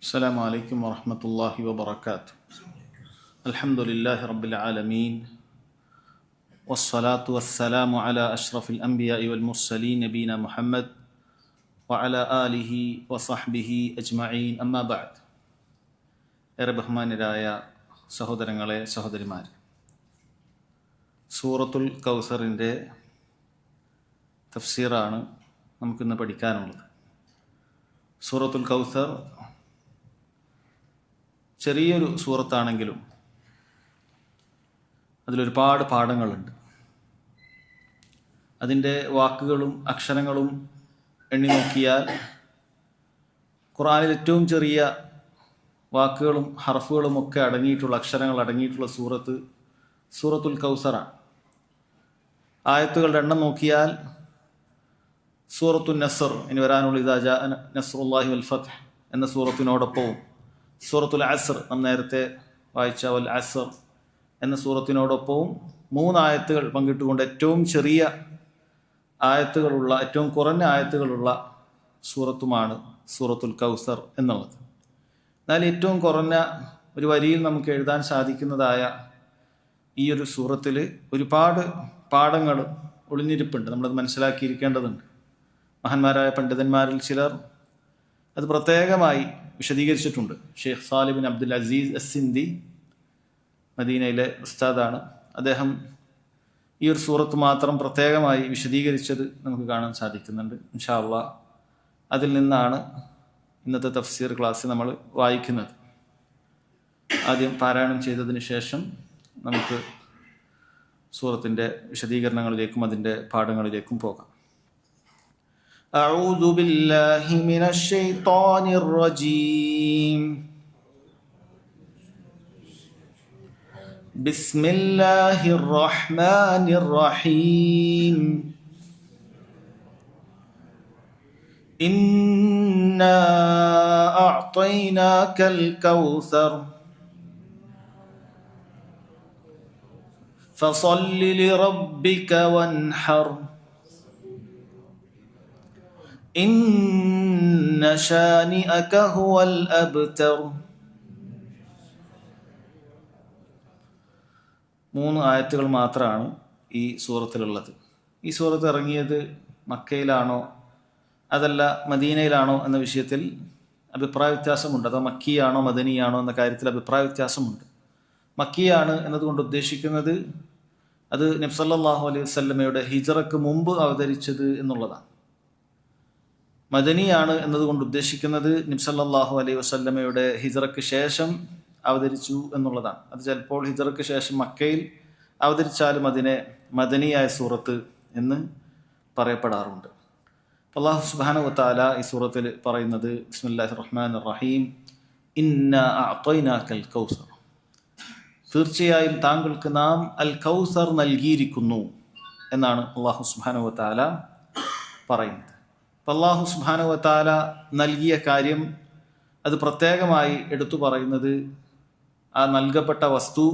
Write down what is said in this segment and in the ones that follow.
السلام عليكم ورحمة الله وبركاته. الحمد لله رب العالمين والصلاة والسلام على أشرف الأنبياء والمرسلين نبينا محمد وعلى آله وصحبه أجمعين أما بعد. ഏറെ ബഹുമാന്യരായ സഹോദരങ്ങളെ സഹോദരിമാരെ, സൂറത്തുൽ കൗസറിൻ്റെ തഫ്സീറാണ് നമുക്കിന്ന് പഠിക്കാനുള്ളത്. സൂറത്തുൽ കൗസർ ചെറിയൊരു സൂറത്താണെങ്കിലും അതിലൊരുപാട് പാഠങ്ങളുണ്ട്. അതിൻ്റെ വാക്കുകളും അക്ഷരങ്ങളും എണ്ണി നോക്കിയാൽ ഖുർആനിൽ ഏറ്റവും ചെറിയ വാക്കുകളും ഹർഫുകളും ഒക്കെ അടങ്ങിയിട്ടുള്ള അക്ഷരങ്ങൾ അടങ്ങിയിട്ടുള്ള സൂറത്തുൽ കൗസറാണ്. ആയത്തുകളുടെ എണ്ണം നോക്കിയാൽ സൂറത്തുൽ നസ്ർ, ഇനി വരാനുള്ള ഇദാ ജാഅ നസ്റുല്ലാഹി വൽ ഫത്ഹ് എന്ന സൂറത്തിനോടൊപ്പവും സൂറത്തുൽ അസ്ർ നാം നേരത്തെ വായിച്ച വൽ അസ്ർ എന്ന സൂറത്തിനോടൊപ്പവും 3 ആയത്തുകൾ പങ്കിട്ടുകൊണ്ട് ഏറ്റവും ചെറിയ ആയത്തുകളുള്ള, ഏറ്റവും കുറഞ്ഞ ആയത്തുകളുള്ള സൂറത്തുമാണ് സൂറത്തുൽ കൗസർ എന്നുള്ളത്. എന്നാൽ ഏറ്റവും കുറഞ്ഞ ഒരു വരിയിൽ നമുക്ക് എഴുതാൻ സാധിക്കുന്നതായ ഈ ഒരു സൂറത്തിൽ ഒരുപാട് പാഠങ്ങൾ ഒളിഞ്ഞിരിപ്പുണ്ട്. നമ്മളത് മനസ്സിലാക്കിയിരിക്കേണ്ടതുണ്ട്. മഹാന്മാരായ പണ്ഡിതന്മാരിൽ ചിലർ അത് പ്രത്യേകമായി വിശദീകരിച്ചിട്ടുണ്ട്. Sheikh Salih bin Abdul Aziz Assindi, മദീനയിലെ ഉസ്താദാണ്. അദ്ദേഹം ഈ ഒരു സൂറത്ത് മാത്രം പ്രത്യേകമായി വിശദീകരിച്ചത് നമുക്ക് കാണാൻ സാധിക്കുന്നുണ്ട്. ഇൻഷാ അല്ലാഹ് അതിൽ നിന്നാണ് ഇന്നത്തെ തഫ്സീർ ക്ലാസ് നമ്മൾ വായിക്കുന്നത്. ആദ്യം പാരായണം ചെയ്തതിന് ശേഷം നമുക്ക് സൂറത്തിൻ്റെ വിശദീകരണങ്ങളിലേക്കും അതിൻ്റെ പാഠങ്ങളിലേക്കും പോകാം. أعوذ بالله من الشيطان الرجيم. بسم الله الرحمن الرحيم. إنا أعطيناك الكوثر فصل لربك وانحر إن شانئك هو الأبتر. 3 ആയത്തുകൾ മാത്രമാണ് ഈ സൂറത്തിലുള്ളത്. ഈ സൂറത്ത് ഇറങ്ങിയത് മക്കയിലാണോ അതല്ല മദീനയിലാണോ എന്ന വിഷയത്തിൽ അഭിപ്രായ വ്യത്യാസമുണ്ട്. അതോ മക്കിയാണോ മദനിയാണോ എന്ന കാര്യത്തിൽ അഭിപ്രായ വ്യത്യാസമുണ്ട്. മക്കിയാണ് എന്നതുകൊണ്ട് ഉദ്ദേശിക്കുന്നത് അത് നബി സല്ലല്ലാഹു അലൈഹി വസല്ലമയുടെ ഹിജ്റക്ക് മുമ്പ് അവതരിച്ചത് എന്നുള്ളതാണ്. മദനിയാണ് എന്നതുകൊണ്ട് ഉദ്ദേശിക്കുന്നത് നബി സല്ലല്ലാഹു അലൈഹി വസല്ലമയുടെ ഹിജ്റക്ക് ശേഷം അവതരിച്ചു എന്നുള്ളതാണ്. അത് ചിലപ്പോൾ ഹിജ്റക്ക് ശേഷം മക്കയിൽ അവതരിച്ചാലും അതിനെ മദനിയായ സൂറത്ത് എന്ന് പറയപ്പെടാറുണ്ട്. അല്ലാഹു സുബ്ഹാനഹു വ തആല ഈ സൂറത്തിൽ പറയുന്നത് ബിസ്മില്ലാഹിർ റഹ്മാനിർ റഹീം, ഇന്നാ അഅ്തൈനാകൽ കൗസർ, തീർച്ചയായും താങ്കൾക്ക് നാം അൽ കൗസർ നൽകിയിരിക്കുന്നു എന്നാണ് അല്ലാഹു സുബ്ഹാനഹു വ തആല പറയുന്നത്. അല്ലാഹു സുബ്ഹാനഹു വ തആല നൽകിയ കാര്യം അത് പ്രത്യേകമായി എടുത്തു പറയുന്നത് ആ നൽകപ്പെട്ട വസ്തു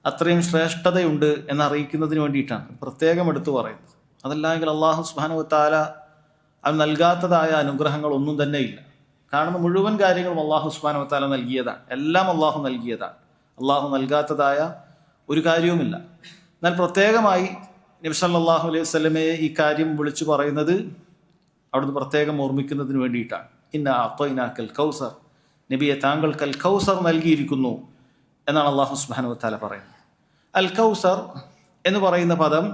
അത്രയും ശ്രേഷ്ഠതയുണ്ട് എന്നറിയിക്കുന്നതിന് വേണ്ടിയിട്ടാണ് പ്രത്യേകം എടുത്തു പറയുന്നത്. അതല്ലെങ്കിൽ അല്ലാഹു സുബ്ഹാനഹു വ തആല അത് നൽകാത്തതായ അനുഗ്രഹങ്ങൾ ഒന്നും തന്നെ ഇല്ല. കാണുന്ന മുഴുവൻ കാര്യങ്ങളും അല്ലാഹു സുബ്ഹാനഹു വ തആല നൽകിയതാണ്. എല്ലാം അല്ലാഹു നൽകിയതാണ്. അല്ലാഹു നൽകാത്തതായ ഒരു കാര്യവുമില്ല. എന്നാൽ പ്രത്യേകമായി നബി സല്ലല്ലാഹു അലൈഹി വസല്ലമയെ ഈ കാര്യം വിളിച്ചു പറയുന്നത് അവിടുന്ന് പ്രത്യേകം ഓർമ്മിക്കുന്നതിന് വേണ്ടിയിട്ടാണ്. ഇന്നാ അഅ്തൈനാകൽ കൗസർ, നബിയെ താങ്കൾക്ക് അൽ കൗസർ നൽകിയിരിക്കുന്നു എന്നാണ് അല്ലാഹു സുബ്ഹാനഹു വ തആല പറയുന്നത്. അൽ കൗസർ എന്ന് പറയുന്ന പദം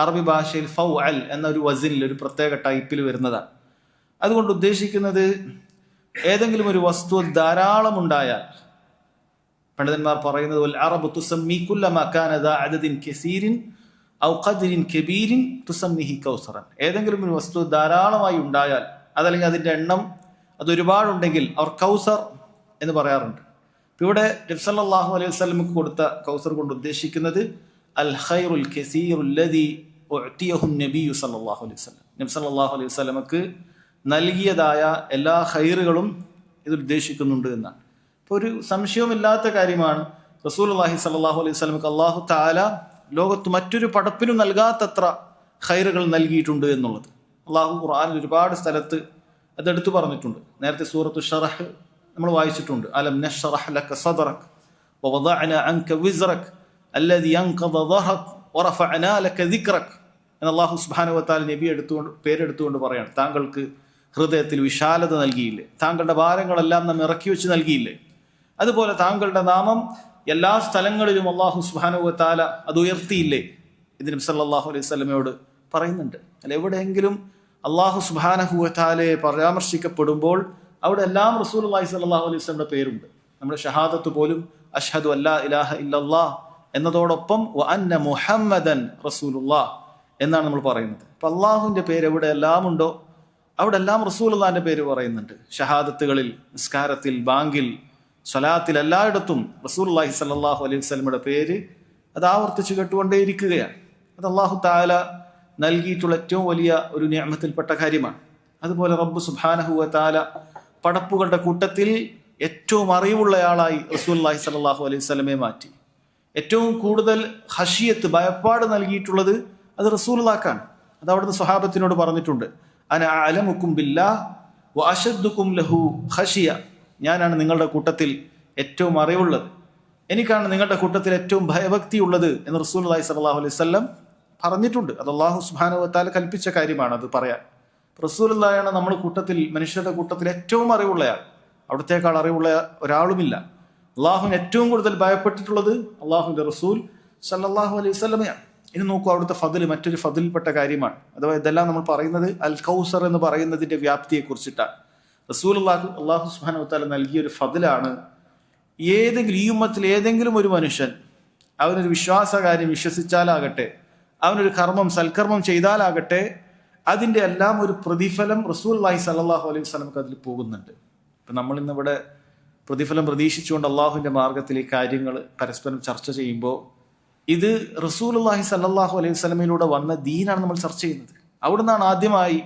അറബി ഭാഷയിൽ ഫൗഅൽ എന്ന ഒരു വസിനിൽ, ഒരു പ്രത്യേക ടൈപ്പിൽ വരുന്നതാണ്. അതുകൊണ്ട് ഉദ്ദേശിക്കുന്നത് ഏതെങ്കിലും ഒരു വസ്തു ധാരാളം ഉണ്ടായാൽ, പണ്ഡിതന്മാർ പറയുന്നത് വൽ അറബു തുസമ്മി കുല്ല മാ കാന ദാ അദദിൻ കസീരിൻ ഔ ഖദ്രിൻ കബീരിൻ തുസമ്മിഹി കൗസറൻ. ഏതെങ്കിലും ഒരു വസ്തു ധാരാളമായി ഉണ്ടായാൽ, അതല്ലെങ്കിൽ അതിൻ്റെ എണ്ണം അതൊരുപാടുണ്ടെങ്കിൽ അവർ കൗസർ എന്ന് പറയാറുണ്ട്. ഇവിടെ നബി സല്ലല്ലാഹു അലൈഹി വസല്ലമക്ക് കൊടുത്ത കൗസർ കൊണ്ട് ഉദ്ദേശിക്കുന്നത് അൽ ഖൈറുൽ കസീറുൽ ലദി ഉഅതിയഹു നബിയു സല്ലല്ലാഹു അലൈഹി വസല്ലം, നബി സല്ലല്ലാഹു അലൈഹി വസല്ലമക്ക് നൽകിയതായ എല്ലാ ഖൈറുകളും ഇത് ഉദ്ദേശിക്കുന്നുണ്ട് എന്നാണ്. ഇപ്പോൾ ഒരു സംശയവുമില്ലാത്ത കാര്യമാണ് റസൂലുള്ളാഹി സല്ലല്ലാഹു അലൈഹി വസല്ലമക്ക് അല്ലാഹു തആല ലോകത്ത് മറ്റൊരു പടപ്പിനും നൽകാത്തത്ര ഖൈറുകൾ നൽകിയിട്ടുണ്ട് എന്നുള്ളത്. അല്ലാഹു ഖുർആനിൽ ഒരുപാട് സ്ഥലത്ത് അതെടുത്തു പറഞ്ഞിട്ടുണ്ട്. നേരത്തെ സൂറത്തു ഷറഹ് നമ്മൾ വായിച്ചിട്ടുണ്ട്. അലം നശ്റഹ് ലക സദ്റക് വവദഅന അൻക വിസ്റക് അല്ലദി അൻഖദ ദഹ്റക് വറഫഅനാ ലക ദിക്റക് എന്ന് അല്ലാഹു സുബ്ഹാനഹു വ തആല നബി പേരെടുത്തുകൊണ്ട് പറയാണ്, താങ്കൾക്ക് ഹൃദയത്തിൽ വിശാലത നൽകിയില്ലേ, താങ്കളുടെ ഭാരങ്ങളെല്ലാം നാം ഇറക്കി വെച്ച് നൽകിയില്ലേ, അതുപോലെ താങ്കളുടെ നാമം എല്ലാ സ്ഥലങ്ങളിലും അല്ലാഹു സുബ്ഹാനഹു വ തആല അത് ഉയർത്തിയില്ലേ. ഇത് നബി സല്ലല്ലാഹു അലൈഹി വസല്ലമയോട് പറയുന്നുണ്ട്. അല്ല, എവിടെയെങ്കിലും അല്ലാഹു സുബ്ഹാനഹു വ തആലയെ പരാമർശിക്കപ്പെടുമ്പോൾ അവിടെ എല്ലാം റസൂലുള്ളാഹി സ്വല്ലല്ലാഹു അലൈഹി വസല്ലമയുടെ പേരുണ്ട്. നമ്മുടെ ഷഹാദത്ത് പോലും അഷ്ഹദു അല്ലാ ഇലാഹ ഇല്ലല്ലാഹ് എന്നതോടൊപ്പം വ അന്ന മുഹമ്മദൻ റസൂലുള്ളാഹ് എന്നാണ് നമ്മൾ പറയുന്നത്. അപ്പം അള്ളാഹുവിൻ്റെ പേര് എവിടെ എല്ലാം ഉണ്ടോ അവിടെ എല്ലാം റസൂലുള്ളാഹിന്റെ പേര് പറയുന്നുണ്ട്. ഷഹാദത്തുകളിൽ, നിസ്കാരത്തിൽ, ബാങ്കിൽ, സ്വലാത്തിൽ, എല്ലായിടത്തും റസൂലുള്ളാഹി സ്വല്ലല്ലാഹു അലൈഹി വസല്ലമയുടെ പേര് അത് ആവർത്തിച്ച് കേട്ടുകൊണ്ടേയിരിക്കുകയാണ്. അത് അല്ലാഹു തആല നൽകിയിട്ടുള്ള ഏറ്റവും വലിയ ഒരു നിഅമത്തിൽപ്പെട്ട കാര്യമാണ്. അതുപോലെ റബ്ബ് സുബ്ഹാനഹു വ തആല പടപ്പുകളുടെ കൂട്ടത്തിൽ ഏറ്റവും അറിവുള്ളയാളായി റസൂലുള്ളാഹി സ്വല്ലല്ലാഹു അലൈഹി വസല്ലമയെ മാറ്റി. ഏറ്റവും കൂടുതൽ ഖശിയത്ത്, ഭയപ്പാട് നൽകിയിട്ടുള്ളത് അത് റസൂലുള്ളാഹിക്കാണ്. അത് അവിടുന്ന് സ്വഹാബത്തിനോട് പറഞ്ഞിട്ടുണ്ട്, അന അഅലമുക്കും ബില്ലാഹ് വ അശദ്ദുക്കും ലഹു ഖശിയ. ഞാനാണ് നിങ്ങളുടെ കൂട്ടത്തിൽ ഏറ്റവും അറിവുള്ളത്, എനിക്കാണ് നിങ്ങളുടെ കൂട്ടത്തിൽ ഏറ്റവും ഭയഭക്തി ഉള്ളത് എന്ന് റസൂലുള്ളാഹി സ്വല്ലല്ലാഹു അലൈഹി വസല്ലം പറഞ്ഞിട്ടുണ്ട്. അത് അല്ലാഹു സുബ്ഹാനഹു വ തആല കൽപ്പിച്ച കാര്യമാണ് അത് പറയാൻ. റസൂലുള്ളാഹിയാണ് നമ്മുടെ കൂട്ടത്തിൽ, മനുഷ്യരുടെ കൂട്ടത്തിൽ ഏറ്റവും അറിവുള്ളയാൾ. അവിടത്തേക്കാൾ അറിവുള്ള ഒരാളുമില്ല. അള്ളാഹുവിന് ഏറ്റവും കൂടുതൽ ഭയപ്പെട്ടിട്ടുള്ളത് അള്ളാഹുവിന്റെ റസൂൽ സല്ലല്ലാഹു അലൈഹി വസല്ലമയാണ്. ഇനി നോക്കൂ, അവിടുത്തെ ഫضൽ മറ്റൊരു ഫضലിൽപ്പെട്ട കാര്യമാണ്. അഥവാ ഇതെല്ലാം നമ്മൾ പറയുന്നത് അൽ കൗസർ എന്ന് പറയുന്നതിന്റെ വ്യാപ്തിയെ കുറിച്ചിട്ടാണ്. അല്ലാഹു സുബ്ഹാനഹു വ തആല നൽകിയൊരു ഫضലാണ്. ഏതെങ്കിലും ഈ ഉമ്മത്തിൽ ഏതെങ്കിലും ഒരു മനുഷ്യൻ അവനൊരു വിശ്വാസകാര്യം വിശ്വസിച്ചാലാകട്ടെ, അവനൊരു കർമ്മം സൽക്കർമ്മം ചെയ്താലാകട്ടെ, അതിൻ്റെ എല്ലാം ഒരു പ്രതിഫലം റസൂലുള്ളാഹി സ്വല്ലല്ലാഹു അലൈഹി വസല്ലമക്ക് അതിൽ പോകുന്നുണ്ട്. ഇപ്പം നമ്മൾ ഇന്നിവിടെ പ്രതിഫലം പ്രതീക്ഷിച്ചുകൊണ്ട് അള്ളാഹുവിൻ്റെ മാർഗത്തിൽ ഈ കാര്യങ്ങൾ പരസ്പരം ചർച്ച ചെയ്യുമ്പോൾ ഇത് റസൂലുള്ളാഹി സ്വല്ലല്ലാഹു അലൈഹി വസല്ലമയിലൂടെ വന്ന ദീനാണ് നമ്മൾ ചർച്ച ചെയ്യുന്നത്. അവിടെ നിന്നാണ് ആദ്യമായി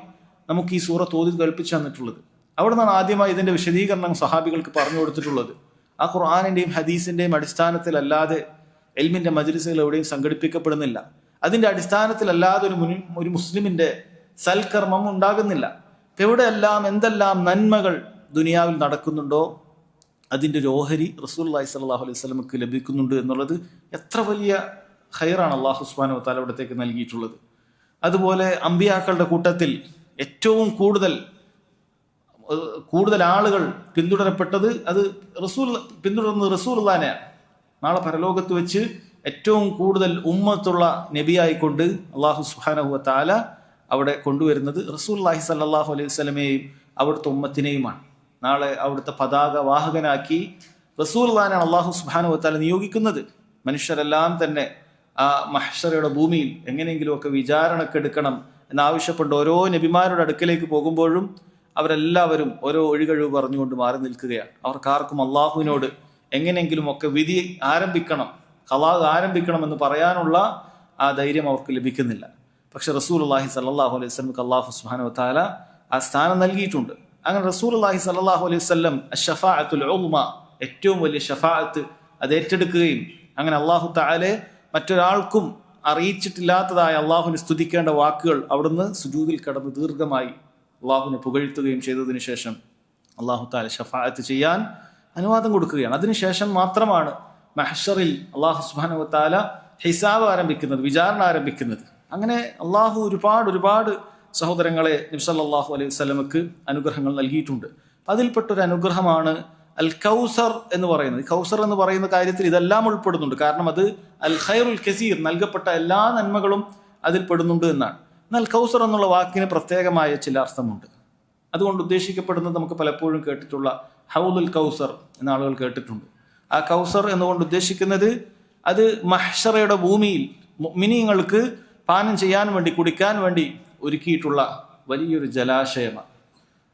നമുക്ക് ഈ സൂറത്ത് ഓതി കേൾപ്പിച്ചു തന്നിട്ടുള്ളത്. അവിടെ നിന്നാണ് ആദ്യമായി ഇതിൻ്റെ വിശദീകരണം സഹാബികൾക്ക് പറഞ്ഞു കൊടുത്തിട്ടുള്ളത്. ആ ഖുർആനിൻ്റെയും ഹദീസിൻ്റെയും അടിസ്ഥാനത്തിലല്ലാതെ ഇൽമിൻ്റെ മജ്ലിസുകൾ എവിടെയും സംഘടിപ്പിക്കപ്പെടുന്നില്ല. അതിൻ്റെ അടിസ്ഥാനത്തിലല്ലാതെ ഒരു മുസ്ലിമിൻ്റെ സൽക്കർമ്മം ഉണ്ടാകുന്നില്ല. എവിടെയെല്ലാം എന്തെല്ലാം നന്മകൾ ദുനിയാവിൽ നടക്കുന്നുണ്ടോ അതിൻ്റെ ഒരു ഓഹരി റസൂലുള്ളാഹി സ്വല്ലല്ലാഹു അലൈഹി വസല്ലമക്ക് ലഭിക്കുന്നുണ്ട് എന്നുള്ളത് എത്ര വലിയ ഖൈറാണ് അല്ലാഹു സുബ്ഹാനഹു വ തആല അവിടത്തേക്ക് നൽകിയിട്ടുള്ളത്. അതുപോലെ അമ്പിയാക്കളുടെ കൂട്ടത്തിൽ ഏറ്റവും കൂടുതൽ ആളുകൾ പിന്തുടരപ്പെട്ടത് അത് പിന്തുടർന്നത് റസൂലുള്ളാഹിനെയാണ്. നാളെ പരലോകത്ത് വെച്ച് ഏറ്റവും കൂടുതൽ ഉമ്മത്തുള്ള നബിയായിക്കൊണ്ട് അല്ലാഹു സുബ്ഹാനഹു വ തആല അവിടെ കൊണ്ടുവരുന്നത് റസൂലുള്ളാഹി സ്വല്ലല്ലാഹു അലൈഹി വസല്ലമയെയും അവിടുത്തെ ഉമ്മത്തിനെയുമാണ്. നാളെ അവിടുത്തെ പതാക വാഹകനാക്കി റസൂലുള്ളാഹിനെയാണ് അല്ലാഹു സുബ്ഹാനഹു വ തആല നിയോഗിക്കുന്നത്. മനുഷ്യരെല്ലാം തന്നെ ആ മഹ്ശറയുടെ ഭൂമിയിൽ എങ്ങനെയെങ്കിലുമൊക്കെ വിചാരണക്കെടുക്കണം എന്നാവശ്യപ്പെട്ട് ഓരോ നബിമാരുടെ അടുക്കലേക്ക് പോകുമ്പോഴും അവരെല്ലാവരും ഓരോ ഒഴികഴിവ് പറഞ്ഞുകൊണ്ട് മാറി നിൽക്കുകയാണ്. അവർക്കാർക്കും അള്ളാഹുവിനോട് എങ്ങനെയെങ്കിലും ഒക്കെ വിധി ആരംഭിക്കണം, ഖലാ ആരംഭിക്കണമെന്ന് പറയാനുള്ള ആ ധൈര്യം അവർക്ക് ലഭിക്കുന്നില്ല. പക്ഷെ റസൂലുള്ളാഹി സ്വല്ലല്ലാഹു അലൈഹി വസല്ലമക്ക് അല്ലാഹു സുബ്ഹാനഹു വ തആല ആ സ്ഥാനം നൽകിയിട്ടുണ്ട്. അങ്ങനെ റസൂലുള്ളാഹി സ്വല്ലല്ലാഹു അലൈഹി വസല്ലം അശ്ശഫാഅത്തുൽ ഉൾമ, ഏറ്റവും വലിയ ഷഫാഅത്ത് അത് ഏറ്റെടുക്കുകയും അങ്ങനെ അല്ലാഹു തആല മറ്റൊരാൾക്കും അറിയിച്ചിട്ടില്ലാത്തതായ അള്ളാഹുവിനെ സ്തുതിക്കേണ്ട വാക്കുകൾ അവിടുന്ന് സുജൂദിൽ കടന്ന് ദീർഘമായി അള്ളാഹുവിനെ പുകഴ്ത്തുകയും ചെയ്തതിനു ശേഷം അല്ലാഹു തആല ഷഫാഅത്ത് ചെയ്യാൻ അനുവാദം കൊടുക്കുകയാണ്. അതിനുശേഷം മാത്രമാണ് മഹ്ശറിൽ അല്ലാഹു സുബ്ഹാനഹു വ തആല ഹിസാബ് ആരംഭിക്കുന്നത്, വിചാരണ ആരംഭിക്കുന്നത്. അങ്ങനെ അള്ളാഹു ഒരുപാട് സഹോദരങ്ങളെ നബി സല്ലല്ലാഹു അലൈഹി വസല്ലമക്ക് അനുഗ്രഹങ്ങൾ നൽകിയിട്ടുണ്ട്. അതിൽപ്പെട്ടൊരു അനുഗ്രഹമാണ് അൽ കൗസർ എന്ന് പറയുന്നത്. കൗസർ എന്ന് പറയുന്ന കാര്യത്തിൽ ഇതെല്ലാം ഉൾപ്പെടുന്നുണ്ട്. കാരണം അത് അൽ ഖൈറുൽ കസീർ, നൽകപ്പെട്ട എല്ലാ നന്മകളും അതിൽ പെടുന്നുണ്ട് എന്നാണ്. എന്നാൽ കൗസർ എന്നുള്ള വാക്കിന് പ്രത്യേകമായ ചില അർത്ഥമുണ്ട്. അതുകൊണ്ട് ഉദ്ദേശിക്കപ്പെടുന്നത് നമുക്ക് പലപ്പോഴും കേട്ടിട്ടുള്ള ഹൗലുൽ കൗസർ എന്ന ആളുകൾ കേട്ടിട്ടുണ്ട്. ആ കൗസർ എന്നുകൊണ്ട് ഉദ്ദേശിക്കുന്നത് അത് മഹ്ശറയുടെ ഭൂമിയിൽ മുഅ്മിനീങ്ങൾക്ക് പാനം ചെയ്യാൻ വേണ്ടി, കുടിക്കാൻ വേണ്ടി ഒരുക്കിയിട്ടുള്ള വലിയൊരു ജലാശയമാണ്.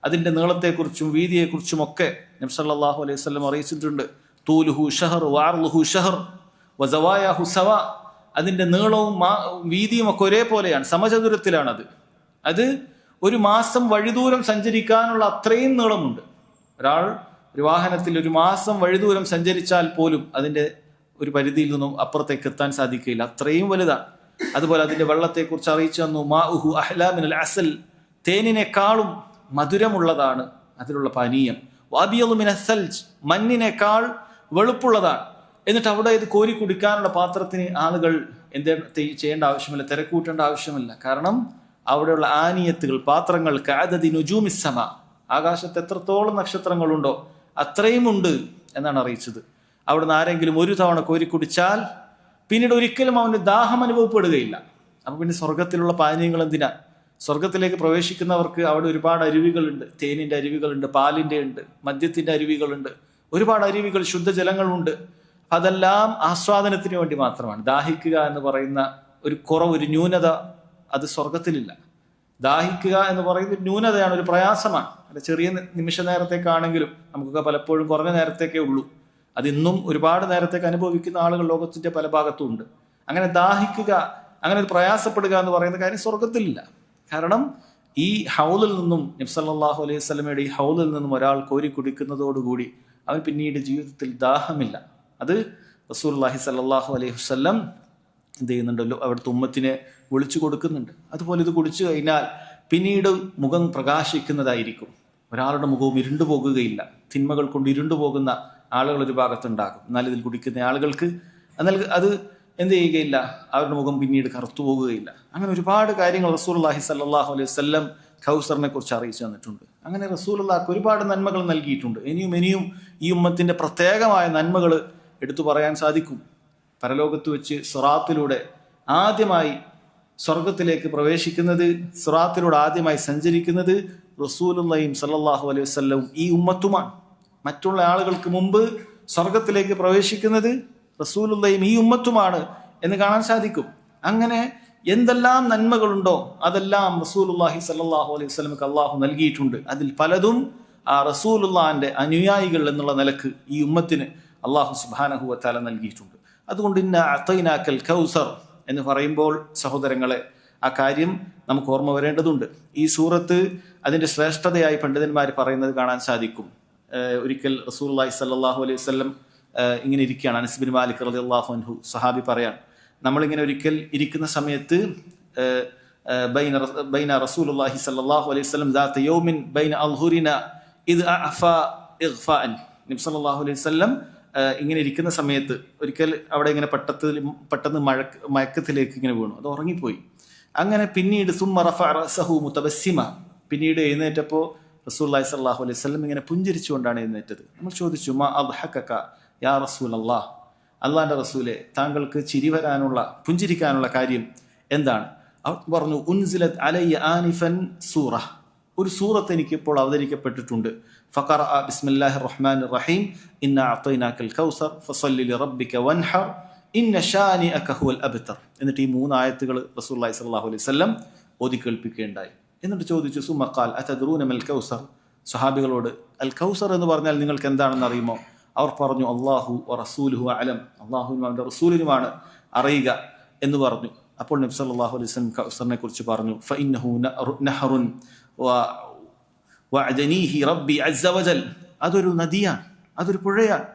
അതിൻ്റെ നീളത്തെക്കുറിച്ചും വീതിയെക്കുറിച്ചും ഒക്കെ നബി സല്ലല്ലാഹു അലൈഹി വസല്ലം അറിയിച്ചിട്ടുണ്ട്. തൂലുഹു ഷഹർ വഅർളുഹു ഷഹർ വസവായഹു സവാ. അതിൻ്റെ നീളവും വീതിയും ഒക്കെ ഒരേപോലെയാണ്, സമചതുരത്തിലാണത്. അത് ഒരു മാസം വഴിദൂരം സഞ്ചരിക്കാനുള്ള അത്രയും നീളമുണ്ട്. ഒരു വാഹനത്തിൽ ഒരു മാസം വഴിദൂരം സഞ്ചരിച്ചാൽ പോലും അതിൻ്റെ ഒരു പരിധിയിൽ നിന്നും അപ്പുറത്തേക്ക് എത്താൻ സാധിക്കില്ല, അത്രയും വലുതാണ്. അതുപോലെ അതിൻ്റെ വെള്ളത്തെക്കുറിച്ച് അറിയിച്ചു തന്നു, മാഉഹു അഹ്ലാ മിനൽ അസൽ, തേനിനേക്കാളും മധുരമുള്ളതാണ് അതിലുള്ള പാനീയം. വഅബിയളു മിനസ് സൽജ്, മഞ്ഞിനേക്കാൾ വെളുപ്പുള്ളതാണ്. എന്നിട്ട് അവിടെ ഇത് കോരി കുടിക്കാനുള്ള പാത്രത്തിന് ആളുകൾ ചെയ്യേണ്ട ആവശ്യമില്ല, തിരക്കൂട്ടേണ്ട ആവശ്യമില്ല. കാരണം അവിടെയുള്ള ആനിയത്തുകൾ, പാത്രങ്ങൾ കഅദദി നുജൂമിസ് സമാ, ആകാശത്ത് എത്രത്തോളം നക്ഷത്രങ്ങളുണ്ടോ അത്രയും ഉണ്ട് എന്നാണ് അറിയിച്ചത്. അവിടുന്ന് ആരെങ്കിലും ഒരു തവണ കോരി കുടിച്ചാൽ പിന്നീട് ഒരിക്കലും അവന് ദാഹം അനുഭവപ്പെടുകയില്ല. അപ്പൊ പിന്നെ സ്വർഗത്തിലുള്ള പാനീയങ്ങൾ എന്തിനാ? സ്വർഗത്തിലേക്ക് പ്രവേശിക്കുന്നവർക്ക് അവിടെ ഒരുപാട് അരുവികളുണ്ട്. തേനിന്റെ അരുവികളുണ്ട്, പാലിന്റെ ഉണ്ട്, മദ്യത്തിന്റെ അരുവികളുണ്ട്, ഒരുപാട് അരുവികൾ, ശുദ്ധജലങ്ങളുണ്ട്. അതെല്ലാം ആസ്വാദനത്തിന് വേണ്ടി മാത്രമാണ്. ദാഹിക്കുക എന്ന് പറയുന്ന ഒരു കുറവ്, ഒരു ന്യൂനത അത് സ്വർഗത്തിലില്ല. ദാഹിക്കുക എന്ന് പറയുന്ന ഒരു ന്യൂനതയാണ്, ഒരു പ്രയാസമാണ്. അത് ചെറിയ നിമിഷ നേരത്തേക്കാണെങ്കിലും നമുക്കൊക്കെ പലപ്പോഴും കുറഞ്ഞ നേരത്തേക്കേ ഉള്ളൂ. അതിന്നും ഒരുപാട് നേരത്തേക്ക് അനുഭവിക്കുന്ന ആളുകൾ ലോകത്തിന്റെ പല ഭാഗത്തും ഉണ്ട്. അങ്ങനെ ദാഹിക്കുക, അങ്ങനെ ഒരു പ്രയാസപ്പെടുക എന്ന് പറയുന്ന കാര്യം സ്വർഗത്തിലില്ല. കാരണം ഈ ഹൗലിൽ നിന്നും, നബി സല്ലല്ലാഹു അലൈഹി വസല്ലമയുടെ ഈ ഹൗലിൽ നിന്നും ഒരാൾ കോരി കുടിക്കുന്നതോടുകൂടി അവൻ പിന്നീട് ജീവിതത്തിൽ ദാഹമില്ല. അത് റസൂലുള്ളാഹി സ്വല്ലല്ലാഹു അലൈഹി വസല്ലം എന്ത് ചെയ്യുന്നുണ്ടല്ലോ, അവിടുത്തെ ഉമ്മത്തിനെ വിളിച്ചു കൊടുക്കുന്നുണ്ട്. അതുപോലെ ഇത് കുടിച്ചു കഴിഞ്ഞാൽ പിന്നീട് മുഖം പ്രകാശിക്കുന്നതായിരിക്കും. ഒരാളുടെ മുഖവും ഇരുണ്ടു പോകുകയില്ല. തിന്മകൾ കൊണ്ട് ഇരുണ്ടു പോകുന്ന ആളുകൾ ഒരു ഭാഗത്തുണ്ടാകും. എന്നാൽ ഇതിൽ കുടിക്കുന്ന ആളുകൾക്ക് അത് എന്ത് ചെയ്യുകയില്ല, അവരുടെ മുഖം പിന്നീട് കറുത്തു പോകുകയില്ല. അങ്ങനെ ഒരുപാട് കാര്യങ്ങൾ റസൂലുള്ളാഹി സ്വല്ലല്ലാഹു അലൈഹി വസല്ലം കൗസറിനെ കുറിച്ച് അറിയിച്ചു തന്നിട്ടുണ്ട്. അങ്ങനെ റസൂലുള്ളാഹിക്ക് ഒരുപാട് നന്മകൾ നൽകിയിട്ടുണ്ട്. ഇനിയും ഈ ഉമ്മത്തിന്റെ പ്രത്യേകമായ നന്മകൾ എടുത്തു പറയാൻ സാധിക്കും. പരലോകത്ത് വെച്ച് സിറാത്തിലൂടെ ആദ്യമായി സ്വർഗത്തിലേക്ക് പ്രവേശിക്കുന്നത്, സിറാത്തിലൂടെ ആദ്യമായി സഞ്ചരിക്കുന്നത് റസൂലുള്ളാഹിയും സല്ലല്ലാഹു അലൈഹി വസല്ലം ഈ ഉമ്മത്തുമാണ്. മറ്റുള്ള ആളുകൾക്ക് മുമ്പ് സ്വർഗത്തിലേക്ക് പ്രവേശിക്കുന്നത് റസൂലുള്ളാഹിയും ഈ ഉമ്മത്തുമാണ് എന്ന് കാണാൻ സാധിക്കും. അങ്ങനെ എന്തെല്ലാം നന്മകളുണ്ടോ അതെല്ലാം റസൂലുള്ളാഹി സല്ലല്ലാഹു അലൈഹി വസല്ലമക്ക് അള്ളാഹു നൽകിയിട്ടുണ്ട്. അതിൽ പലതും ആ റസൂലുള്ളാഹിന്റെ അനുയായികൾ എന്നുള്ള നിലക്ക് ഈ ഉമ്മത്തിന് അള്ളാഹു സുബ്ഹാനഹു വ തആല നൽകിയിട്ടുണ്ട്. അതുകൊണ്ട് ഇന്ന അഅതൈനാക്കൽ കൗസർ എന്ന് പറയുമ്പോൾ സഹോദരങ്ങളെ, ആ കാര്യം നമുക്ക് ഓർമ്മ വരേണ്ടതുണ്ട്. ഈ സൂറത്ത് അതിന്റെ ശ്രേഷ്ഠതയായി പണ്ഡിതന്മാർ പറയുന്നത് കാണാൻ സാധിക്കും. ഒരിക്കൽ റസൂലുള്ളാഹി സ്വല്ലല്ലാഹു അലൈഹി വസല്ലം ഇങ്ങനെ ഇരിക്കുകയാണ്. അനസ് ബിൻ മാലിക് റളിയല്ലാഹു അൻഹു സഹാബി പറയാൻ, നമ്മളിങ്ങനെ ഒരിക്കൽ ഇരിക്കുന്ന സമയത്ത് ബൈന റസൂലുള്ളാഹി സ്വല്ലല്ലാഹു അലൈഹി വസല്ലം ദാത യൗമിൻ ബൈന അൽഹുരിന ഇദ് അഅഫ ഇഗ്ഫാൻ, നബി സല്ലല്ലാഹു അലൈഹി വസല്ലം ഇങ്ങനെ ഇരിക്കുന്ന സമയത്ത് ഒരിക്കൽ അവിടെ ഇങ്ങനെ പെട്ടെന്ന് മയക്കത്തിലേക്ക് ഇങ്ങനെ വീണു, അത് ഉറങ്ങിപ്പോയി. അങ്ങനെ പിന്നീട് സുമ്മ റഫഅ റഅസഹു മുതബസ്സിമ, പിന്നീട് എഴുന്നേറ്റപ്പോൾ റസൂലുള്ളാഹി സ്വല്ലല്ലാഹു അലൈഹി വസല്ലം ഇങ്ങനെ പുഞ്ചിരിച്ചുകൊണ്ടാണ് എഴുന്നേറ്റത്. നമ്മൾ ചോദിച്ചു, മാ അദ്ഹകക യാ റസൂലല്ലാഹ്, അള്ളാന്റെ റസൂലെ, താങ്കൾക്ക് ചിരി വരാനുള്ള, പുഞ്ചിരിക്കാനുള്ള കാര്യം എന്താണ്? അവർ പറഞ്ഞു, ഉൻസിലത് അലയ്യ ആനിഫൻ സൂറ, ഒരു സൂറത്ത് എനിക്ക് ഇപ്പോൾ അവതരിക്കപ്പെട്ടിട്ടുണ്ട്. ഫഖറഅ ബിസ്മില്ലാഹിർ റഹ്മാനിർ റഹീം ഇന്ന അഅതൈനാക്കൽ കൗസർ ഫസല്ലി ലിറബ്ബിക വൻഹർ ഇന്ന ശാനിഅക ഹുവൽ അബ്തർ. എന്നിട്ട് ഈ 3 ആയത്തുകൾ റസൂലുള്ളാഹി സ്വല്ലല്ലാഹു അലൈഹി വസല്ലം ഓതി കേൾപ്പിക്കുകയുണ്ടായി. എന്നിട്ട് ചോദിച്ചു, സുമ്മ ഖാൽ അതദ്റൂന മൽ കൗസർ, സ്വഹാബികളോട് അൽ കൗസർ എന്ന് പറഞ്ഞാൽ നിങ്ങൾക്ക് എന്താണെന്ന് അറിയുമോ? അവർ പറഞ്ഞു, അല്ലാഹു വറസൂലുഹു അലം, അല്ലാഹുവിനും അവന്റെ റസൂലിനുമാണ് അറിയുക എന്ന് പറഞ്ഞു. അപ്പോൾ നബി സല്ലല്ലാഹു അലൈഹി വസല്ലം കൗസറിനെ കുറിച്ച് പറഞ്ഞു, ഫഇന്നഹു നഹറുൻ വഅദനീഹി റബ്ബി അസ്സ വജൽ, അതൊരു നദിയാണ്, അതൊരു പുഴയാണ്.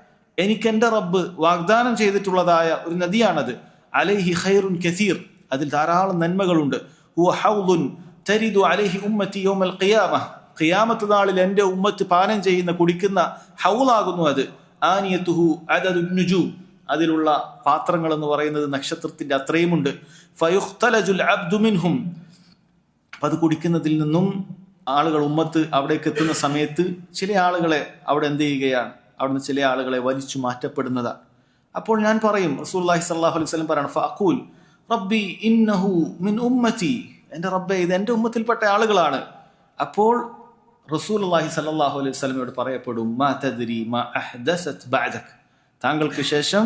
എനിക്ക് എൻ്റെ റബ്ബ് വാഗ്ദാനം ചെയ്തിട്ടുള്ളതായ ഒരു നദിയാണത്. അലൈഹി ഖൈറുൻ കസീർ, അതിൽ ധാരാളം നന്മകളുണ്ട്. ഹുവ ഹൗദുൻ തരിദു അലൈഹി ഉമ്മത്തി യൗമൽ ഖിയാമഹ, ഖിയാമത്ത് നാളിൽ എൻ്റെ ഉമ്മത്ത് പാനം ചെയ്യുന്ന, കുടിക്കുന്ന ഹൗലാകുന്നു അത്. ആനിയത്തുഹു അദദുൻ നുജൂം, അതിലുള്ള പാത്രങ്ങൾ എന്ന് പറയുന്നത് നക്ഷത്രത്തിന്റെ അത്രയുമുണ്ട്. ഫയുഖ്തലജുൽ അബ്ദു മിൻഹും, അത് കുടിക്കുന്നതിൽ നിന്നും ആളുകൾ, ഉമ്മത്ത് അവിടേക്ക് എത്തുന്ന സമയത്ത് ചില ആളുകളെ അവിടെ എന്ത് ചെയ്യുകയാണ്, അവിടുന്ന് ചില ആളുകളെ വലിച്ചു മാറ്റപ്പെടുന്നതാണ്. അപ്പോൾ ഞാൻ പറയും, റസൂലുള്ളാഹി സ്വല്ലല്ലാഹു അലൈഹി വസല്ലം പറയണം, ഫഅഖൂൽ റബ്ബി ഇന്നഹു മിൻ ഉമ്മത്തി, എൻ്റെ റബ്ബേ ഇത് എൻ്റെ ഉമ്മത്തിൽപ്പെട്ട ആളുകളാണ്. അപ്പോൾ റസൂലുള്ളാഹി സ്വല്ലല്ലാഹു അലൈഹി വസല്ലമയോട് പറയപ്പെടും, മാ തദ്രി മാ അഹ്ദസത് ബഅദക്, താങ്കൾക്ക് ശേഷം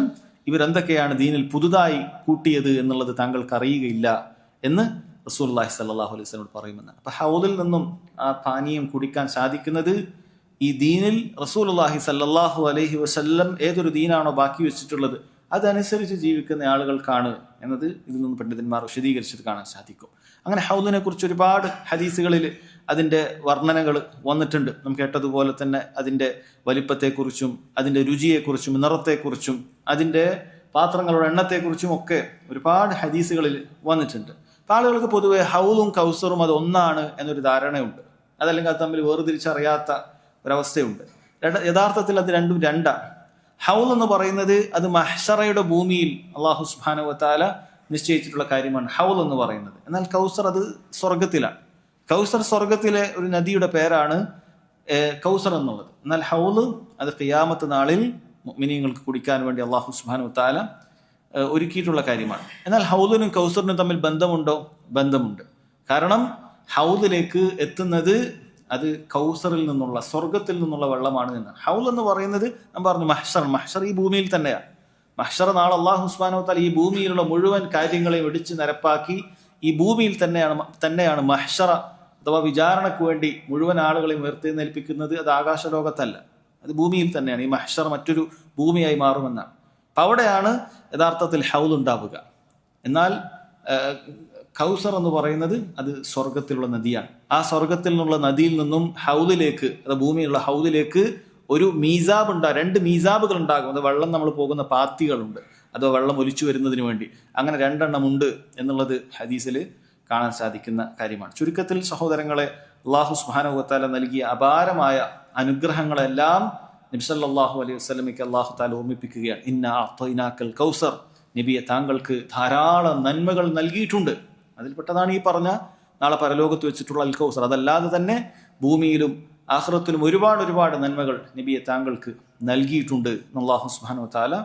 ഇവരെന്തൊക്കെയാണ് ദീനിൽ പുതുതായി കൂട്ടിയത് എന്നുള്ളത് താങ്കൾക്ക് അറിയുകയില്ല എന്ന് റസൂലുള്ളാഹി സ്വല്ലല്ലാഹു അലൈഹി വസല്ലം പറയുമെന്നാണ്. അപ്പൊ ഹൗദിൽ നിന്നും ആ പാനീയം കുടിക്കാൻ സാധിക്കുന്നത് ഈ ദീനിൽ റസൂലുള്ളാഹി സ്വല്ലല്ലാഹു അലൈഹി വസല്ലം ഏതൊരു ദീനാണോ ബാക്കി വെച്ചിട്ടുള്ളത് അതനുസരിച്ച് ജീവിക്കുന്ന ആളുകൾക്കാണ് എന്നത് ഇതിൽ നിന്ന് പണ്ഡിതന്മാർ വിശദീകരിച്ചത് കാണാൻ സാധിക്കും. അങ്ങനെ ഹൗദിനെ കുറിച്ച് ഒരുപാട് ഹദീസുകളിൽ അതിൻ്റെ വർണ്ണനകൾ വന്നിട്ടുണ്ട്. നാം കേട്ടതുപോലെ തന്നെ അതിൻ്റെ വലിപ്പത്തെക്കുറിച്ചും അതിൻ്റെ രുചിയെക്കുറിച്ചും നിറത്തെക്കുറിച്ചും അതിൻ്റെ പാത്രങ്ങളുടെ എണ്ണത്തെക്കുറിച്ചും ഒക്കെ ഒരുപാട് ഹദീസുകളിൽ വന്നിട്ടുണ്ട്. അപ്പം ആളുകൾക്ക് പൊതുവെ ഹൗദും കൗസറും അത് ഒന്നാണ് എന്നൊരു ധാരണയുണ്ട്. അതല്ലെങ്കിൽ അത് തമ്മിൽ വേർതിരിച്ചറിയാത്ത ഒരവസ്ഥയുണ്ട്. യഥാർത്ഥത്തിൽ അത് രണ്ടും രണ്ടാണ്. ഹൗൽ എന്ന് പറയുന്നത് അത് മഹ്ശറയുടെ ഭൂമിയിൽ അള്ളാഹു സുബ്ഹാനഹു വ തആല നിശ്ചയിച്ചിട്ടുള്ള കാര്യമാണ് ഹൗൽ എന്ന് പറയുന്നത്. എന്നാൽ കൗസർ അത് സ്വർഗത്തിലാണ്. കൗസർ സ്വർഗത്തിലെ ഒരു നദിയുടെ പേരാണ് കൗസർ എന്നുള്ളത്. എന്നാൽ ഹൗല് അത് ഖിയാമത്ത് നാളിൽ മുഅ്മിനീങ്ങൾക്ക് കുടിക്കാൻ വേണ്ടി അള്ളാഹു സുബ്ഹാനഹു വ തആല ഒരുക്കിയിട്ടുള്ള കാര്യമാണ്. എന്നാൽ ഹൗലിനും കൗസറിനും തമ്മിൽ ബന്ധമുണ്ടോ? ബന്ധമുണ്ട്. കാരണം ഹൗലിലേക്ക് എത്തുന്നത് അത് കൗസറിൽ നിന്നുള്ള സ്വർഗത്തിൽ നിന്നുള്ള വെള്ളമാണ് എന്നാണ്. ഹൗൽ എന്ന് പറയുന്നത് ഞാൻ പറഞ്ഞു മഹ്ശർ ഈ ഭൂമിയിൽ തന്നെയാണ്. മഹ്ശർ നാളെ അല്ലാഹു സുബ്ഹാനഹു വ തആല ഈ ഭൂമിയിലുള്ള മുഴുവൻ കാര്യങ്ങളെയും ഇടിച്ച് നിരപ്പാക്കി ഈ ഭൂമിയിൽ തന്നെയാണ് മഹ്ശറ അഥവാ വിചാരണയ്ക്ക് വേണ്ടി മുഴുവൻ ആളുകളെയും ഉയർത്തെഴുന്നേൽപ്പിക്കുന്നത്. അത് ആകാശലോകത്തല്ല, അത് ഭൂമിയിൽ തന്നെയാണ്. ഈ മഹ്ശർ മറ്റൊരു ഭൂമിയായി മാറുമെന്നാണ്. അപ്പം അവിടെയാണ് യഥാർത്ഥത്തിൽ ഹൗൽ ഉണ്ടാവുക. എന്നാൽ കൗസർ എന്ന് പറയുന്നത് അത് സ്വർഗത്തിലുള്ള നദിയാണ്. ആ സ്വർഗത്തിൽ നിന്നുള്ള നദിയിൽ നിന്നും ഹൗദിലേക്ക്, അത് ഭൂമിയിലുള്ള ഹൗദിലേക്ക് ഒരു മീസാബ് ഉണ്ടാകും. 2 മീസാബുകൾ ഉണ്ടാകും. അത് വെള്ളം നമ്മൾ പോകുന്ന പാത്തികളുണ്ട്, അതോ വെള്ളം ഒലിച്ചു വരുന്നതിന് വേണ്ടി. അങ്ങനെ 2 എണ്ണം ഉണ്ട് എന്നുള്ളത് ഹദീസിൽ കാണാൻ സാധിക്കുന്ന കാര്യമാണ്. ചുരുക്കത്തിൽ സഹോദരങ്ങളെ, അല്ലാഹു സുബ്ഹാനഹു വ തആല നൽകിയ അപാരമായ അനുഗ്രഹങ്ങളെല്ലാം നബി സല്ലല്ലാഹു അലൈഹി വസല്ലമയ്ക്ക് അല്ലാഹു തആല ഓർമ്മിപ്പിക്കുകയാണ്. ഇന്നാ അഅ്തൈനാക്കൽ കൗസർ, നബിയെ താങ്കൾക്ക് ധാരാളം നന്മകൾ നൽകിയിട്ടുണ്ട്. അതിൽപ്പെട്ടതാണ് ഈ പറഞ്ഞ നാളെ പരലോകത്ത് വെച്ചിട്ടുള്ള അൽ കൗസർ. അതല്ലാതെ തന്നെ ഭൂമിയിലും ആഖിറത്തിലും ഒരുപാട് നന്മകൾ നബിയെ താങ്കൾക്ക് നൽകിയിട്ടുണ്ട് എന്ന് അല്ലാഹു സുബ്ഹാനഹു വ തആല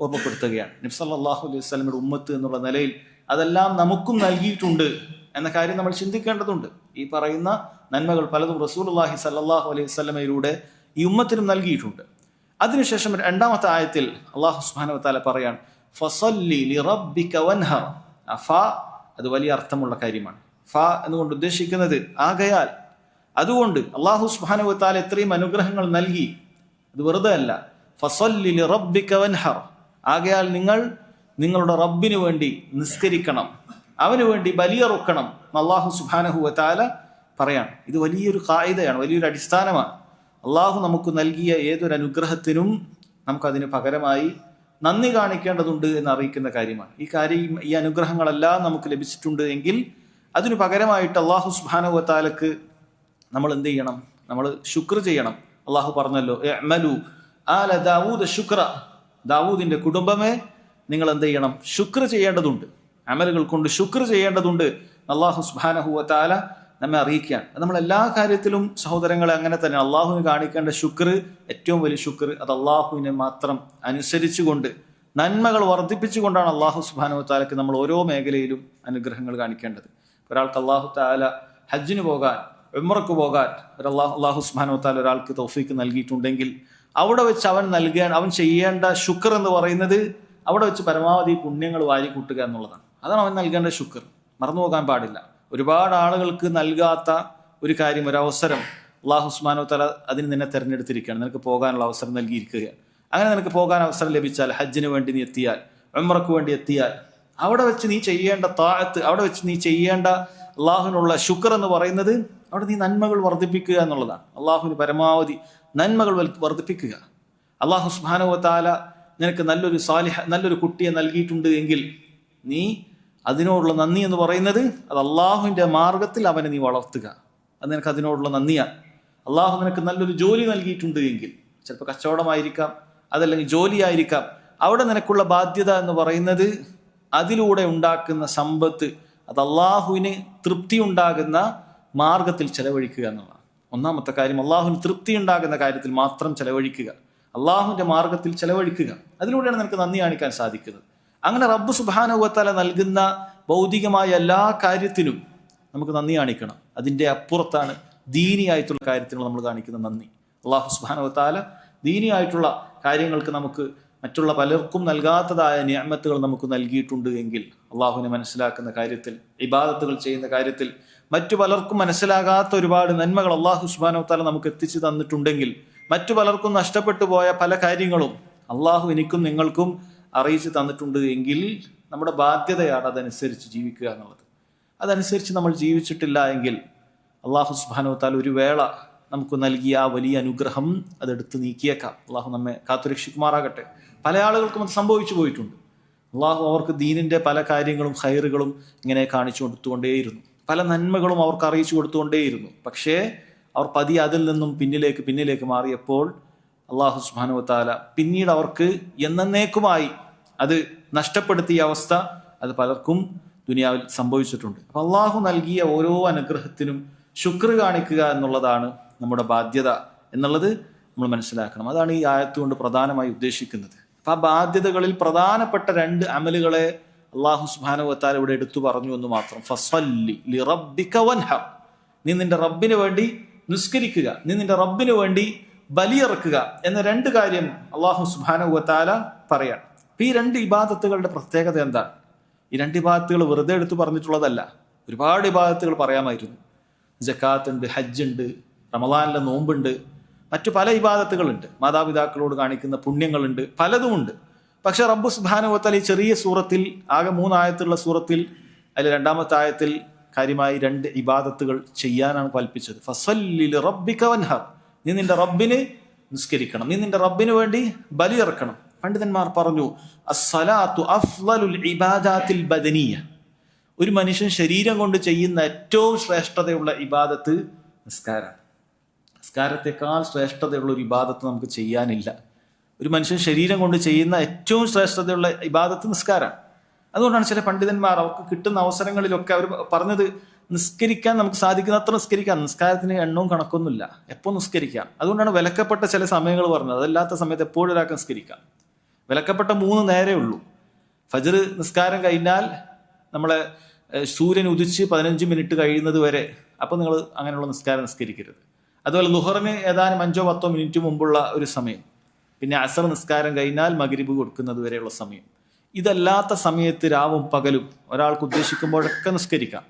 ഓർമ്മപ്പെടുത്തുകയാണ്. നബി സല്ലല്ലാഹു അലൈഹി വസല്ലമയുടെ ഉമ്മത്ത് എന്നുള്ള നിലയിൽ അതെല്ലാം നമുക്കും നൽകിയിട്ടുണ്ട് എന്ന കാര്യം നമ്മൾ ചിന്തിക്കേണ്ടതുണ്ട്. ഈ പറയുന്ന നന്മകൾ പലതും റസൂലുള്ളാഹി സല്ലല്ലാഹു അലൈഹി വസല്ലമയിലൂടെ ഈ ഉമ്മത്തിനും നൽകിയിട്ടുണ്ട്. അതിനുശേഷം 2-ാമത്തെ ആയത്തിൽ അല്ലാഹു സുബ്ഹാനഹു വ തആല പറയാണ് ഫസല്ലി ലിറബ്ബിക വൻഹർ. അത് വലിയ അർത്ഥമുള്ള കാര്യമാണ്. എന്നുകൊണ്ട് ഉദ്ദേശിക്കുന്നത് ആകയാൽ, അതുകൊണ്ട് അല്ലാഹു സുബ്ഹാനഹു വ തആല എത്രയും അനുഗ്രഹങ്ങൾ നൽകി, അത് വെറുതെ അല്ല. ഫസല്ലി ലിറബ്ബിക വൻഹർ, ആകയാൽ നിങ്ങൾ നിങ്ങളുടെ റബ്ബിന് വേണ്ടി നിസ്കരിക്കണം, അവന് വേണ്ടി ബലിയറുക്കണം അല്ലാഹു സുബ്ഹാനഹു വ തആല പറയാണ്. ഇത് വലിയൊരു ഖായിദയാണ്, വലിയൊരു അടിസ്ഥാനമാണ്. അള്ളാഹു നമുക്ക് നൽകിയ ഏതൊരു അനുഗ്രഹത്തിനും നമുക്കതിന് പകരമായി നന്ദി കാണിക്കേണ്ടതുണ്ട് എന്ന് അറിയിക്കുന്ന കാര്യമാണ്. ഈ അനുഗ്രഹങ്ങളെല്ലാം നമുക്ക് ലഭിച്ചിട്ടുണ്ട് എങ്കിൽ അതിനു പകരമായിട്ട് അള്ളാഹു സുബ്ഹാനഹു വ തആലക്ക് നമ്മൾ എന്ത് ചെയ്യണം? നമ്മൾ ശുക്ർ ചെയ്യണം. അള്ളാഹു പറഞ്ഞല്ലോ, ഇഅ്മലു ആല ദാവൂദ ശുക്ര, ദാവൂദിന്റെ കുടുംബമേ നിങ്ങൾ എന്ത് ചെയ്യണം? ശുക്ർ ചെയ്യേണ്ടതുണ്ട്, അമലുകൾ കൊണ്ട് ശുക്ർ ചെയ്യേണ്ടതുണ്ട്. അള്ളാഹു സുബ്ഹാനഹു വ തആല നമ്മെ അറിയിക്കുകയാണ്. അത് നമ്മൾ എല്ലാ കാര്യത്തിലും സഹോദരങ്ങളെ അങ്ങനെ തന്നെ അള്ളാഹുവിന് കാണിക്കേണ്ട ശുക്ർ, ഏറ്റവും വലിയ ശുക്ർ അത് അള്ളാഹുവിനെ മാത്രം അനുസരിച്ചുകൊണ്ട് നന്മകൾ വർദ്ധിപ്പിച്ചുകൊണ്ടാണ് അള്ളാഹു സുബ്ഹാനഹു വ തആലക്ക് നമ്മൾ ഓരോ മേഖലയിലും അനുഗ്രഹങ്ങൾ കാണിക്കേണ്ടത്. ഒരാൾക്ക് അള്ളാഹു തആല ഹജ്ജിന് പോകാൻ, ഉംറക്ക് പോകാൻ അള്ളാഹു സുബ്ഹാനഹു വ തആല ഒരാൾക്ക് തൗഫീക്ക് നൽകിയിട്ടുണ്ടെങ്കിൽ അവിടെ വെച്ച് അവൻ ചെയ്യേണ്ട ശുക്ർ എന്ന് പറയുന്നത് അവിടെ വെച്ച് പരമാവധി പുണ്യങ്ങൾ വാരിക്കൂട്ടുക എന്നുള്ളതാണ്. അതാണ് അവൻ നൽകേണ്ട ശുക്ർ. മറന്നു പോകാൻ പാടില്ല. ഒരുപാട് ആളുകൾക്ക് നൽകാത്ത ഒരു കാര്യം, ഒരു അവസരം അല്ലാഹു സുബ്ഹാനഹു വ തആല അതിന് നിന്നെ തിരഞ്ഞെടുത്തിരിക്കുകയാണ്, നിനക്ക് പോകാനുള്ള അവസരം നൽകിയിരിക്കുകയാണ്. അങ്ങനെ നിനക്ക് പോകാൻ അവസരം ലഭിച്ചാൽ, ഹജ്ജിന് വേണ്ടി നീ എത്തിയാൽ, ഉംറക്ക് വേണ്ടി എത്തിയാൽ, അവിടെ വെച്ച് നീ ചെയ്യേണ്ട താഅത്ത്, അവിടെ വെച്ച് നീ ചെയ്യേണ്ട അള്ളാഹുവിനുള്ള ശുക്ർ എന്ന് പറയുന്നത് അവിടെ നീ നന്മകൾ വർദ്ധിപ്പിക്കുക എന്നുള്ളതാണ്. അള്ളാഹുവിന് പരമാവധി നന്മകൾ വർദ്ധിപ്പിക്കുക. അള്ളാഹു സുബ്ഹാനഹു വ തആല നിനക്ക് നല്ലൊരു കുട്ടിയെ നൽകിയിട്ടുണ്ട് എങ്കിൽ നീ അതിനോടുള്ള നന്ദി എന്ന് പറയുന്നത് അത് അള്ളാഹുവിൻ്റെ മാർഗത്തിൽ അവനെ നീ വളർത്തുക. അത് നിനക്ക് അതിനോടുള്ള നന്ദിയാണ്. അള്ളാഹു നിനക്ക് നല്ലൊരു ജോലി നൽകിയിട്ടുണ്ട് എങ്കിൽ, ചിലപ്പോൾ കച്ചവടമായിരിക്കാം, അതല്ലെങ്കിൽ ജോലിയായിരിക്കാം, അവിടെ നിനക്കുള്ള ബാധ്യത എന്ന് പറയുന്നത് അതിലൂടെ ഉണ്ടാക്കുന്ന സമ്പത്ത് അത് അള്ളാഹുവിന് തൃപ്തി ഉണ്ടാകുന്ന മാർഗത്തിൽ ചെലവഴിക്കുക എന്നുള്ളതാണ്. ഒന്നാമത്തെ കാര്യം, അള്ളാഹുവിന് തൃപ്തി ഉണ്ടാകുന്ന കാര്യത്തിൽ മാത്രം ചെലവഴിക്കുക, അള്ളാഹുവിൻ്റെ മാർഗത്തിൽ ചെലവഴിക്കുക. അതിലൂടെയാണ് നിനക്ക് നന്ദി കാണിക്കാൻ സാധിക്കുന്നത്. അങ്ങനെ റബ്ബ് സുബ്ഹാനഹു വ തആല നൽകുന്ന ഭൗതികമായ എല്ലാ കാര്യത്തിനും നമുക്ക് നന്ദി കാണിക്കണം. അതിൻ്റെ അപ്പുറത്താണ് ദീനിയായിട്ടുള്ള കാര്യത്തിന് നമ്മൾ കാണിക്കുന്ന നന്ദി. അള്ളാഹു സുബ്ഹാനഹു വ തആല ദീനിയായിട്ടുള്ള കാര്യങ്ങൾക്ക് നമുക്ക് മറ്റുള്ള പലർക്കും നൽകാത്തതായ നിഅമത്തുകൾ നമുക്ക് നൽകിയിട്ടുണ്ട് എങ്കിൽ, അള്ളാഹുവിനെ മനസ്സിലാക്കുന്ന കാര്യത്തിൽ, ഇബാദത്തുകൾ ചെയ്യുന്ന കാര്യത്തിൽ മറ്റു പലർക്കും മനസ്സിലാകാത്ത ഒരുപാട് നന്മകൾ അള്ളാഹു സുബ്ഹാനഹു വ തആല നമുക്ക് എത്തിച്ചു തന്നിട്ടുണ്ടെങ്കിൽ, മറ്റു പലർക്കും നഷ്ടപ്പെട്ടു പോയ പല കാര്യങ്ങളും അള്ളാഹു എനിക്കും നിങ്ങൾക്കും അറിയിച്ചു തന്നിട്ടുണ്ട് എങ്കിൽ നമ്മുടെ ബാധ്യതയാണ് അതനുസരിച്ച് ജീവിക്കുക എന്നുള്ളത്. അതനുസരിച്ച് നമ്മൾ ജീവിച്ചിട്ടില്ല എങ്കിൽ അള്ളാഹു സുബ്ഹാനഹു വ തആല ഒരു വേള നമുക്ക് നൽകിയ ആ വലിയ അനുഗ്രഹം അതെടുത്ത് നീക്കിയേക്കാം. അള്ളാഹു നമ്മെ കാത്തുരക്ഷിക്കുമാറാകട്ടെ. പല ആളുകൾക്കും അത് സംഭവിച്ചു പോയിട്ടുണ്ട്. അള്ളാഹു അവർക്ക് ദീനിൻ്റെ പല കാര്യങ്ങളും ഖൈറുകളും ഇങ്ങനെ കാണിച്ചു കൊടുത്തുകൊണ്ടേയിരുന്നു, പല നന്മകളും അവർക്ക് അറിയിച്ചു കൊടുത്തുകൊണ്ടേയിരുന്നു. പക്ഷേ അവർ പതിയെ അതിൽ നിന്നും പിന്നിലേക്ക് മാറിയപ്പോൾ അള്ളാഹു സുബ്ഹാനഹു വ തആല പിന്നീട് അവർക്ക് എന്നേക്കുമായി അത് നഷ്ടപ്പെടുത്തിയ അവസ്ഥ അത് പലർക്കും ദുനിയാവിൽ സംഭവിച്ചിട്ടുണ്ട്. അപ്പം അള്ളാഹു നൽകിയ ഓരോ അനുഗ്രഹത്തിനും ശുക്ർ കാണിക്കുക എന്നുള്ളതാണ് നമ്മുടെ ബാധ്യത എന്നുള്ളത് നമ്മൾ മനസ്സിലാക്കണം. അതാണ് ഈ ആയത്ത് കൊണ്ട് പ്രധാനമായി ഉദ്ദേശിക്കുന്നത്. അപ്പം ആ ബാധ്യതകളിൽ പ്രധാനപ്പെട്ട 2 അമലുകളെ അള്ളാഹു സുബ്ഹാനഹു വ തആല ഇവിടെ എടുത്തു പറഞ്ഞു എന്ന് മാത്രം. ഫസ്വല്ലി ലിറബ്ബിക വൻഹർ, നീ നിന്റെ റബ്ബിന് വേണ്ടി നിസ്കരിക്കുക, നീ നിന്റെ റബ്ബിന് വേണ്ടി ബലിയിറക്കുക എന്ന 2 കാര്യം അള്ളാഹു സുബ്ഹാനഹു വ തആല പറയാണ്. ഈ 2 ഇബാദത്തുകളുടെ പ്രത്യേകത എന്താണ്? ഈ 2 ഇബാദത്തുകൾ വെറുതെ എടുത്തു പറഞ്ഞിട്ടുള്ളതല്ല. ഒരുപാട് ഇബാദത്തുകൾ പറയാമായിരുന്നു. ജക്കാത്ത് ഉണ്ട്, ഹജ്ജ് ഉണ്ട്, റമളാനിലെ നോമ്പുണ്ട്, മറ്റു പല ഇബാദത്തുകളുണ്ട്, മാതാപിതാക്കളോട് കാണിക്കുന്ന പുണ്യങ്ങളുണ്ട്, പലതുമുണ്ട്. പക്ഷെ റബ്ബ് സുബ്ഹാനഹു വ തആല ഈ ചെറിയ സൂറത്തിൽ, ആകെ 3 ആയത്തുള്ള സൂറത്തിൽ, അതിൽ 2ാമത്തെ ആയത്തിൽ കാര്യമായി 2 ഇബാദത്തുകൾ ചെയ്യാനാണ് കൽപ്പിച്ചത്. ഫസ്വല്ലി ലിറബ്ബിക വൻഹർ, നീ നിന്റെ റബ്ബിന് നിസ്കരിക്കണം, നീ നിന്റെ റബ്ബിന് വേണ്ടി ബലിയിറക്കണം. പണ്ഡിതന്മാർ പറഞ്ഞു, അസ്സലാത്തു അഫ്ളലുൽ ഇബാദാത്തിൽ ബദനിയ, ഒരു മനുഷ്യൻ ശരീരം കൊണ്ട് ചെയ്യുന്ന ഏറ്റവും ശ്രേഷ്ഠതയുള്ള ഇബാദത്ത് നിസ്കാരമാണ്. നിസ്കാരത്തെക്കാൾ ശ്രേഷ്ഠതയുള്ള ഒരു ഇബാദത്ത് നമുക്ക് ചെയ്യാനില്ല. ഒരു മനുഷ്യൻ ശരീരം കൊണ്ട് ചെയ്യുന്ന ഏറ്റവും ശ്രേഷ്ഠതയുള്ള ഇബാദത്ത് നിസ്കാരമാണ്. അതുകൊണ്ടാണ് ചില പണ്ഡിതന്മാർ അവർക്ക് കിട്ടുന്ന അവസരങ്ങളിലൊക്കെ അവർ പറഞ്ഞത്, നിസ്കരിക്കാൻ നമുക്ക് സാധിക്കുന്ന അത്ര നിസ്കരിക്കാം, നിസ്കാരത്തിന് എണ്ണവും കണക്കൊന്നുമില്ല, എപ്പോൾ നിസ്കരിക്കാം. അതുകൊണ്ടാണ് വിലക്കപ്പെട്ട ചില സമയങ്ങൾ പറഞ്ഞത്. അതല്ലാത്ത സമയത്ത് എപ്പോഴും ഒരാൾക്ക് നിസ്കരിക്കാം. വിലക്കപ്പെട്ട 3 നേരേ ഉള്ളൂ. ഫജ്ർ നിസ്കാരം കഴിഞ്ഞാൽ നമ്മളെ സൂര്യൻ ഉദിച്ച് 15 മിനിറ്റ് കഴിയുന്നത് വരെ, അപ്പോൾ നിങ്ങൾ അങ്ങനെയുള്ള നിസ്കാരം നിസ്കരിക്കരുത്. അതുപോലെ ളുഹറിന് ഏതാനും 5-10 മിനിറ്റ് മുമ്പുള്ള ഒരു സമയം, പിന്നെ അസർ നിസ്കാരം കഴിഞ്ഞാൽ മഗ്രിബ് കൊടുക്കുന്നത് വരെയുള്ള സമയം. ഇതല്ലാത്ത സമയത്ത് രാവും പകലും ഒരാൾക്ക് ഉദ്ദേശിക്കുമ്പോഴൊക്കെ നിസ്കരിക്കാം.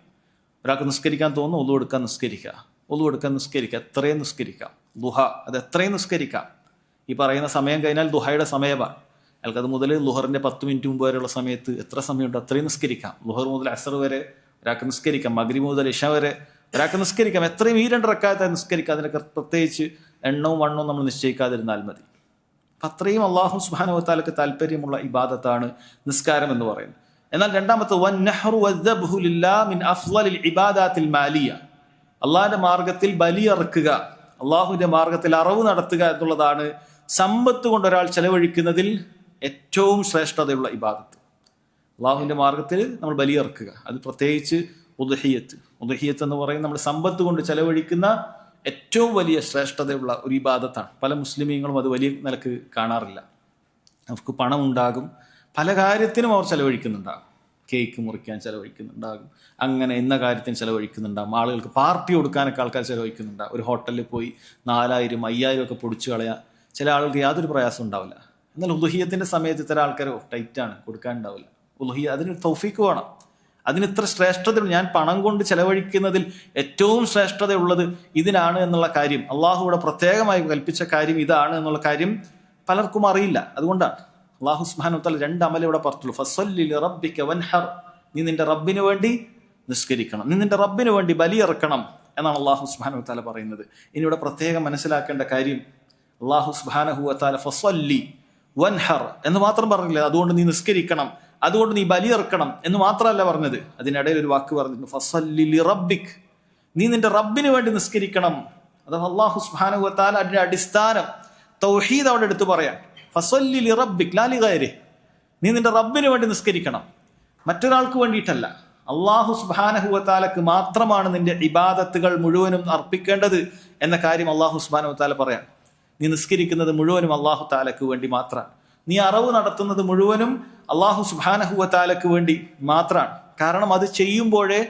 ഒരാൾക്ക് നിസ്കരിക്കാൻ തോന്നുന്നു, ഒളു എടുക്കാൻ നിസ്കരിക്കുക, ഒളു എടുക്കാൻ നിസ്കരിക്കുക, എത്രയും നിസ്കരിക്കാം. ദുഹ അത് എത്രയും നിസ്കരിക്കാം. ഈ പറയുന്ന സമയം കഴിഞ്ഞാൽ ദുഹയുടെ സമയമാണ്. അയാൾക്ക് അത് മുതൽ ളുഹറിന്റെ 10 മിനിറ്റ് മുമ്പ് വരെയുള്ള സമയത്ത് എത്ര സമയമുണ്ട് അത്രയും നിസ്കരിക്കാം. ളുഹർ മുതൽ അസർ വരെ ഒരാൾക്ക് നിസ്കരിക്കാം, മഗ്രിബ് മുതൽ ഇശ വരെ ഒരാൾക്ക് നിസ്കരിക്കാം. എത്രയും ഈ 2 റക്അത്ത് നിസ്കരിക്കാം. അതിനൊക്കെ പ്രത്യേകിച്ച് എണ്ണവും വണ്ണവും നമ്മൾ നിശ്ചയിക്കാതിരുന്നാൽ മതി. അപ്പം അത്രയും അള്ളാഹു സുബ്ഹാനഹു വ തആലക്ക് താല്പര്യമുള്ള ഇബാദത്താണ് നിസ്കാരം എന്ന് പറയുന്നത്. എന്നാൽ 2ാമത്തെ വന്നഹ്റു വദ്ദബ്ഹു ലില്ലാഹി മിൻ അഫ്ളലിൽ ഇബാദാത്തിൽ മാലിയ, അള്ളാഹിന്റെ മാർഗത്തിൽ ബലിയറുക്കുക, അള്ളാഹുവിന്റെ മാർഗത്തിൽ അറവ് നടത്തുക എന്നുള്ളതാണ് സമ്പത്ത് കൊണ്ട് ഒരാൾ ചെലവഴിക്കുന്നതിൽ ഏറ്റവും ശ്രേഷ്ഠതയുള്ള ഇബാദത്ത്. അള്ളാഹുവിന്റെ മാർഗത്തിൽ നമ്മൾ ബലിയറുക്കുക, അത് പ്രത്യേകിച്ച് ഉദ്ഹിയ്യത്ത് എന്ന് പറയുന്നത് നമ്മൾ സമ്പത്ത് കൊണ്ട് ചെലവഴിക്കുന്ന ഏറ്റവും വലിയ ശ്രേഷ്ഠതയുള്ള ഒരു ഇബാദത്താണ്. പല മുസ്ലിമീങ്ങളും അത് വലിയ നിലക്ക് കാണാറില്ല. അവർക്ക് പണം ഉണ്ടാകും, പല കാര്യത്തിനും അവർ ചെലവഴിക്കുന്നുണ്ടാകും. കേക്ക് മുറിക്കാൻ ചെലവഴിക്കുന്നുണ്ടാകും, അങ്ങനെ ഇന്ന കാര്യത്തിന് ചെലവഴിക്കുന്നുണ്ടാകും. ആളുകൾക്ക് പാർട്ടി കൊടുക്കാനൊക്കെ ആൾക്കാർ ചെലവഴിക്കുന്നുണ്ടാകും. ഒരു ഹോട്ടലിൽ പോയി 4000, 5000 ഒക്കെ പൊടിച്ചു കളയാൻ ചില ആളുകൾക്ക് യാതൊരു പ്രയാസം ഉണ്ടാവില്ല. എന്നാൽ ഉദ്ഹിയ്യത്തിന്റെ സമയത്ത് ഇത്തരം ആൾക്കാരോ ടൈറ്റാണ്, കൊടുക്കാനുണ്ടാവില്ല. ഉദ്ഹിയ്യ അതിന് തൗഫീക്ക് വേണം, അതിന് ഇത്ര ശ്രേഷ്ഠത. ഞാൻ പണം കൊണ്ട് ചെലവഴിക്കുന്നതിൽ ഏറ്റവും ശ്രേഷ്ഠതയുള്ളത് ഇതിനാണ് എന്നുള്ള കാര്യം, അള്ളാഹുവിടെ പ്രത്യേകമായി കൽപ്പിച്ച കാര്യം ഇതാണ് എന്നുള്ള കാര്യം പലർക്കും അറിയില്ല. അതുകൊണ്ടാണ് അള്ളാഹു സുബ്ഹാനഹു വ തആല 2 അമൽ ഇവിടെ പറഞ്ഞുള്ളൂ. ഫസ്വല്ലി ലിറബ്ബിക വൻഹർ, നീ നിന്റെ റബ്ബിന് വേണ്ടി നിസ്കരിക്കണം, നീ നിന്റെ റബ്ബിന് വേണ്ടി ബലിയിറക്കണം എന്നാണ് അള്ളാഹു സുബ്ഹാനഹു വ തആല പറയുന്നത്. ഇനി ഇവിടെ പ്രത്യേകം മനസ്സിലാക്കേണ്ട കാര്യം, അള്ളാഹു സുബ്ഹാനഹു വ തആല ഫസ്വല്ലി വൻഹർ എന്ന് മാത്രം പറഞ്ഞില്ല, അതുകൊണ്ട് നീ നിസ്കരിക്കണം, അതുകൊണ്ട് നീ ബലിയിറക്കണം എന്ന് മാത്രമല്ല പറഞ്ഞത്. അതിനിടയിൽ ഒരു വാക്ക് പറഞ്ഞിട്ടുണ്ട്, ഫസ്വല്ലി ലിറബ്ബിക്, നീ നിന്റെ റബ്ബിന് വേണ്ടി നിസ്കരിക്കണം. അത് അള്ളാഹു സുബ്ഹാനഹു വ തആല അതിന്റെ അടിസ്ഥാനം തൗഹീദ് അവിടെ എടുത്തു പറയാം. ഫസ്വല്ലി ലിറബ്ബിക് ലാ ലിഗൈരി, നീ നിന്റെ റബ്ബിന് വേണ്ടി നിസ്കരിക്കണം, മറ്റൊരാൾക്ക് വേണ്ടിയിട്ടല്ല. അള്ളാഹു സുബ്ഹാനഹു വ തആലക്ക് മാത്രമാണ് നിന്റെ ഇബാദത്തുകൾ മുഴുവനും അർപ്പിക്കേണ്ടത് എന്ന കാര്യം അള്ളാഹു സുബ്ഹാനഹു വ തആല പറയാം. നീ നിസ്കരിക്കുന്നത് മുഴുവനും അള്ളാഹു തആലക്ക് വേണ്ടി മാത്രമാണ്. നീ അറവ് നടത്തുന്നത് മുഴുവനും അള്ളാഹു സുബ്ഹാനഹു വ തആലക്ക് വേണ്ടി മാത്രമാണ്. കാരണം അത് ചെയ്യുമ്പോഴേ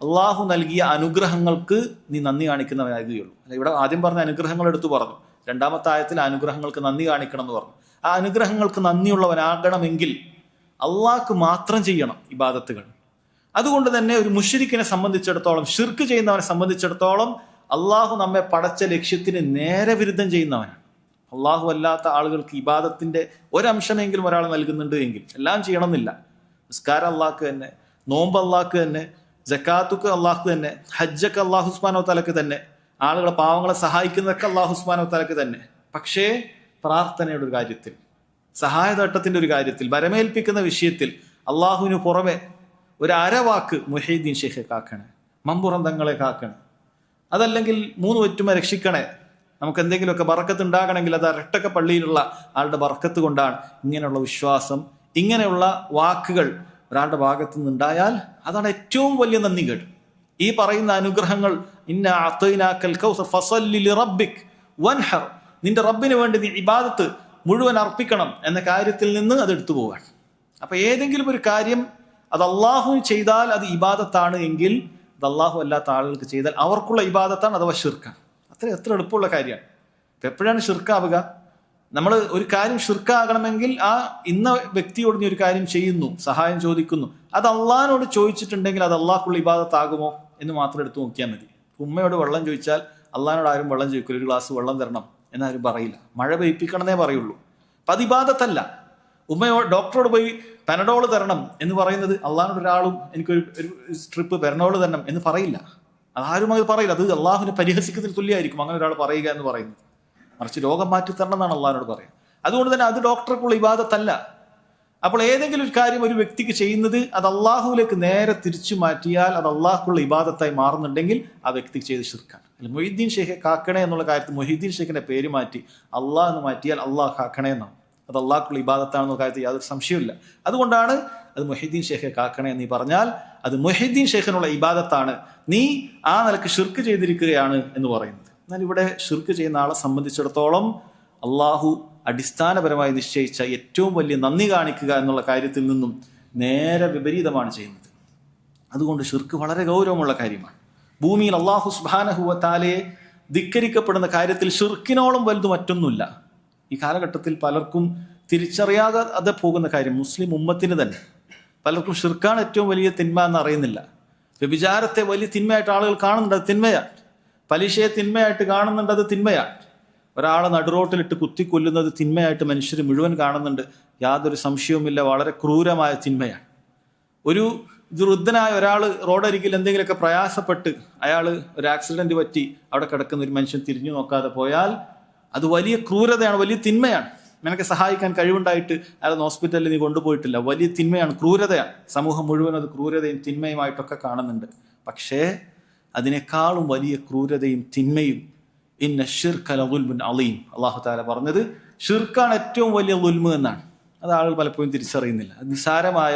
അള്ളാഹു നൽകിയ അനുഗ്രഹങ്ങൾക്ക് നീ നന്ദി കാണിക്കുന്നവനാകുകയുള്ളൂ. അല്ല, ഇവിടെ ആദ്യം പറഞ്ഞ അനുഗ്രഹങ്ങൾ എടുത്തു പറഞ്ഞു, 2ാമത്തെ ആയത്തിൽ അനുഗ്രഹങ്ങൾക്ക് നന്ദി കാണിക്കണം എന്ന് പറഞ്ഞു. ആ അനുഗ്രഹങ്ങൾക്ക് നന്ദിയുള്ളവനാകണമെങ്കിൽ അള്ളാഹ്ക്ക് മാത്രം ചെയ്യണം ഇബാദത്തുകൾ. അതുകൊണ്ട് തന്നെ ഒരു മുശ്രിക്കിനെ സംബന്ധിച്ചിടത്തോളം, ഷിർക്ക് ചെയ്യുന്നവനെ സംബന്ധിച്ചിടത്തോളം അള്ളാഹു നമ്മെ പടച്ച ലക്ഷ്യത്തിന് നേരെ വിരുദ്ധം ചെയ്യുന്നവനാണ്. അള്ളാഹു അല്ലാത്ത ആളുകൾക്ക് ഇബാദത്തിന്റെ ഒരംശമെങ്കിലും ഒരാൾ നൽകുന്നുണ്ട് എങ്കിൽ, എല്ലാം ചെയ്യണമെന്നില്ല. നിസ്കാരം അള്ളാഹ്ക്ക് തന്നെ, നോമ്പ് അള്ളാഹ്ക്ക് തന്നെ, ജക്കാത്തുക്ക് അള്ളാഹ്ക്ക് തന്നെ, ഹജ്ജൊക്കെ അള്ളാഹു സുബ്ഹാനഹു വ തആലക്ക് തന്നെ, ആളുകളെ പാവങ്ങളെ സഹായിക്കുന്നതൊക്കെ അള്ളാഹു സുബ്ഹാനഹു വ തആലക്ക് തന്നെ. പക്ഷേ പ്രാർത്ഥനയുടെ ഒരു കാര്യത്തിൽ, സഹായതട്ടത്തിന്റെ ഒരു കാര്യത്തിൽ, വരമേൽപ്പിക്കുന്ന വിഷയത്തിൽ അള്ളാഹുവിന് പുറമെ ഒരു അരവാക്ക് മുഹീദ്ദീൻ ഷെയ്ഖെ കാക്കണേ, മമ്പുറം തങ്ങളെ കാക്കണേ, അതല്ലെങ്കിൽ 3 വെറ്റുമ രക്ഷിക്കണേ നമുക്ക് എന്തെങ്കിലുമൊക്കെ ബറക്കത്ത് ഉണ്ടാകണമെങ്കിൽ അത് അരട്ടക്ക പള്ളിയിലുള്ള ആളുടെ ബറക്കത്ത് കൊണ്ടാണ്. ഇങ്ങനെയുള്ള വിശ്വാസം, ഇങ്ങനെയുള്ള വാക്കുകൾ ഒരാളുടെ ഭാഗത്തു നിന്നുണ്ടായാൽ അതാണ് ഏറ്റവും വലിയ നന്ദികേട്. ഈ പറയുന്ന അനുഗ്രഹങ്ങൾ, ഇന്ന അഅ്തൈനാക്കൽ കൗസർ ഫസല്ലി ലിറബ്ബിക് വൻഹർ, നിന്റെ റബ്ബിന് വേണ്ടി നീ ഇബാദത്ത് മുഴുവൻ അർപ്പിക്കണം എന്ന കാര്യത്തിൽ നിന്ന് അത് എടുത്തു പോവുകയാണ്. അപ്പൊ ഏതെങ്കിലും ഒരു കാര്യം അത് അള്ളാഹു ചെയ്താൽ അത് ഇബാദത്താണ് എങ്കിൽ അത് അള്ളാഹു അല്ലാത്ത ആളുകൾക്ക് ചെയ്താൽ അവർക്കുള്ള ഇബാദത്താണ്, അഥവാ ഷിർക്കാണ്. എത്ര എളുപ്പമുള്ള കാര്യമാണ്. ഇപ്പൊ എപ്പോഴാണ് ഷിർക്കാവുക? നമ്മൾ ഒരു കാര്യം ഷിർക്കാകണമെങ്കിൽ ആ ഇന്ന വ്യക്തിയോട് നീ ഒരു കാര്യം ചെയ്യുന്നു, സഹായം ചോദിക്കുന്നു, അത് അള്ളാഹിനോട് ചോദിച്ചിട്ടുണ്ടെങ്കിൽ അത് അള്ളാഹ്ക്കുള്ള ഇബാദത്താകുമോ എന്ന് മാത്രം എടുത്തു നോക്കിയാൽ മതി. ഉമ്മയോട് വെള്ളം ചോദിച്ചാൽ അള്ളാഹിനോട് ആരും വെള്ളം ചോദിക്കില്ല, ഒരു ഗ്ലാസ് വെള്ളം തരണം എന്നാരും പറയില്ല. മഴ പെയ്പ്പിക്കണമെന്നേ പറയുള്ളൂ. അപ്പം അത് ഇബാദത്തല്ല. ഡോക്ടറോട് പോയി പെനഡോൾ തരണം എന്ന് പറയുന്നത് അള്ളാഹിനോട് ഒരാളും എനിക്കൊരു സ്ട്രിപ്പ് പെനഡോൾ തരണം എന്ന് പറയില്ല. അതാരും അത് പറയില്ല. അത് അള്ളാഹുവിനെ പരിഹസിക്കുന്നതിന് തുല്യമായിരിക്കും അങ്ങനെ ഒരാൾ പറയുക എന്ന് പറയുന്നത്. മറിച്ച് രോഗം മാറ്റി തരണം എന്നാണ് അള്ളാഹിനോട് പറയുക. അതുകൊണ്ട് തന്നെ അത് ഡോക്ടർക്കുള്ള ഇബാദത്തല്ല. അപ്പോൾ ഏതെങ്കിലും ഒരു കാര്യം ഒരു വ്യക്തിക്ക് ചെയ്യുന്നത് അത് അള്ളാഹുവിലേക്ക് നേരെ തിരിച്ചു മാറ്റിയാൽ അത് അള്ളാഹുക്കുള്ള ഇബാദത്തായി മാറുന്നുണ്ടെങ്കിൽ ആ വ്യക്തിക്ക് ചെയ്ത് ഷിർക്കാണ്. മൊഹീദ്ദീൻ ഷെയ്ഖെ കാക്കണേ എന്നുള്ള കാര്യത്തിൽ മൊഹീദ്ദീൻ ഷെയ്ഖിന്റെ പേര് മാറ്റി അള്ളാഹ് എന്ന് മാറ്റിയാൽ അള്ളാഹ് കാക്കണേ എന്നാണ്. അത് അള്ളാഹുക്കുള്ള ഇബാദത്താണെന്നുള്ള കാര്യത്തിൽ യാതൊരു സംശയമില്ല. അതുകൊണ്ടാണ് അത് മൊഹീദ്ദീൻ ഷെയ്ഖെ കാക്കണേ എന്ന് പറഞ്ഞാൽ അത് മൊഹീദ്ദീൻ ഷെയ്ഖിനുള്ള ഇബാദത്താണ്, നീ ആ നിലക്ക് ഷിർക്ക് ചെയ്തിരിക്കുകയാണ് എന്ന് പറയുന്നത്. എന്നാൽ ഇവിടെ ഷിർക്ക് ചെയ്യുന്ന ആളെ സംബന്ധിച്ചിടത്തോളം അള്ളാഹു അടിസ്ഥാനപരമായി നിശ്ചയിച്ച ഏറ്റവും വലിയ നന്ദി കാണിക്കുക എന്നുള്ള കാര്യത്തിൽ നിന്നും നേരെ വിപരീതമാണ് ചെയ്യുന്നത്. അതുകൊണ്ട് ഷിർക്ക് വളരെ ഗൗരവമുള്ള കാര്യമാണ്. ഭൂമിയിൽ അള്ളാഹു സുബ്ഹാനഹു വ തആലയെ ധിക്കരിക്കപ്പെടുന്ന കാര്യത്തിൽ ഷിർക്കിനോളം വലുത് മറ്റൊന്നുമില്ല. ഈ കാലഘട്ടത്തിൽ പലർക്കും തിരിച്ചറിയാതെ പോകുന്ന കാര്യം, മുസ്ലിം ഉമ്മത്തിന് തന്നെ പലർക്കും ഷിർക്കാണ് ഏറ്റവും വലിയ തിന്മ എന്ന് അറിയുന്നില്ല. വ്യഭിചാരത്തെ വലിയ തിന്മയായിട്ട് ആളുകൾ കാണുന്നുണ്ട്, അത് തിന്മയാണ്. പലിശയെ തിന്മയായിട്ട് കാണുന്നുണ്ട്, അത് തിന്മയാണ്. ഒരാളെ നടുറോട്ടിലിട്ട് കുത്തിക്കൊല്ലുന്നത് തിന്മയായിട്ട് മനുഷ്യർ മുഴുവൻ കാണുന്നുണ്ട്, യാതൊരു സംശയവുമില്ല, വളരെ ക്രൂരമായ തിന്മയാണ്. ഒരു വൃദ്ധനായ ഒരാൾ റോഡരികിൽ എന്തെങ്കിലുമൊക്കെ പ്രയാസപ്പെട്ട് അയാൾ ഒരു ആക്സിഡന്റ് പറ്റി അവിടെ കിടക്കുന്ന ഒരു മനുഷ്യൻ തിരിഞ്ഞു നോക്കാതെ പോയാൽ അത് വലിയ ക്രൂരതയാണ്, വലിയ തിന്മയാണ്. നിനക്ക് സഹായിക്കാൻ കഴിവുണ്ടായിട്ട് അയാൾ ഹോസ്പിറ്റലിൽ നീ കൊണ്ടുപോയിട്ടില്ല, വലിയ തിന്മയാണ്, ക്രൂരതയാണ്. സമൂഹം മുഴുവൻ അത് ക്രൂരതയും തിന്മയുമായിട്ടൊക്കെ കാണുന്നുണ്ട്. പക്ഷേ അതിനേക്കാളും വലിയ ക്രൂരതയും തിന്മയും ഇന്ന ശിർക ലദുൽമുൻ അളീം, അല്ലാഹു തആല പറഞ്ഞത് ഷിർക്കാണ് ഏറ്റവും വലിയ ദുൽമ് എന്നാണ്. അത് ആളുകൾ പലപ്പോഴും തിരിച്ചറിയുന്നില്ല. അത് നിസ്സാരമായ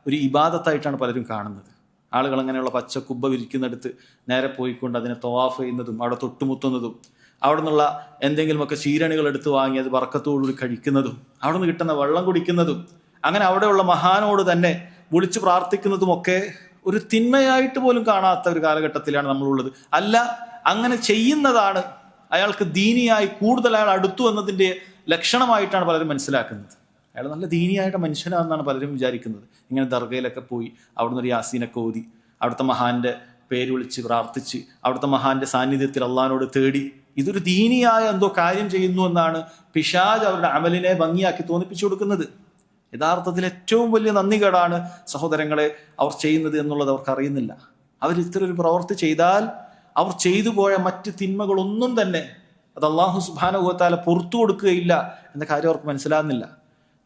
ഒരു ഇബാദത്തായിട്ടാണ് പലരും കാണുന്നത്. ആളുകൾ അങ്ങനെയുള്ള പച്ച കുബ്ബ വിരിക്കുന്നിടത്ത് നേരെ പോയിക്കൊണ്ട് അതിനെ തവാഫ് ചെയ്യുന്നതും അവിടെ തൊട്ടുമുത്തുന്നതും അവിടെ നിന്നുള്ള എന്തെങ്കിലുമൊക്കെ ചീരണികൾ എടുത്ത് വാങ്ങി അത് ബർക്കത്തോടുകൂടി കഴിക്കുന്നതും അവിടെ നിന്ന് കിട്ടുന്ന വെള്ളം കുടിക്കുന്നതും അങ്ങനെ അവിടെയുള്ള മഹാനോട് തന്നെ വിളിച്ചു പ്രാർത്ഥിക്കുന്നതുമൊക്കെ ഒരു തിന്മയായിട്ട് പോലും കാണാത്ത ഒരു കാലഘട്ടത്തിലാണ് നമ്മളുള്ളത്. അല്ല, അങ്ങനെ ചെയ്യുന്നതാണ് അയാൾക്ക് ദീനിയായി കൂടുതൽ അയാൾ അടുത്തു എന്നതിൻ്റെ ലക്ഷണമായിട്ടാണ് പലരും മനസ്സിലാക്കുന്നത്. അയാൾ നല്ല ദീനിയായിട്ട് മനുഷ്യനാണെന്നാണ് പലരും വിചാരിക്കുന്നത്. ഇങ്ങനെ ദർഗയിലൊക്കെ പോയി അവിടുന്ന് ഒരു യാസീനൊക്കെ ഓതി അവിടുത്തെ മഹാന്റെ പേര് വിളിച്ച് പ്രാർത്ഥിച്ച് അവിടുത്തെ മഹാന്റെ സാന്നിധ്യത്തിൽ അള്ളാഹിനോട് തേടി ഇതൊരു ദീനിയായ എന്തോ കാര്യം ചെയ്യുന്നു എന്നാണ് പിശാച് അവരുടെ അമലിനെ ഭംഗിയാക്കി തോന്നിപ്പിച്ചു കൊടുക്കുന്നത്. യഥാർത്ഥത്തിൽ ഏറ്റവും വലിയ നന്ദികേടാണ് സഹോദരങ്ങളെ അവർ ചെയ്യുന്നത് എന്നുള്ളത് അവർക്ക് അറിയുന്നില്ല. അവർ ഇത്തരം ഒരു പ്രവൃത്തി ചെയ്താൽ അവർ ചെയ്തു പോയ മറ്റ് തിന്മകളൊന്നും തന്നെ അത് അല്ലാഹു സുബ്ഹാനഹു വ തആല പുറത്തു കൊടുക്കുകയില്ല എന്ന കാര്യം അവർക്ക് മനസ്സിലാകുന്നില്ല.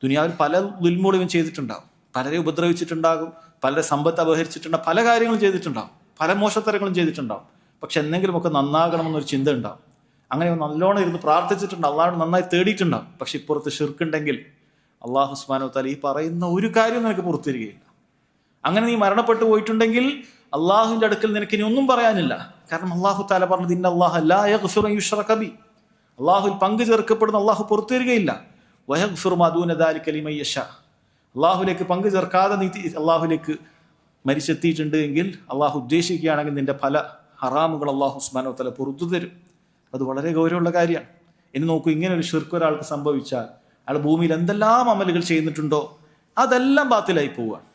ദുനിയാവിൽ പല ദുൽമുകളും ചെയ്തിട്ടുണ്ടാകും, പലരെ ഉപദ്രവിച്ചിട്ടുണ്ടാകും, പലരെ സമ്പത്ത് അപഹരിച്ചിട്ടുണ്ടാകും, പല കാര്യങ്ങളും ചെയ്തിട്ടുണ്ടാകും, പല മോശത്തരങ്ങളും ചെയ്തിട്ടുണ്ടാകും. പക്ഷെ എന്തെങ്കിലുമൊക്കെ നന്നാകണമെന്നൊരു ചിന്ത ഉണ്ടാകും. അങ്ങനെ നല്ലോണം ഇരുന്ന് പ്രാർത്ഥിച്ചിട്ടുണ്ട്, അള്ളാഹുവിനെ നന്നായി തേടിയിട്ടുണ്ടാകും. പക്ഷെ ഇപ്പുറത്ത് ഷിർക്കുണ്ടെങ്കിൽ അള്ളാഹു സുബ്ഹാനഹു വ തആല ഈ പറയുന്ന ഒരു കാര്യം നിനക്ക് പുറത്തു തരികയില്ല. അങ്ങനെ നീ മരണപ്പെട്ടു പോയിട്ടുണ്ടെങ്കിൽ അള്ളാഹുവിന്റെ അടുക്കൽ നിനക്ക് ഇനി ഒന്നും പറയാനില്ല. കാരണം അള്ളാഹു തആല പറഞ്ഞത് ഇന്നല്ലാഹ ലാ യഗ്ഫിറു അൻ യുശ്റക ബി, അള്ളാഹുവിൽ പങ്കു ചേർക്കപ്പെടുന്ന അള്ളാഹു പുറത്തു തരികയില്ല. വയഗ്ഫിറു മാ ദൂന ദാലിക ലിമൻ യശാ, അള്ളാഹുലേക്ക് പങ്കു ചേർക്കാതെ നീ അള്ളാഹുലേക്ക് മരിച്ചെത്തിയിട്ടുണ്ട് എങ്കിൽ അള്ളാഹു ഉദ്ദേശിക്കുകയാണെങ്കിൽ നിന്റെ പല ഹറാമുകൾ അള്ളാഹു സുബ്ഹാനഹു വ തആല പുറത്തു തരും. അത് വളരെ ഗൗരവമുള്ള കാര്യമാണ്. ഇനി നോക്കൂ, ഇങ്ങനെ ഒരു ഷിർക്ക് ഒരാൾക്ക് സംഭവിച്ചാൽ അയാൾ ഭൂമിയിൽ എന്തെല്ലാം അമലുകൾ ചെയ്യുന്നിട്ടുണ്ടോ അതെല്ലാം ബാത്തിലായി പോവുകയാണ്.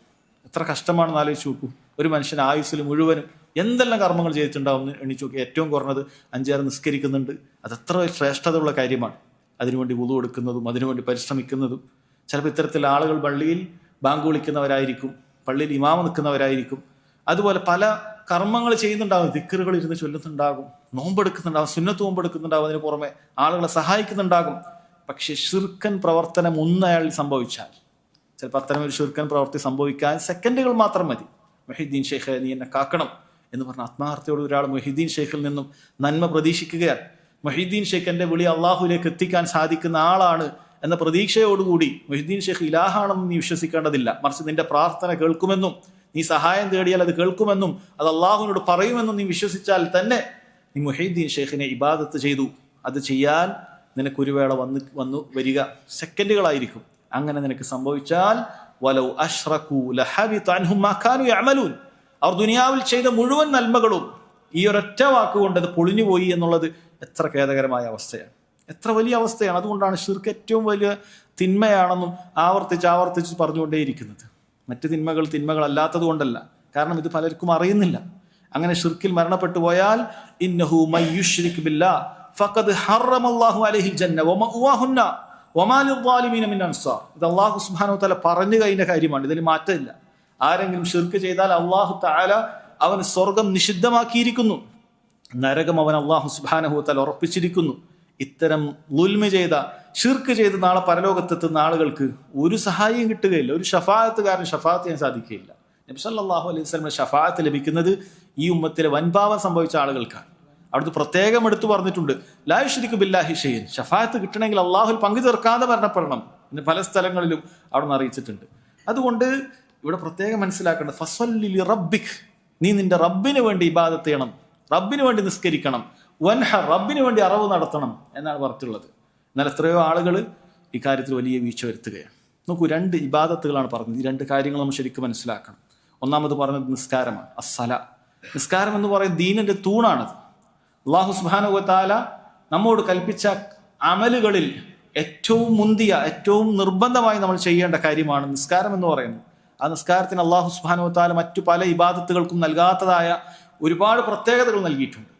എത്ര കഷ്ടമാണെന്ന് ആലോചിച്ച് നോക്കൂ. ഒരു മനുഷ്യൻ ആയുസ്സിൽ മുഴുവനും എന്തെല്ലാം കർമ്മങ്ങൾ ചെയ്തിട്ടുണ്ടാവും എണ്ണിച്ചു നോക്കി. ഏറ്റവും കുറഞ്ഞത് 5-6 നിസ്കരിക്കുന്നുണ്ട്. അതെത്ര ശ്രേഷ്ഠതയുള്ള കാര്യമാണ്. അതിനുവേണ്ടി വുളു എടുക്കുന്നതും അതിനുവേണ്ടി പരിശ്രമിക്കുന്നതും. ചിലപ്പോൾ ഇത്തരത്തിൽ ആളുകൾ പള്ളിയിൽ ബാങ്ക് വിളിക്കുന്നവരായിരിക്കും, പള്ളിയിൽ ഇമാമ നിൽക്കുന്നവരായിരിക്കും, അതുപോലെ പല കർമ്മങ്ങൾ ചെയ്യുന്നുണ്ടാകും, ദിക്റുകൾ ഇരുന്ന് ചൊല്ലുന്നുണ്ടാകും, നോമ്പെടുക്കുന്നുണ്ടാകും, സുന്നത്ത് നോമ്പെടുക്കുന്നുണ്ടാകും, അതിന് പുറമെ ആളുകളെ സഹായിക്കുന്നുണ്ടാകും. പക്ഷെ ഷിർക്കൻ പ്രവർത്തനം അയാളിൽ സംഭവിച്ചാൽ, ചിലപ്പോൾ അത്തരം ഒരു ഷിർക്കൻ പ്രവൃത്തി സംഭവിക്കാൻ സെക്കൻഡുകൾ മാത്രം മതി. മൊഹീദ്ദീൻ ഷെയ്ഖെ നീ എന്നെ കാക്കണം എന്ന് പറഞ്ഞ ആത്മാർത്ഥയോട് ഒരാൾ മൊഹീദ്ദീൻ ഷെയ്ഖിൽ നിന്നും നന്മ പ്രതീക്ഷിക്കുകയാണ്. മൊഹീദ്ദീൻ ഷെയ്ഖിന്റെ വിളി അള്ളാഹുലേക്ക് എത്തിക്കാൻ സാധിക്കുന്ന ആളാണ് എന്ന പ്രതീക്ഷയോടുകൂടി മൊഹീദ്ദീൻ ഷെയ്ഖ് ഇലാഹാണെന്ന് നീ വിശ്വസിക്കേണ്ടതില്ല. മറിച്ച് നിന്റെ പ്രാർത്ഥന കേൾക്കുമെന്നും നീ സഹായം തേടിയാൽ അത് കേൾക്കുമെന്നും അത് അള്ളാഹുവിനോട് പറയുമെന്നും നീ വിശ്വസിച്ചാൽ തന്നെ നീ മൊഹീദ്ദീൻ ഷെയ്ഖിനെ ഇബാദത്ത് ചെയ്തു. അത് ചെയ്യാൻ നിനക്കൊരു വേള വന്നു വരിക സെക്കൻഡുകളായിരിക്കും. അങ്ങനെ നിനക്ക് സംഭവിച്ചാൽ വലൗ അശ്റകൂ ലഹബിത അൻഹും മാ കാനൂ യഅമലൂൻ, അവർ ദുനിയാവിൽ ചെയ്ത മുഴുവൻ നന്മകളും ഈ ഒരൊറ്റ വാക്കുകൊണ്ട് അത് പൊളിഞ്ഞുപോയി എന്നുള്ളത് എത്ര ഖേദകരമായ അവസ്ഥയാണ്, എത്ര വലിയ അവസ്ഥയാണ്. അതുകൊണ്ടാണ് ശിർക്ക് ഏറ്റവും വലിയ തിന്മയാണെന്നും ആവർത്തിച്ച് പറഞ്ഞുകൊണ്ടേയിരിക്കുന്നത്. മറ്റ് തിന്മകളല്ലാത്തത് കൊണ്ടല്ല, കാരണം ഇത് പലർക്കും അറിയുന്നില്ല. അങ്ങനെ ശിർക്കിൽ മരണപ്പെട്ടു പോയാൽ ഇന്നഹു മയ്യുശ്രിക് ബില്ലാഹ് ഫഖദ് ഹറമല്ലാഹു അലൈഹിൽ ജന്ന വമഅവാഹുന്ന വമാ ലിദ്ദാലിമീന മിൻ അൻസാർ. ഇത് അല്ലാഹു സുബ്ഹാനഹു വ തആല പറഞ്ഞു കഴിഞ്ഞ കാര്യമാണ്, ഇതിൽ മാറ്റമില്ല. ആരെങ്കിലും ശിർക്ക് ചെയ്താൽ അല്ലാഹു തആല അവന് സ്വർഗം നിഷിദ്ധമാക്കിയിരിക്കുന്നു, നരകം അവൻ അല്ലാഹു സുബ്ഹാനഹു വ തആല ഉറപ്പിച്ചിരിക്കുന്നു. ഇത്തരം ളുൽമ ചെയ്ത ശിർക്ക് ചെയ്ത് നാളെ പരലോകത്തെത്തുന്ന ആളുകൾക്ക് ഒരു സഹായം കിട്ടുകയില്ല, ഒരു ഷഫാഅത്തുകാരൻ ഷഫാഅത്ത് ചെയ്യാൻ സാധിക്കുകയില്ല. നബി സല്ലല്ലാഹു അലൈഹി വസല്ലം ഷഫാഅത്ത് ലഭിക്കുന്നത് ഈ ഉമ്മത്തിലെ വൻപാവം സംഭവിച്ച ആളുകൾക്കാണ്. അവിടുത്തെ പ്രത്യേകം എടുത്തു പറഞ്ഞിട്ടുണ്ട്, ലാ യുശ്രികു ബില്ലാഹി ഷൈഅൻ, ഷഫാഅത്ത് കിട്ടണമെങ്കിൽ അള്ളാഹുൽ പങ്കു ചേർക്കാതെ മരണപ്പെടണം എന്ന് പല സ്ഥലങ്ങളിലും അവിടുന്ന് അറിയിച്ചിട്ടുണ്ട്. അതുകൊണ്ട് ഇവിടെ പ്രത്യേകം മനസ്സിലാക്കേണ്ടത് ഫസ്വല്ലി ലിറബ്ബിക്, നീ നിന്റെ റബ്ബിന് വേണ്ടി ഇബാദത്ത് ചെയ്യണം, റബ്ബിന് വേണ്ടി നിസ്കരിക്കണം, വൻഹർ, റബ്ബിന് വേണ്ടി അറവ് നടത്തണം എന്നാണ് പറഞ്ഞിട്ടുള്ളത്. എന്നാൽ എത്രയോ ആളുകൾ ഇക്കാര്യത്തിൽ വലിയ വീഴ്ച വരുത്തുകയാണ്. നോക്കൂ, 2 ഇബാദത്തുകളാണ് പറഞ്ഞത്. ഈ 2 കാര്യങ്ങൾ നമ്മൾ ശരിക്കും മനസ്സിലാക്കണം. ഒന്നാമത് പറഞ്ഞത് നിസ്കാരമാണ്, അസ്സല. നിസ്കാരം എന്ന് പറയുന്നത് ദീനിന്റെ തൂണാണത്. അല്ലാഹു സുബ്ഹാനഹു വ തആല നമ്മോട് കൽപ്പിച്ച അമലുകളിൽ ഏറ്റവും മുന്തിയ, ഏറ്റവും നിർബന്ധമായി നമ്മൾ ചെയ്യേണ്ട കാര്യമാണ് നിസ്കാരം എന്ന് പറയുന്നത്. ആ നിസ്കാരത്തിന് അല്ലാഹു സുബ്ഹാനഹു വ തആല മറ്റു പല ഇബാദത്തുകൾക്കും നൽകാത്തതായ ഒരുപാട് പ്രത്യേകതകൾ നൽകിയിട്ടുണ്ട്.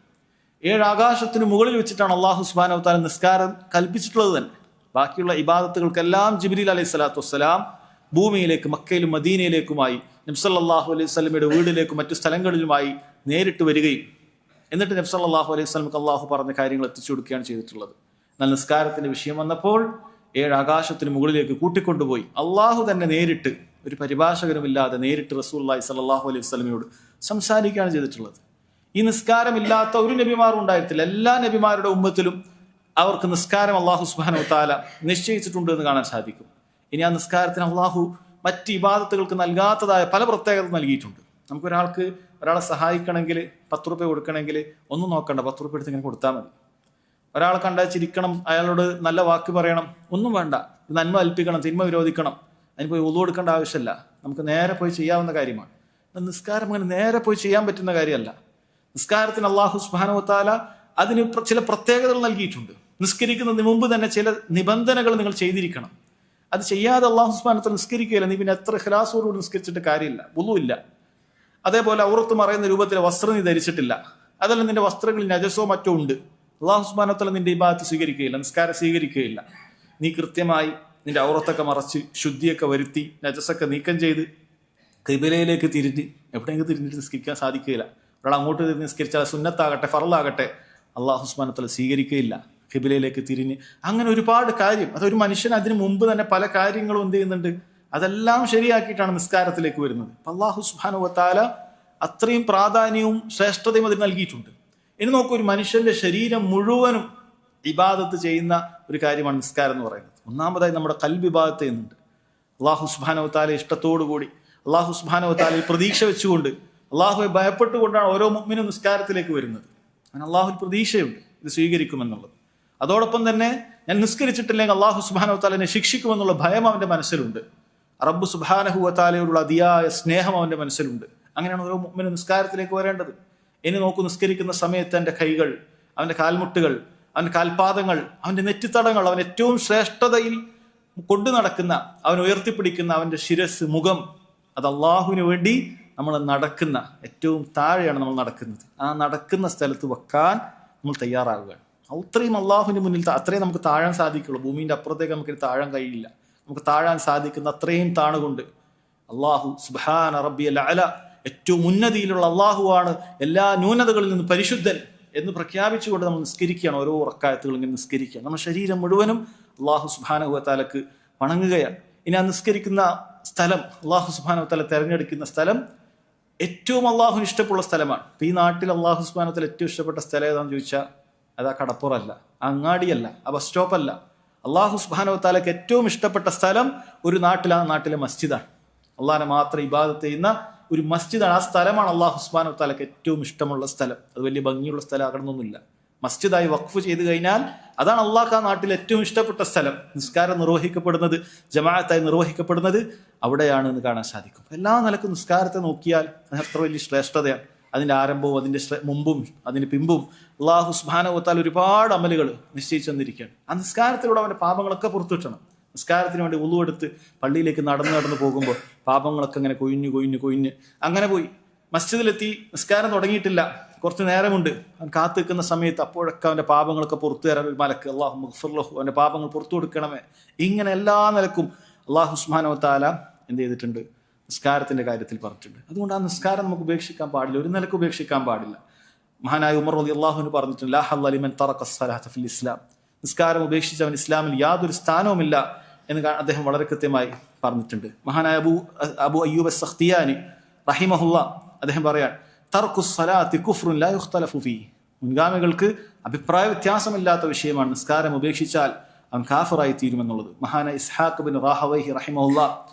7 ആകാശത്തിന് മുകളിൽ വെച്ചിട്ടാണ് അല്ലാഹു സുബ്ഹാനഹു വ തആല നിസ്കാരം കൽപ്പിച്ചിട്ടുള്ളത് തന്നെ. ബാക്കിയുള്ള ഇബാദത്തുകൾക്കെല്ലാം ജിബ്രീൽ അലൈഹി സ്വലാത്തു വസ്സലാം ഭൂമിയിലേക്ക്, മക്കയിലും മദീനയിലേക്കുമായി, നബി സല്ലല്ലാഹു അലൈഹി വസല്ലമയുടെ വീടിലേക്കും മറ്റു സ്ഥലങ്ങളിലുമായി നേരിട്ട് വരികയും എന്നിട്ട് നബി സല്ലല്ലാഹു അലൈഹി വസല്ലമക്ക് അല്ലാഹു പറഞ്ഞ കാര്യങ്ങൾ എത്തിച്ചു കൊടുക്കുകയാണ് ചെയ്തിട്ടുള്ളത്. എന്നാൽ നിസ്കാരത്തിന്റെ വിഷയം വന്നപ്പോൾ 7 ആകാശത്തിന് മുകളിലേക്ക് കൂട്ടിക്കൊണ്ടുപോയി അല്ലാഹു തന്നെ നേരിട്ട്, ഒരു പരിഭാഷകരുമില്ലാതെ നേരിട്ട് റസൂലുള്ളാഹി സ്വല്ലല്ലാഹു അലൈഹി വസല്ലമയോട് സംസാരിക്കുകയാണ് ചെയ്തിട്ടുള്ളത്. ഈ നിസ്കാരമില്ലാത്ത ഒരു നബിമാരും ഉണ്ടായിട്ടില്ല. എല്ലാ നബിമാരുടെ ഉമ്മത്തിലും അവർക്ക് നിസ്കാരം അല്ലാഹു സുബ്ഹാനഹു വ തആല നിശ്ചയിച്ചിട്ടുണ്ട് എന്ന് കാണാൻ സാധിക്കും. ഇനി ആ നിസ്കാരത്തിന് അല്ലാഹു മറ്റ് ഇബാദത്തുകൾക്ക് നൽകാത്തതായ പല പ്രത്യേകത നൽകിയിട്ടുണ്ട്. ഒരാളെ സഹായിക്കണമെങ്കിൽ 10 രൂപ കൊടുക്കണമെങ്കിൽ ഒന്നും നോക്കണ്ട, 10 രൂപ എടുത്ത് ഇങ്ങനെ കൊടുത്താൽ മതി. ഒരാളെ കണ്ടാൽ ചിരിക്കണം, അയാളോട് നല്ല വാക്ക് പറയണം, ഒന്നും വേണ്ട. നന്മ കൽപ്പിക്കണം, തിന്മ വിരോധിക്കണം, അതിന് പോയി ഒളു കൊടുക്കേണ്ട ആവശ്യമില്ല. നമുക്ക് നേരെ പോയി ചെയ്യാവുന്ന കാര്യമാണ്. നിസ്കാരം അങ്ങനെ നേരെ പോയി ചെയ്യാൻ പറ്റുന്ന കാര്യമല്ല. നിസ്കാരത്തിന് അല്ലാഹു സുബ്ഹാനഹു വ തആല അതിന് ചില പ്രത്യേകതകൾ നൽകിയിട്ടുണ്ട്. നിസ്കരിക്കുന്നതിന് മുമ്പ് തന്നെ ചില നിബന്ധനകൾ നിങ്ങൾ ചെയ്തിരിക്കണം. അത് ചെയ്യാതെ അല്ലാഹു സുബ്ഹാനഹു വ തആല നിസ്കരിക്കുകയില്ല. നീ പിന്നെ എത്ര ഇഖ്ലാസോടുകൂടി നിസ്കരിച്ചിട്ട് കാര്യമില്ല, വുളു ഇല്ല. അതേപോലെ ഔറത്ത് മറയുന്ന രൂപത്തിലെ വസ്ത്രം നീ ധരിച്ചിട്ടില്ല, അതല്ല നിന്റെ വസ്ത്രങ്ങളിൽ നജസോ മറ്റോ ഉണ്ട്, അല്ലാഹു സുബ്ഹാനഹു വ തആല നിന്റെ ഇബാദത്ത് സ്വീകരിക്കുകയില്ല, നിസ്കാരം സ്വീകരിക്കുകയില്ല. നീ കൃത്യമായി നിന്റെ ഔറത്തൊക്കെ മറച്ച് ശുദ്ധിയൊക്കെ വരുത്തി നജസൊക്കെ നീക്കം ചെയ്ത് ഖിബലയിലേക്ക് തിരിഞ്ഞ് എവിടെയെങ്കിലും തിരിഞ്ഞിട്ട് നിസ്കരിക്കാൻ സാധിക്കുകയില്ല. ഒരാൾ അങ്ങോട്ട് തിരിഞ്ഞ് നിസ്കരിച്ചാൽ സുന്നത്താകട്ടെ ഫർളാകട്ടെ അല്ലാഹു സുബ്ഹാനഹു വ തആല സ്വീകരിക്കുകയില്ല. ഖിബലയിലേക്ക് തിരിഞ്ഞ് അങ്ങനെ ഒരുപാട് കാര്യം, അതൊരു മനുഷ്യൻ അതിന് മുമ്പ് തന്നെ പല കാര്യങ്ങളും എന്ത് ചെയ്യുന്നുണ്ട്, അതെല്ലാം ശരിയാക്കിയിട്ടാണ് നിസ്കാരത്തിലേക്ക് വരുന്നത്. അല്ലാഹു സുബ്ഹാനഹു വ തആല അത്രയും പ്രാധാന്യവും ശ്രേഷ്ഠതയും അതിന് നൽകിയിട്ടുണ്ട്. ഇനി നോക്കൂ, ഒരു മനുഷ്യന്റെ ശരീരം മുഴുവനും ഇബാദത്ത് ചെയ്യുന്ന ഒരു കാര്യമാണ് നിസ്കാരം എന്ന് പറയുന്നത്. ഒന്നാമതായി നമ്മുടെ ഖൽബ് ഇബാദത്ത് ചെയ്യുന്നുണ്ട്. അല്ലാഹു സുബ്ഹാനഹു വ തആല ഇഷ്ടത്തോടു കൂടി, അല്ലാഹു സുബ്ഹാനഹു വ തആലയിൽ പ്രതീക്ഷ വെച്ചുകൊണ്ട്, അല്ലാഹുവെ ഭയപ്പെട്ടുകൊണ്ടാണ് ഓരോ മുഅ്മിനും നിസ്കാരത്തിലേക്ക് വരുന്നത്. അങ്ങനെ അല്ലാഹുവിൽ പ്രതീക്ഷയുണ്ട് ഇത് സ്വീകരിക്കുമെന്നുള്ളത്. അതോടൊപ്പം തന്നെ ഞാൻ നിസ്കരിച്ചിട്ടില്ലെങ്കിൽ അല്ലാഹു സുബ്ഹാനഹു വ തആല എന്നെ ശിക്ഷിക്കുമെന്നുള്ള ഭയം അവന്റെ മനസ്സിലുണ്ട്. റബ്ബ് സുബ്ഹാനഹു വ തആലയോടുള്ള അതിയായ സ്നേഹം അവന്റെ മനസ്സിലുണ്ട്. അങ്ങനെയാണ് ഓരോ മുഅ്മിനും നിസ്കാരത്തിലേക്ക് വരേണ്ടത്. ഇനി നോക്കൂ, നിസ്കരിക്കുന്ന സമയത്ത് എൻ്റെ കൈകൾ, അവന്റെ കാൽമുട്ടുകൾ, അവന്റെ കാൽപാദങ്ങൾ, അവന്റെ നെറ്റിത്തടങ്ങൾ, അവൻ ഏറ്റവും ശ്രേഷ്ഠതയിൽ കൊണ്ടു നടക്കുന്ന, അവൻ ഉയർത്തിപ്പിടിക്കുന്ന അവന്റെ ശിരസ്, മുഖം, അത് അള്ളാഹുവിന് വേണ്ടി നമ്മൾ നടക്കുന്ന, ഏറ്റവും താഴെയാണ് നമ്മൾ നടക്കുന്നത്. ആ നടക്കുന്ന സ്ഥലത്ത് വെക്കാൻ നമ്മൾ തയ്യാറാവുകയാണ്. അത്രയും അള്ളാഹുവിന് മുന്നിൽ അത്രയും നമുക്ക് താഴാൻ സാധിക്കുള്ളൂ. ഭൂമിന്റെ അപ്പുറത്തേക്ക് നമുക്ക് താഴാൻ കഴിയില്ല. നമുക്ക് താഴാൻ സാധിക്കുന്ന അത്രയും താണുകൊണ്ട് അള്ളാഹു സുബ്ഹാന റബ്ബിയൽ അഅല, ഏറ്റവും ഉന്നതിയിലുള്ള അള്ളാഹുവാണ്, എല്ലാ ന്യൂനതകളിൽ നിന്ന് പരിശുദ്ധൻ എന്ന് പ്രഖ്യാപിച്ചുകൊണ്ട് നമ്മൾ നിസ്കരിക്കുകയാണ്. ഓരോ റക്അത്തുകൾ ഇങ്ങനെ നിസ്കരിക്കുക. നമ്മുടെ ശരീരം മുഴുവനും അള്ളാഹു സുബ്ഹാനഹു വ തആലക്ക് വണങ്ങുകയാണ്. ഇനി ആ നിസ്കരിക്കുന്ന സ്ഥലം, അള്ളാഹു സുബ്ഹാനഹു വ തആല തിരഞ്ഞെടുക്കുന്ന സ്ഥലം ഏറ്റവും അള്ളാഹുവിന് ഇഷ്ടമുള്ള സ്ഥലമാണ്. ഈ നാട്ടിൽ അള്ളാഹു സുബ്ഹാനഹു വ തആല ഏറ്റവും ഇഷ്ടപ്പെട്ട സ്ഥലം ഏതാണെന്ന് ചോദിച്ചാൽ ആ കടപ്പുറമല്ല, അങ്ങാടിയല്ല, ആ ബസ് സ്റ്റോപ്പല്ല. അള്ളാഹു സുബ്ഹാനഹു വ തആലക്ക് ഏറ്റവും ഇഷ്ടപ്പെട്ട സ്ഥലം ഒരു നാട്ടിൽ, ആ നാട്ടിലെ മസ്ജിദാണ്. അള്ളാഹിനെ മാത്രം ഇബാദത്ത് ചെയ്യുന്ന ഒരു മസ്ജിദാണ്. ആ സ്ഥലമാണ് അള്ളാഹു സുബ്ഹാനഹു വ തആലക്ക് ഏറ്റവും ഇഷ്ടമുള്ള സ്ഥലം. അത് വലിയ ഭംഗിയുള്ള സ്ഥലം ആകണമെന്നൊന്നുമില്ല. മസ്ജിദായി വഖഫ് ചെയ്ത് കഴിഞ്ഞാൽ അതാണ് അള്ളാഹ് ആ നാട്ടിൽ ഏറ്റവും ഇഷ്ടപ്പെട്ട സ്ഥലം. നിസ്കാരം നിർവഹിക്കപ്പെടുന്നത്, ജമാഅത്തായി നിർവഹിക്കപ്പെടുന്നത് അവിടെയാണ് എന്ന് കാണാൻ സാധിക്കും. എല്ലാ നിലക്കും നിസ്കാരത്തെ നോക്കിയാൽ അത്ര വലിയ ശ്രേഷ്ഠതയാണ്. അതിൻ്റെ ആരംഭവും അതിൻ്റെ മുമ്പും അതിന് പിമ്പും അള്ളാഹു സുബ്ഹാനഹു വ തആല ഒരുപാട് അമലുകൾ നിശ്ചയിച്ചു തന്നിരിക്കുകയാണ്. ആ നിസ്കാരത്തിലൂടെ അവൻ്റെ പാപങ്ങളൊക്കെ പുറത്തു കിട്ടണം. നിസ്കാരത്തിന് വേണ്ടി ഉളു എടുത്ത് പള്ളിയിലേക്ക് നടന്ന് പോകുമ്പോൾ പാപങ്ങളൊക്കെ അങ്ങനെ കൊഴിഞ്ഞ് അങ്ങനെ പോയി. മസ്ജിദിലെത്തി, നിസ്കാരം തുടങ്ങിയിട്ടില്ല, കുറച്ച് നേരമുണ്ട്. അവൻ കാത്തു നിൽക്കുന്ന സമയത്ത് അപ്പോഴൊക്കെ അവൻ്റെ പാപങ്ങളൊക്കെ പുറത്തു തരാൻ ഒരു മലക്ക്, അല്ലാഹു മഗ്ഫിർ ലഹു, അവൻ്റെ പാപങ്ങൾ പുറത്തു കൊടുക്കണമേ. ഇങ്ങനെ എല്ലാ നിലക്കും അള്ളാഹു സുബ്ഹാനഹു വ തആല എന്ത് ചെയ്തിട്ടുണ്ട്? നിസ്കാരത്തിൻ്റെ കാര്യത്തിൽ പറഞ്ഞിട്ടുണ്ട്. അതുകൊണ്ട് ആ നിസ്കാരം നമുക്ക് ഉപേക്ഷിക്കാൻ പാടില്ല, ഒരു നിലക്ക് ഉപേക്ഷിക്കാൻ പാടില്ല. മഹാനായ ഉമർ റളിയല്ലാഹു അൻഹു പറഞ്ഞിട്ടുണ്ട്, ലാ ഹല്ല ലിമൻ തറക അസ്സലാത ഫിൽ ഇസ്ലാം, നിസ്കാരം ഉപേക്ഷിച്ചവൻ ഇസ്ലാമിൽ യാതൊരു സ്ഥാനവുമില്ല എന്ന് അദ്ദേഹം വളരെ കൃത്യമായി പറഞ്ഞിട്ടുണ്ട്. മഹാനായ അബു അയ്യൂബ് അസ്സഖ്തിയാനി റഹിമഹുല്ലാ അദ്ദേഹം പറയാൻ, തർക്കു സ്വലാത്തി കുഫ്റുൻ ലാ യുഖ്തലഫു ഫീഹി, മുൻഗാമികൾക്ക് അഭിപ്രായ വ്യത്യാസമില്ലാത്ത വിഷയമാണ് നിസ്കാരം ഉപേക്ഷിച്ചാൽ അവൻ കാഫിറായി തീരുമെന്നുള്ളത്. മഹാനായ ഇസ്ഹാഖ് ബിൻ റാഹവൈഹി റഹിമഹുല്ലാ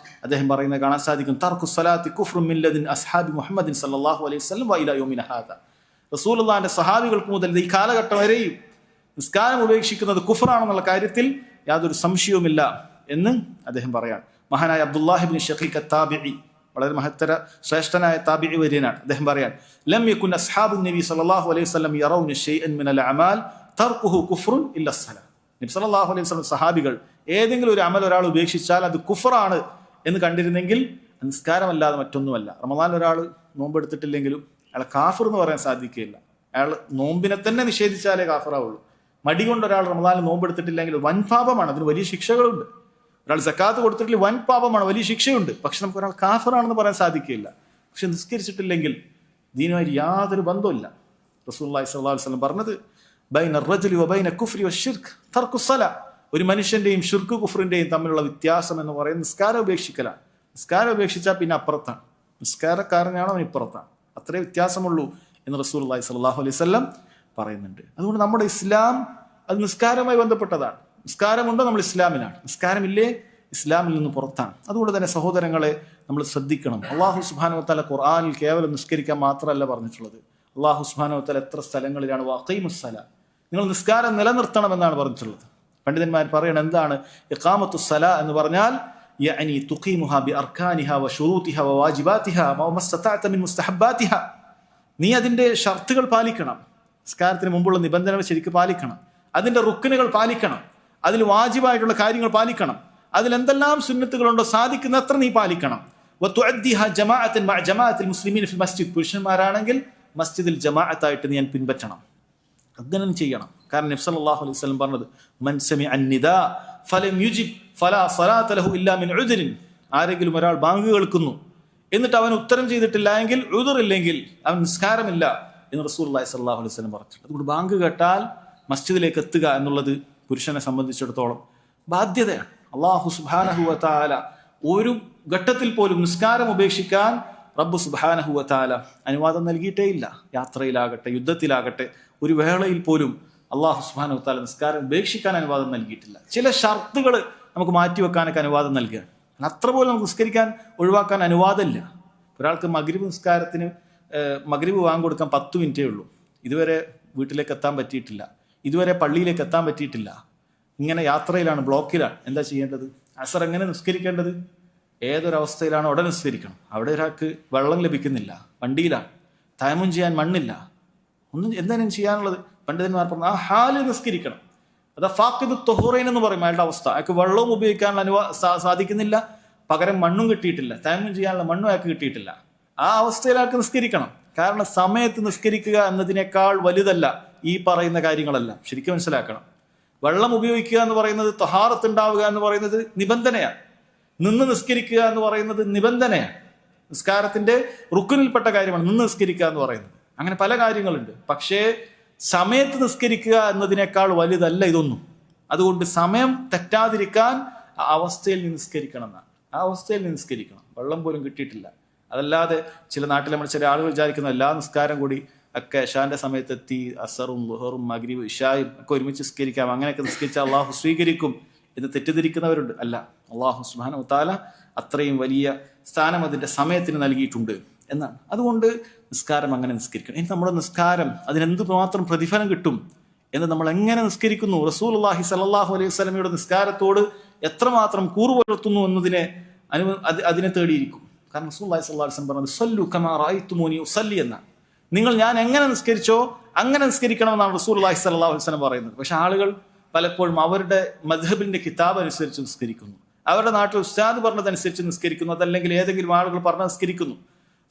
അദ്ദേഹം പറയുന്നത് കാണാൻ സാധിക്കും, തർക്കു സ്വലാത്തി കുഫ്റുൻ മിൻ ലദൻ അസ്ഹാബി മുഹമ്മദിൻ സല്ലല്ലാഹു അലൈഹി വസല്ലം വ ഇലാ യൗമിന ഹാദാ, റസൂലുള്ളാഹിന്റെ സഹാബികൾക്ക് മുതൽ ഈ കാലഘട്ടം വരെയും നിസ്കാരം ഉപേക്ഷിക്കുന്നത് കുഫ്റാണെന്നുള്ള കാര്യത്തിൽ യാതൊരു സംശയവുമില്ല എന്ന് അദ്ദേഹം പറയാൻ. മഹാനായ അബ്ദുല്ലാഹി ഇബ്നു ഷഖീഖ് അത്താബിഈ, വളരെ മഹത്തര ശ്രേഷ്ഠനായ താബിഈ വര്യനാണ്, അദ്ദേഹം പറയാൻ, ലം യകുൻ അസ്ഹാബുൻ നബി സല്ലല്ലാഹു അലൈഹി വസല്ലം യറൗന ശൈഅൻ മിനൽ അഅമാൽ തർക്കുഹു കുഫ്റുൻ ഇല്ല അസ്സലാ, നബി സല്ലല്ലാഹു അലൈഹി വസല്ലം സഹാബികൾ ഏതെങ്കിലും ഒരു അമൽ ഒരാൾ ഉപേക്ഷിച്ചാൽ അത് കുഫ്റാണ് എന്ന് കണ്ടിരുന്നെങ്കിൽ നിസ്കാരമല്ലാതെ മറ്റൊന്നുമല്ല. റമദാൻ ഒരാൾ നോമ്പെടുത്തിട്ടില്ലെങ്കിലും അയാൾ കാഫിർ എന്ന് പറയാൻ സാധിക്കുകയില്ല. അയാൾ നോമ്പിനെ തന്നെ നിഷേധിച്ചാലേ കാഫിറാവുള്ളൂ. മടി കൊണ്ട് ഒരാൾ റമദാനിൽ നോമ്പെടുത്തിട്ടില്ലെങ്കിൽ വൻ പാപമാണ്, അതിന് വലിയ ശിക്ഷകളുണ്ട്. ഒരാൾ സക്കാത്ത് കൊടുത്തിട്ടില്ലെങ്കിൽ വൻ പാപമാണ്, വലിയ ശിക്ഷയുണ്ട്. പക്ഷെ നമുക്ക് ഒരാൾ കാഫിറാണെന്ന് പറയാൻ സാധിക്കുകയില്ല. പക്ഷെ നിസ്കരിച്ചിട്ടില്ലെങ്കിൽ ദീനുമായി യാതൊരു ബന്ധമില്ല. റസൂലുള്ളാഹി സ്വല്ലല്ലാഹു അലൈഹി വസല്ലം പറഞ്ഞത്, ബൈന റജുലി വബൈന കുഫ്രി വശിർക്ക് തർക്കു സ്വലാ, ഒരു മനുഷ്യന്റെയും ഷിർക്ക് കുഫ്റിന്റെയും തമ്മിലുള്ള വ്യത്യാസം എന്ന് പറയുന്നത് നിസ്കാരം ഉപേക്ഷിക്കലാണ്. നിസ്കാരം ഉപേക്ഷിച്ചാൽ പിന്നെ അപ്പുറത്താണ്, നിസ്കാരക്കാരനാണോ അവൻ ഇപ്പുറത്താണ്, അത്രേ വ്യത്യാസമുള്ളൂ എന്ന് റസൂലുള്ളാഹി സ്വല്ലല്ലാഹു അലൈഹി വസല്ലം പറയുന്നുണ്ട്. അതുകൊണ്ട് നമ്മുടെ ഇസ്ലാം അത് നിസ്കാരവുമായി ബന്ധപ്പെട്ടതാണ്. നിസ്കാരമുണ്ടോ നമ്മൾ ഇസ്ലാമിലാണ്, നിസ്കാരമില്ലേ ഇസ്ലാമിൽ നിന്ന് പുറത്താണ്. അതുകൊണ്ട് തന്നെ സഹോദരങ്ങളെ നമ്മൾ ശ്രദ്ധിക്കണം. അല്ലാഹു സുബ്ഹാനഹു വ തആല ഖുർആനിൽ കേവലം നിസ്കരിക്കാൻ മാത്രമല്ല പറഞ്ഞിട്ടുള്ളത്. അല്ലാഹു സുബ്ഹാനഹു വ തആല എത്ര സ്ഥലങ്ങളിലാണ് വഖീമുസ്സലാ, നിങ്ങൾ നിസ്കാരം നിലനിർത്തണമെന്നാണ് പറഞ്ഞിട്ടുള്ളത്. പണ്ഡിതന്മാർ പറയണം, എന്താണ് ഇഖാമത്തുസ്സലാ എന്ന് പറഞ്ഞാൽ? യഅനി തുഖീമുഹാ ബിഅർകാനിഹാ വശുറൂതിഹാ വവാജിബാതിഹാ വമസ്തതഅത മിൻ മുസ്തഹബ്ബാതിഹാ, നീ അതിൻ്റെ ഷർത്തുകൾ പാലിക്കണം, നിസ്കാരത്തിന് മുമ്പുള്ള നിബന്ധനകൾ ശരിക്കും പാലിക്കണം, അതിൻ്റെ റുക്നുകൾ പാലിക്കണം, അതിൽ വാജിബായിട്ടുള്ള കാര്യങ്ങൾ പാലിക്കണം, അതിൽ എന്തെല്ലാം സുന്നത്തുകളുണ്ടോ സാധിക്കുന്നത്ര നീ പാലിക്കണം. വതുഅദ്ദിഹാ ജമാഅത്തൻ മഅ ജമാഅത്തിൽ മുസ്ലിമീന ഫിൽ മസ്ജിദ്, പുരുഷന്മാരാണെങ്കിൽ മസ്ജിദിൽ ജമാഅത്തായിട്ട് നീ പിൻപറ്റണം, അങ്ങനെ ചെയ്യണം. കാരണം നബി സല്ലല്ലാഹു അലൈഹി വസല്ലം പറഞ്ഞത്, മൻ സമിഅ അന്നിദാ ഫലം യുജിബ് ഫലാ സ്വലാത ലഹു ഇല്ലാ മിൻ ഉദ്രിൻ, ആരെങ്കിലും ഒരാൾ ബാങ്ക് കേൾക്കുന്നു എന്നിട്ട് അവൻ ഉത്തരം ചെയ്തിട്ടില്ല എങ്കിൽ, ഉദ്റില്ലെങ്കിൽ അവൻ നിസ്കാരമില്ല എന്ന് റസൂലുള്ളാഹി സ്വല്ലല്ലാഹു അലൈഹി വസല്ലം പറഞ്ഞിട്ടുണ്ട്. അതുകൊണ്ട് ബാങ്ക് കേട്ടാൽ മസ്ജിദിലേക്ക് എത്തുക എന്നുള്ളത് പുരുഷനെ സംബന്ധിച്ചിടത്തോളം ബാധ്യതയാണ്. അല്ലാഹു സുബ്ഹാനഹു വ തആല ഒരു ഘട്ടത്തിൽ പോലും നിസ്കാരം ഉപേക്ഷിക്കാൻ റബ്ബ് സുബ്ഹാനഹു വ തആല അനുവാദം നൽകിയിട്ടേയില്ല. യാത്രയിലാകട്ടെ, യുദ്ധത്തിലാകട്ടെ, ഒരു വേളയിൽ പോലും അല്ലാഹു സുബ്ഹാനഹു വ തആല നിസ്കാരം ഉപേക്ഷിക്കാൻ അനുവാദം നൽകിയിട്ടില്ല. ചില ഷർത്തുകൾ നമുക്ക് മാറ്റിവെക്കാനൊക്കെ അനുവാദം നൽകുകയാണ്. അത്ര പോലും നമുക്ക് നിസ്കരിക്കാൻ ഒഴിവാക്കാൻ അനുവാദമില്ല. ഒരാൾക്ക് മഗ്രിബ് നിസ്കാരത്തിന് മഗ്രിബ് വാങ്ങി കൊടുക്കാൻ 10 മിനിറ്റേ ഉള്ളൂ, ഇതുവരെ വീട്ടിലേക്ക് എത്താൻ പറ്റിയിട്ടില്ല, ഇതുവരെ പള്ളിയിലേക്ക് എത്താൻ പറ്റിയിട്ടില്ല, ഇങ്ങനെ യാത്രയിലാണ്, ബ്ലോക്കിലാണ്. എന്താ ചെയ്യേണ്ടത്? അസർ എങ്ങനെ നിസ്കരിക്കേണ്ടത്? ഏതൊരവസ്ഥയിലാണ് ഉടനെ നിസ്കരിക്കണം. അവിടെ ഒരാൾക്ക് വെള്ളം ലഭിക്കുന്നില്ല, വണ്ടിയിലാണ്, തയമ്മും ചെയ്യാൻ മണ്ണില്ല, ഒന്നും എന്തെങ്കിലും ചെയ്യാനുള്ളത്. പണ്ഡിതന്മാർ പറഞ്ഞു ആ ഹാല് നിസ്കരിക്കണം. അതാ ഫാഖിദു ത്വഹൂറൈൻ എന്ന് പറയും അയാളുടെ അവസ്ഥ. അയാൾക്ക് വെള്ളവും ഉപയോഗിക്കാനുള്ള സാധിക്കുന്നില്ല, പകരം മണ്ണും കിട്ടിയിട്ടില്ല, തയമ്മും ചെയ്യാനുള്ള മണ്ണും അയാൾക്ക് കിട്ടിയിട്ടില്ല. ആ അവസ്ഥയിൽ അയാൾക്ക് നിസ്കരിക്കണം. കാരണം സമയത്ത് നിസ്കരിക്കുക എന്നതിനേക്കാൾ വലുതല്ല ഈ പറയുന്ന കാര്യങ്ങളെല്ലാം. ശരിക്കും മനസ്സിലാക്കണം. വെള്ളം ഉപയോഗിക്കുക എന്ന് പറയുന്നത്, തഹാറത്ത് ഉണ്ടാവുക എന്ന് പറയുന്നത് നിബന്ധനയാണ്. നിന്ന് നിസ്കരിക്കുക എന്ന് പറയുന്നത് നിബന്ധനയാണ്. നിസ്കാരത്തിന്റെ റുക്നിൽപ്പെട്ട കാര്യമാണ് നിന്ന് നിസ്കരിക്കുക എന്ന് പറയുന്നത്. അങ്ങനെ പല കാര്യങ്ങളുണ്ട്. പക്ഷേ സമയത്ത് നിസ്കരിക്കുക എന്നതിനേക്കാൾ വലുതല്ല ഇതൊന്നും. അതുകൊണ്ട് സമയം തെറ്റാതിരിക്കാൻ ആ അവസ്ഥയിൽ നിസ്കരിക്കണം എന്നാണ്. ആ അവസ്ഥയിൽ നിസ്കരിക്കണം. വെള്ളം പോലും കിട്ടിയിട്ടില്ല. അതല്ലാതെ ചില നാട്ടിൽ നമ്മൾ ചില ആളുകൾ വിചാരിക്കുന്ന എല്ലാ നിസ്കാരം കൂടി ഒക്കെ ഇശാന്റെ സമയത്തെത്തി അസറും ളുഹറും മഗ്രിബും ഇശായും ഒക്കെ ഒരുമിച്ച് നിസ്കരിക്കാം, അങ്ങനെയൊക്കെ നിസ്കരിച്ചാൽ അള്ളാഹു സ്വീകരിക്കും എന്ന് തെറ്റിദ്ധരിക്കുന്നവരുണ്ട്. അല്ല, അള്ളാഹു സുബ്ഹാനഹു വതആല അത്രയും വലിയ സ്ഥാനം അതിൻ്റെ സമയത്തിന് നൽകിയിട്ടുണ്ട് എന്നാണ്. അതുകൊണ്ട് നിസ്കാരം അങ്ങനെ നിസ്കരിക്കണം. ഇനി നമ്മുടെ നിസ്കാരം അതിനെന്ത് മാത്രം പ്രതിഫലം കിട്ടും എന്ന് നമ്മൾ എങ്ങനെ നിസ്കരിക്കുന്നു, റസൂലുള്ളാഹി സ്വല്ലല്ലാഹു അലൈഹി വസല്ലമയുടെ നിസ്കാരത്തോട് എത്രമാത്രം കൂറ് പുലർത്തുന്നു എന്നതിനെ അതിനെ തേടിയിരിക്കും. കാരണം റസൂലുള്ളാഹി സ്വല്ലല്ലാഹു അലൈഹി വസല്ലം പറഞ്ഞത് സല്ലു കമാ റഅയ്തുമൂനി ഉസല്ലി എന്നാണ്. നിങ്ങൾ ഞാൻ എങ്ങനെ നിസ്കരിച്ചോ അങ്ങനെ നിസ്കരിക്കണമെന്നാണ് റസൂലുള്ളാഹി സ്വല്ലല്ലാഹു അലൈഹി വസല്ലം പറയുന്നത്. പക്ഷെ ആളുകൾ പലപ്പോഴും അവരുടെ മദ്ഹബിന്റെ കിതാബ് അനുസരിച്ച് നിസ്കരിക്കുന്നു, അവരുടെ നാട്ടിൽ ഉസ്താദ് പറഞ്ഞതനുസരിച്ച് നിസ്കരിക്കുന്നു, അതല്ലെങ്കിൽ ഏതെങ്കിലും ആളുകൾ പറഞ്ഞ നിസ്കരിക്കുന്നു.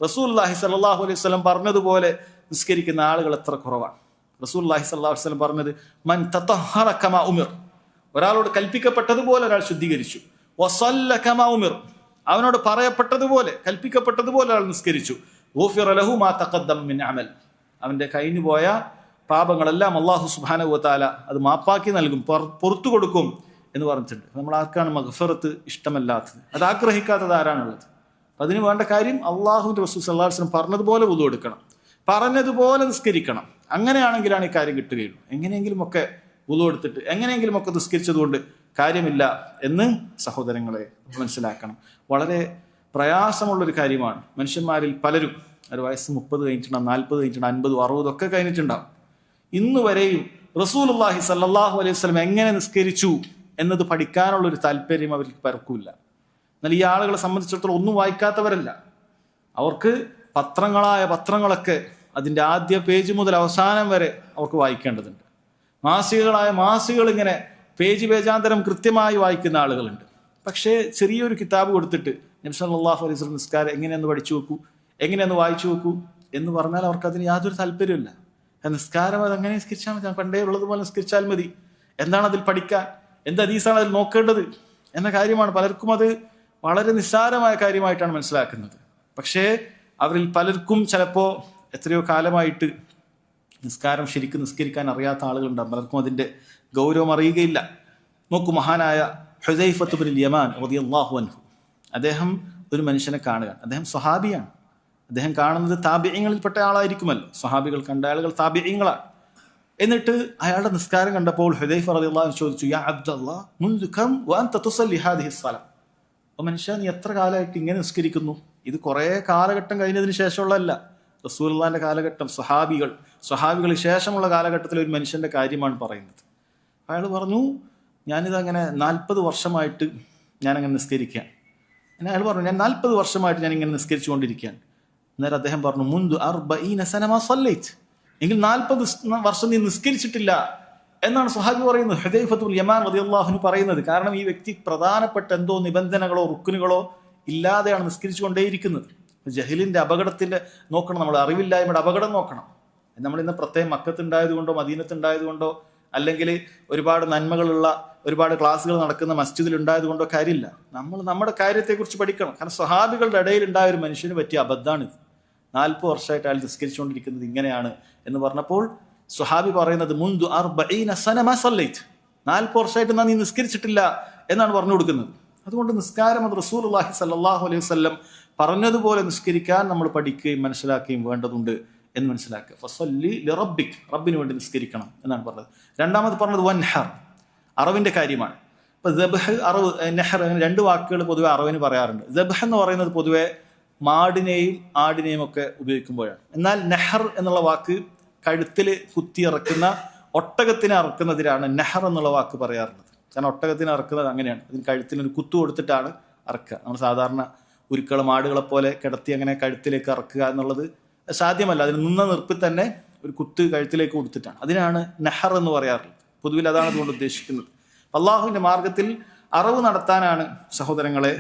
റസൂലുള്ളാഹി സ്വല്ലല്ലാഹു അലൈഹി വസല്ലം പറഞ്ഞതുപോലെ നിസ്കരിക്കുന്ന ആളുകൾ എത്ര കുറവാണ്. റസൂലുള്ളാഹി സ്വല്ലല്ലാഹു അലൈഹി വസല്ലം പറഞ്ഞത് മൻ തതഹറ കമാ ഉമിർ, ഒരാളോട് കൽപ്പിക്കപ്പെട്ടതുപോലെ ഒരാൾ ശുദ്ധീകരിച്ചു, വസല്ല കമാ ഉമിർ, അവനോട് പറയപ്പെട്ടതുപോലെ കൽപ്പിക്കപ്പെട്ടതുപോലെ ഒരാൾ നിസ്കരിച്ചു, ഗുഫിറ ലഹു മാ തഖദ്ദമ മിൻ അമൽ, അവന്റെ കഴിഞ്ഞു പോയ പാപങ്ങളെല്ലാം അല്ലാഹു സുബ്ഹാനഹു വതആല അത് മാപ്പാക്കി നൽകും, പുറത്തു കൊടുക്കും എന്ന് പറഞ്ഞിട്ടുണ്ട്. നമ്മൾ ആർക്കാണ് മഗ്ഫിറത്ത് ഇഷ്ടമല്ലാത്തത്, അത് ആഗ്രഹിക്കാത്തത് ആരാണുള്ളത്? അതിന് വേണ്ട കാര്യം അള്ളാഹുവിന്റെ റസൂൽ സല്ലല്ലാഹു അലൈഹി വസല്ലം പറഞ്ഞതുപോലെ വുളു എടുക്കണം, പറഞ്ഞതുപോലെ നിസ്കരിക്കണം. അങ്ങനെയാണെങ്കിലാണ് ഈ കാര്യം കിട്ടുകയുള്ളൂ. എങ്ങനെയെങ്കിലും ഒക്കെ വുളു എടുത്തിട്ട് എങ്ങനെയെങ്കിലും ഒക്കെ നിസ്കരിച്ചതുകൊണ്ട് കാര്യമില്ല എന്ന് സഹോദരങ്ങളെ മനസ്സിലാക്കണം. വളരെ പ്രയാസമുള്ളൊരു കാര്യമാണ്. മനുഷ്യന്മാരിൽ പലരും ഒരു വയസ്സ് 30 കഴിഞ്ഞിട്ടുണ്ടാകും, 40 കഴിഞ്ഞിട്ടുണ്ടാകും, 50, 60 ഒക്കെ കഴിഞ്ഞിട്ടുണ്ടാകും. ഇന്ന് വരെയും റസൂലുള്ളാഹി സ്വല്ലല്ലാഹു അലൈഹി വസല്ലം എങ്ങനെ നിസ്കരിച്ചു എന്നത് പഠിക്കാനുള്ളൊരു താല്പര്യം അവർക്ക് പരക്കില്ല. എന്നാൽ ഈ ആളുകളെ സംബന്ധിച്ചിടത്തോളം ഒന്നും വായിക്കാത്തവരല്ല. അവർക്ക് പത്രങ്ങളായ പത്രങ്ങളൊക്കെ അതിൻ്റെ ആദ്യ പേജ് മുതൽ അവസാനം വരെ അവർക്ക് വായിക്കേണ്ടതുണ്ട്. മാസികകളായ മാസികകൾ ഇങ്ങനെ പേജാന്തരം കൃത്യമായി വായിക്കുന്ന ആളുകളുണ്ട്. പക്ഷേ ചെറിയൊരു കിതാബ് കൊടുത്തിട്ട് നബി സല്ലല്ലാഹു അലൈഹി വസല്ലം നിസ്കാരം എങ്ങനെയെന്ന് പഠിച്ചു നോക്കൂ, എങ്ങനെയെന്ന് വായിച്ചു നോക്കൂ എന്ന് പറഞ്ഞാൽ അവർക്ക് അതിന് യാതൊരു താല്പര്യമില്ല. നിസ്കാരം അത് അങ്ങനെ നിസ്കരിച്ചാൽ മതി, പണ്ടേ ഉള്ളതുപോലെ നിസ്കരിച്ചാൽ മതി, എന്താണ് അതിൽ പഠിക്കാൻ, എന്ത് ഹദീസാണ് അതിൽ നോക്കേണ്ടത് എന്ന കാര്യമാണ്. പലർക്കും അത് വളരെ നിസ്സാരമായ കാര്യമായിട്ടാണ് മനസ്സിലാക്കുന്നത്. പക്ഷേ അവരിൽ പലർക്കും ചിലപ്പോൾ എത്രയോ കാലമായിട്ട് നിസ്കാരം ശരിക്കും നിസ്കരിക്കാൻ അറിയാത്ത ആളുകളുണ്ടാകും. പലർക്കും അതിൻ്റെ ഗൗരവം അറിയുകയില്ല. നോക്കൂ, മഹാനായ ഹുദൈഫത്ത് ഇബ്നുൽ യമാൻ റളിയല്ലാഹു അൻഹു, അദ്ദേഹം ഒരു മനുഷ്യനെ കാണുകയാണ്. അദ്ദേഹം സ്വഹാബിയാണ്. അദ്ദേഹം കാണുന്നത് താബിഈങ്ങളിൽപ്പെട്ട ആളായിരിക്കുമല്ലോ. സ്വഹാബികൾ കണ്ട ആളുകൾ താബിഈങ്ങളാണ്. എന്നിട്ട് അയാളുടെ നിസ്കാരം കണ്ടപ്പോൾ ഹുദൈഫ റളിയല്ലാഹു അൻഹു ചോദിച്ചു, യാ അബ്ദല്ലാഹ് മുൻദു കം വഅൻത തുസല്ലി ഹാദിഹി സ്വലാ, ഓ മനുഷ്യ, നീ എത്ര കാലമായിട്ട് ഇങ്ങനെ നിസ്കരിക്കുന്നു? ഇത് കുറേ കാലഘട്ടം കഴിഞ്ഞതിന് ശേഷമുള്ളതല്ല, റസൂലുള്ളാഹിന്റെ കാലഘട്ടം, സ്വഹാബികളിൽ ശേഷമുള്ള കാലഘട്ടത്തിൽ ഒരു മനുഷ്യന്റെ കാര്യമാണ് പറയുന്നത്. അയാൾ പറഞ്ഞു, ഞാനിതങ്ങനെ 40 വർഷമായിട്ട് ഞാനങ്ങനെ നിസ്കരിക്കുകയാണ്. അയാൾ പറഞ്ഞു, ഞാൻ 40 വർഷമായിട്ട് ഞാൻ ഇങ്ങനെ നിസ്കരിച്ചു കൊണ്ടിരിക്കുകയാണ്. അന്നേരം അദ്ദേഹം പറഞ്ഞു, മുൻദു 40 സന മാ സല്ലൈത്, എങ്കിൽ 40 വർഷം നീ നിസ്കരിച്ചിട്ടില്ല എന്നാണ് സ്വഹാബി പറയുന്നത്. ഹുദൈഫത്തുൽ യമാൻ റളിയല്ലാഹു അൻഹു പറയുന്നത്. കാരണം ഈ വ്യക്തി പ്രധാനപ്പെട്ട എന്തോ നിബന്ധനകളോ റുക്കുനുകളോ ഇല്ലാതെയാണ് നിസ്കരിച്ചു കൊണ്ടേയിരിക്കുന്നത്. ജഹലിന്റെ അപകടത്തിന്റെ നോക്കണം, നമ്മൾ അറിവില്ലായ്മയുടെ അപകടം നോക്കണം. നമ്മൾ ഇന്ന് പ്രത്യേകം മക്കത്തുണ്ടായത് കൊണ്ടോ മദീനത്തുണ്ടായത് കൊണ്ടോ അല്ലെങ്കിൽ ഒരുപാട് നന്മകളുള്ള ഒരുപാട് ക്ലാസ്സുകൾ നടക്കുന്ന മസ്ജിദിൽ ഉണ്ടായത് കൊണ്ടോ കാര്യമില്ല. നമ്മൾ നമ്മുടെ കാര്യത്തെക്കുറിച്ച് പഠിക്കണം. കാരണം സ്വഹാബികളുടെ ഇടയിൽ ഉണ്ടായ ഒരു മനുഷ്യന് പറ്റിയ അബദ്ധാണിത്. 40 വർഷമായിട്ട് അയാൾ നിസ്കരിച്ചുകൊണ്ടിരിക്കുന്നത് ഇങ്ങനെയാണ് എന്ന് പറഞ്ഞപ്പോൾ സ്വഹാബി പറയുന്നത്, മുൻദു 40 സന മാ സല്ലൈത്, 40 വർഷമായിട്ട് നീ നിസ്കരിച്ചിട്ടില്ല എന്നാണ് പറഞ്ഞു കൊടുക്കുന്നത്. അതുകൊണ്ട് നിസ്കാരം അത് റസൂലുള്ളാഹി സ്വല്ലല്ലാഹു അലൈഹി വസല്ലം പറഞ്ഞതുപോലെ നിസ്കരിക്കാൻ നമ്മൾ പഠിക്കുകയും മനസ്സിലാക്കുകയും വേണ്ടതുണ്ട് എന്ന് മനസ്സിലാക്കുക. ഫസല്ലി ലിറബ്ബിക്, റബ്ബിന് വേണ്ടി നിസ്കരിക്കണം എന്നാണ് പറഞ്ഞത്. രണ്ടാമത് പറഞ്ഞത് വൻഹർ, അറവിന്റെ കാര്യമാണ്. ഇപ്പൊ ദബ്ഹ്, അറവ്, നെഹർ, 2 വാക്കുകൾ പൊതുവെ അറവിന് പറയാറുണ്ട്. ദബ്ഹ് എന്ന് പറയുന്നത് പൊതുവെ മാടിനെയും ആടിനെയും ഒക്കെ ഉപയോഗിക്കുമ്പോഴാണ്. എന്നാൽ നെഹർ എന്നുള്ള വാക്ക് കഴുത്തിൽ കുത്തിയിറക്കുന്ന ഒട്ടകത്തിനെ അറക്കുന്നതിനാണ് നെഹർ എന്നുള്ള വാക്ക് പറയാറുള്ളത്. കാരണം ഒട്ടകത്തിനെ അറക്കുന്നത് അങ്ങനെയാണ്, അതിന് കഴുത്തിനൊരു കുത്തു കൊടുത്തിട്ടാണ് അറക്കുക. നമ്മൾ സാധാരണ ഉരുക്കള മാടുകളെ പോലെ കിടത്തി അങ്ങനെ കഴുത്തിലേക്ക് അറക്കുക എന്നുള്ളത് സാധ്യമല്ല. അതിന് നിന്ന നിർപ്പിൽ തന്നെ ഒരു കുത്ത് കഴുത്തിലേക്ക് കൊടുത്തിട്ടാണ്. അതിനാണ് നെഹർ എന്ന് പറയാറുള്ളത്. പൊതുവിൽ അതാണ് അതുകൊണ്ട് ഉദ്ദേശിക്കുന്നത്. അള്ളാഹുവിന്റെ മാർഗത്തിൽ അറവ് നടത്താനാണ് സഹോദരങ്ങളെ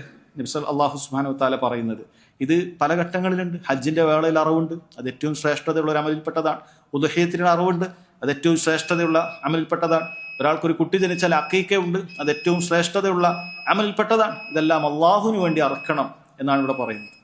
അള്ളാഹു സുബ്ഹാനഹു വ തആല പറയുന്നത്. ഇത് പല ഘട്ടങ്ങളിലുണ്ട്. ഹജ്ജിന്റെ വേളയിൽ അറവുണ്ട്, അത് ഏറ്റവും ശ്രേഷ്ഠതയുള്ള ഒരു അമലിൽപ്പെട്ടതാണ്. ഉദ്ഹിയ്യത്തിന് അറവുണ്ട്, അത് ഏറ്റവും ശ്രേഷ്ഠതയുള്ള അമലിൽപ്പെട്ടതാണ്. ഒരാൾക്കൊരു കുട്ടി ജനിച്ചാൽ അഖീഖ ഉണ്ട്, അത് ഏറ്റവും ശ്രേഷ്ഠതയുള്ള അമലിൽപ്പെട്ടതാണ്. ഇതെല്ലാം അള്ളാഹുവിന് വേണ്ടി അറക്കണം എന്നാണ് ഇവിടെ പറയുന്നത്.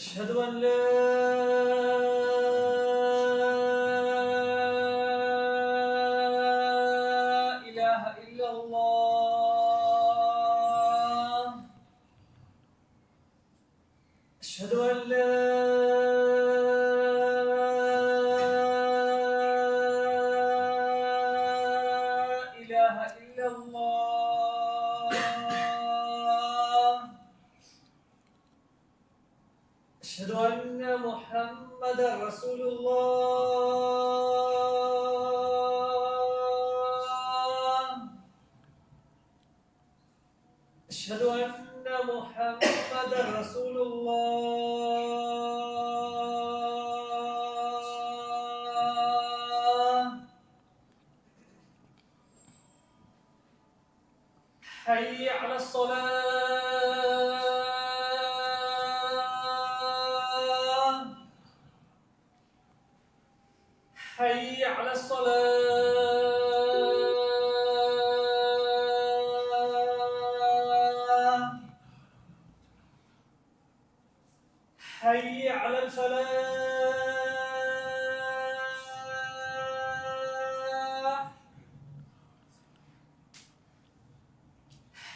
أشهد أن لا إله إلا الله. أشهد أن لا إله إلا الله. أشهد أن محمدا رسول الله. أشهد أن محمدا رسول الله. حي على الصلاة. حي على الصلاة. حي على الفلاح.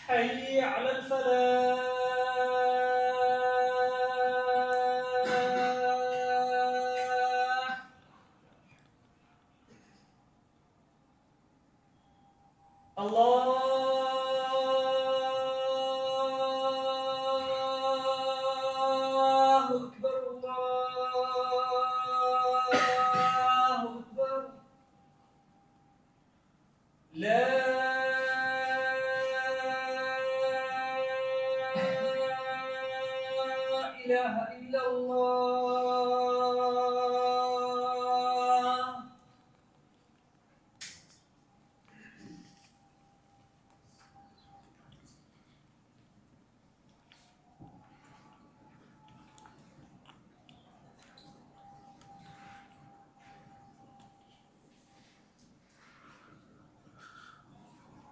حي على الفلاح. الله أكبر. الله أكبر. لا إله إلا الله.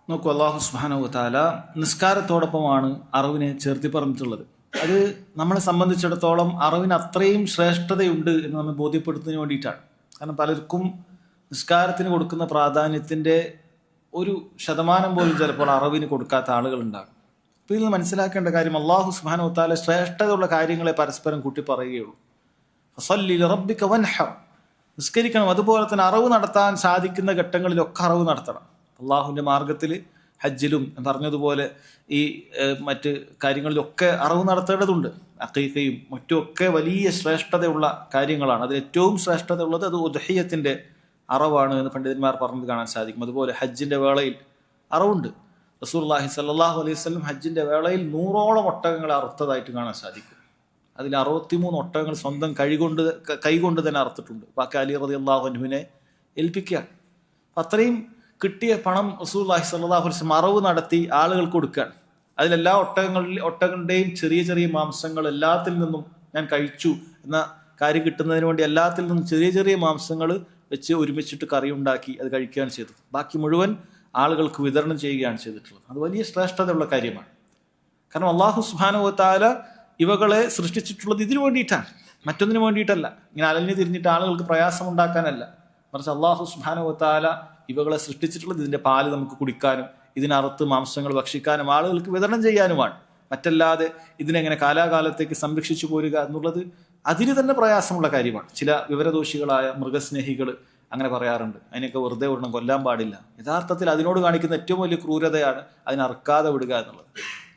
നോക്കൂ, അല്ലാഹു സുബ്ഹാനഹു വ തആല നിസ്കാരത്തോടൊപ്പമാണ് അറിവിനെ ചേർത്തി പറഞ്ഞിട്ടുള്ളത്. അത് നമ്മളെ സംബന്ധിച്ചിടത്തോളം അറിവിന് അത്രയും ശ്രേഷ്ഠതയുണ്ട് എന്ന് നമ്മെ ബോധ്യപ്പെടുത്തുന്നതിന് വേണ്ടിയിട്ടാണ്. കാരണം പലർക്കും നിസ്കാരത്തിന് കൊടുക്കുന്ന പ്രാധാന്യത്തിൻ്റെ 1% പോലും ചിലപ്പോൾ അറിവിന് കൊടുക്കാത്ത ആളുകളുണ്ടാകും. അപ്പോൾ ഇതിൽ മനസ്സിലാക്കേണ്ട കാര്യം, അല്ലാഹു സുബ്ഹാനഹു വ തആല ശ്രേഷ്ഠതയുള്ള കാര്യങ്ങളെ പരസ്പരം കൂട്ടി പറയുകയുള്ളൂ. ഫസല്ലി ലിറബ്ബിക വൻഹർ, നിസ്കരിക്കണം. അതുപോലെ തന്നെ അറിവ് നടത്താൻ സാധിക്കുന്ന ഘട്ടങ്ങളിലൊക്കെ അറിവ് നടത്തണം. അള്ളാഹുവിൻ്റെ മാർഗത്തിൽ ഹജ്ജിലും പറഞ്ഞതുപോലെ ഈ മറ്റ് കാര്യങ്ങളിലൊക്കെ അറിവ് നടത്തേണ്ടതുണ്ട്. അഖീഖയും മറ്റുമൊക്കെ വലിയ ശ്രേഷ്ഠതയുള്ള കാര്യങ്ങളാണ്. അതിൽ ഏറ്റവും ശ്രേഷ്ഠതയുള്ളത് അത് ഉദ്ഹിയ്യത്തിൻ്റെ അറിവാണ് എന്ന് പണ്ഡിതന്മാർ പറഞ്ഞത് കാണാൻ സാധിക്കും. അതുപോലെ ഹജ്ജിൻ്റെ വേളയിൽ അറിവുണ്ട്. റസൂലുള്ളാഹി സ്വല്ലല്ലാഹു അലൈഹി വസല്ലം ഹജ്ജിൻ്റെ വേളയിൽ 100ഓളം ഒട്ടകങ്ങളെ അറുത്തതായിട്ട് കാണാൻ സാധിക്കും. അതിൽ 63 ഒട്ടകങ്ങൾ സ്വന്തം കൈകൊണ്ട് തന്നെ അറുത്തിട്ടുണ്ട്. ബാക്കി അലി റളിയല്ലാഹു അൻഹുവിനെ ഏൽപ്പിക്കുകയാണ്. അത്രയും കിട്ടിയ പണം റസൂലുള്ളാഹി സ്വല്ലല്ലാഹു അലൈഹി വസല്ലം അറിവ് നടത്തി ആളുകൾക്ക് കൊടുക്കുകയാണ്. അതിലെല്ലാ ഒട്ടകങ്ങളുടെയും ചെറിയ ചെറിയ മാംസങ്ങൾ എല്ലാത്തിൽ നിന്നും ഞാൻ കഴിച്ചു എന്ന കാര്യം കിട്ടുന്നതിന് വേണ്ടി എല്ലാത്തിൽ നിന്നും ചെറിയ ചെറിയ മാംസങ്ങൾ വെച്ച് ഒരുമിച്ചിട്ട് കറി ഉണ്ടാക്കി അത് കഴിക്കുകയാണ് ചെയ്തത്. ബാക്കി മുഴുവൻ ആളുകൾക്ക് വിതരണം ചെയ്യുകയാണ് ചെയ്തിട്ടുള്ളത്. അത് വലിയ ശ്രേഷ്ഠതയുള്ള കാര്യമാണ്. കാരണം അല്ലാഹു സുബ്ഹാനഹു വ തആല ഇവകളെ സൃഷ്ടിച്ചിട്ടുള്ളത് ഇതിനു വേണ്ടിയിട്ടാണ്, മറ്റൊന്നിനു വേണ്ടിയിട്ടല്ല. ഇങ്ങനെ അലഞ്ഞു തിരിഞ്ഞിട്ട് ആളുകൾക്ക് പ്രയാസം ഉണ്ടാക്കാനല്ല. മറിച്ച് അല്ലാഹു സുബ്ഹാനഹു വ തആല ഇവകളെ സൃഷ്ടിച്ചിട്ടുള്ളത് ഇതിൻ്റെ പാല് നമുക്ക് കുടിക്കാനും ഇതിനറുത്ത് മാംസങ്ങൾ ഭക്ഷിക്കാനും ആളുകൾക്ക് വിതരണം ചെയ്യാനുമാണ്. മറ്റല്ലാതെ ഇതിനെങ്ങനെ കാലാകാലത്തേക്ക് സംരക്ഷിച്ചു പോരുക എന്നുള്ളത് അതിന് തന്നെ പ്രയാസമുള്ള കാര്യമാണ്. ചില വിവരദോഷികളായ മൃഗസ്നേഹികൾ അങ്ങനെ പറയാറുണ്ട്, അതിനൊക്കെ വെറുതെ വിടണം, കൊല്ലാൻ പാടില്ല. യഥാർത്ഥത്തിൽ അതിനോട് കാണിക്കുന്ന ഏറ്റവും വലിയ ക്രൂരതയാണ് അതിനറുക്കാതെ വിടുക എന്നുള്ളത്.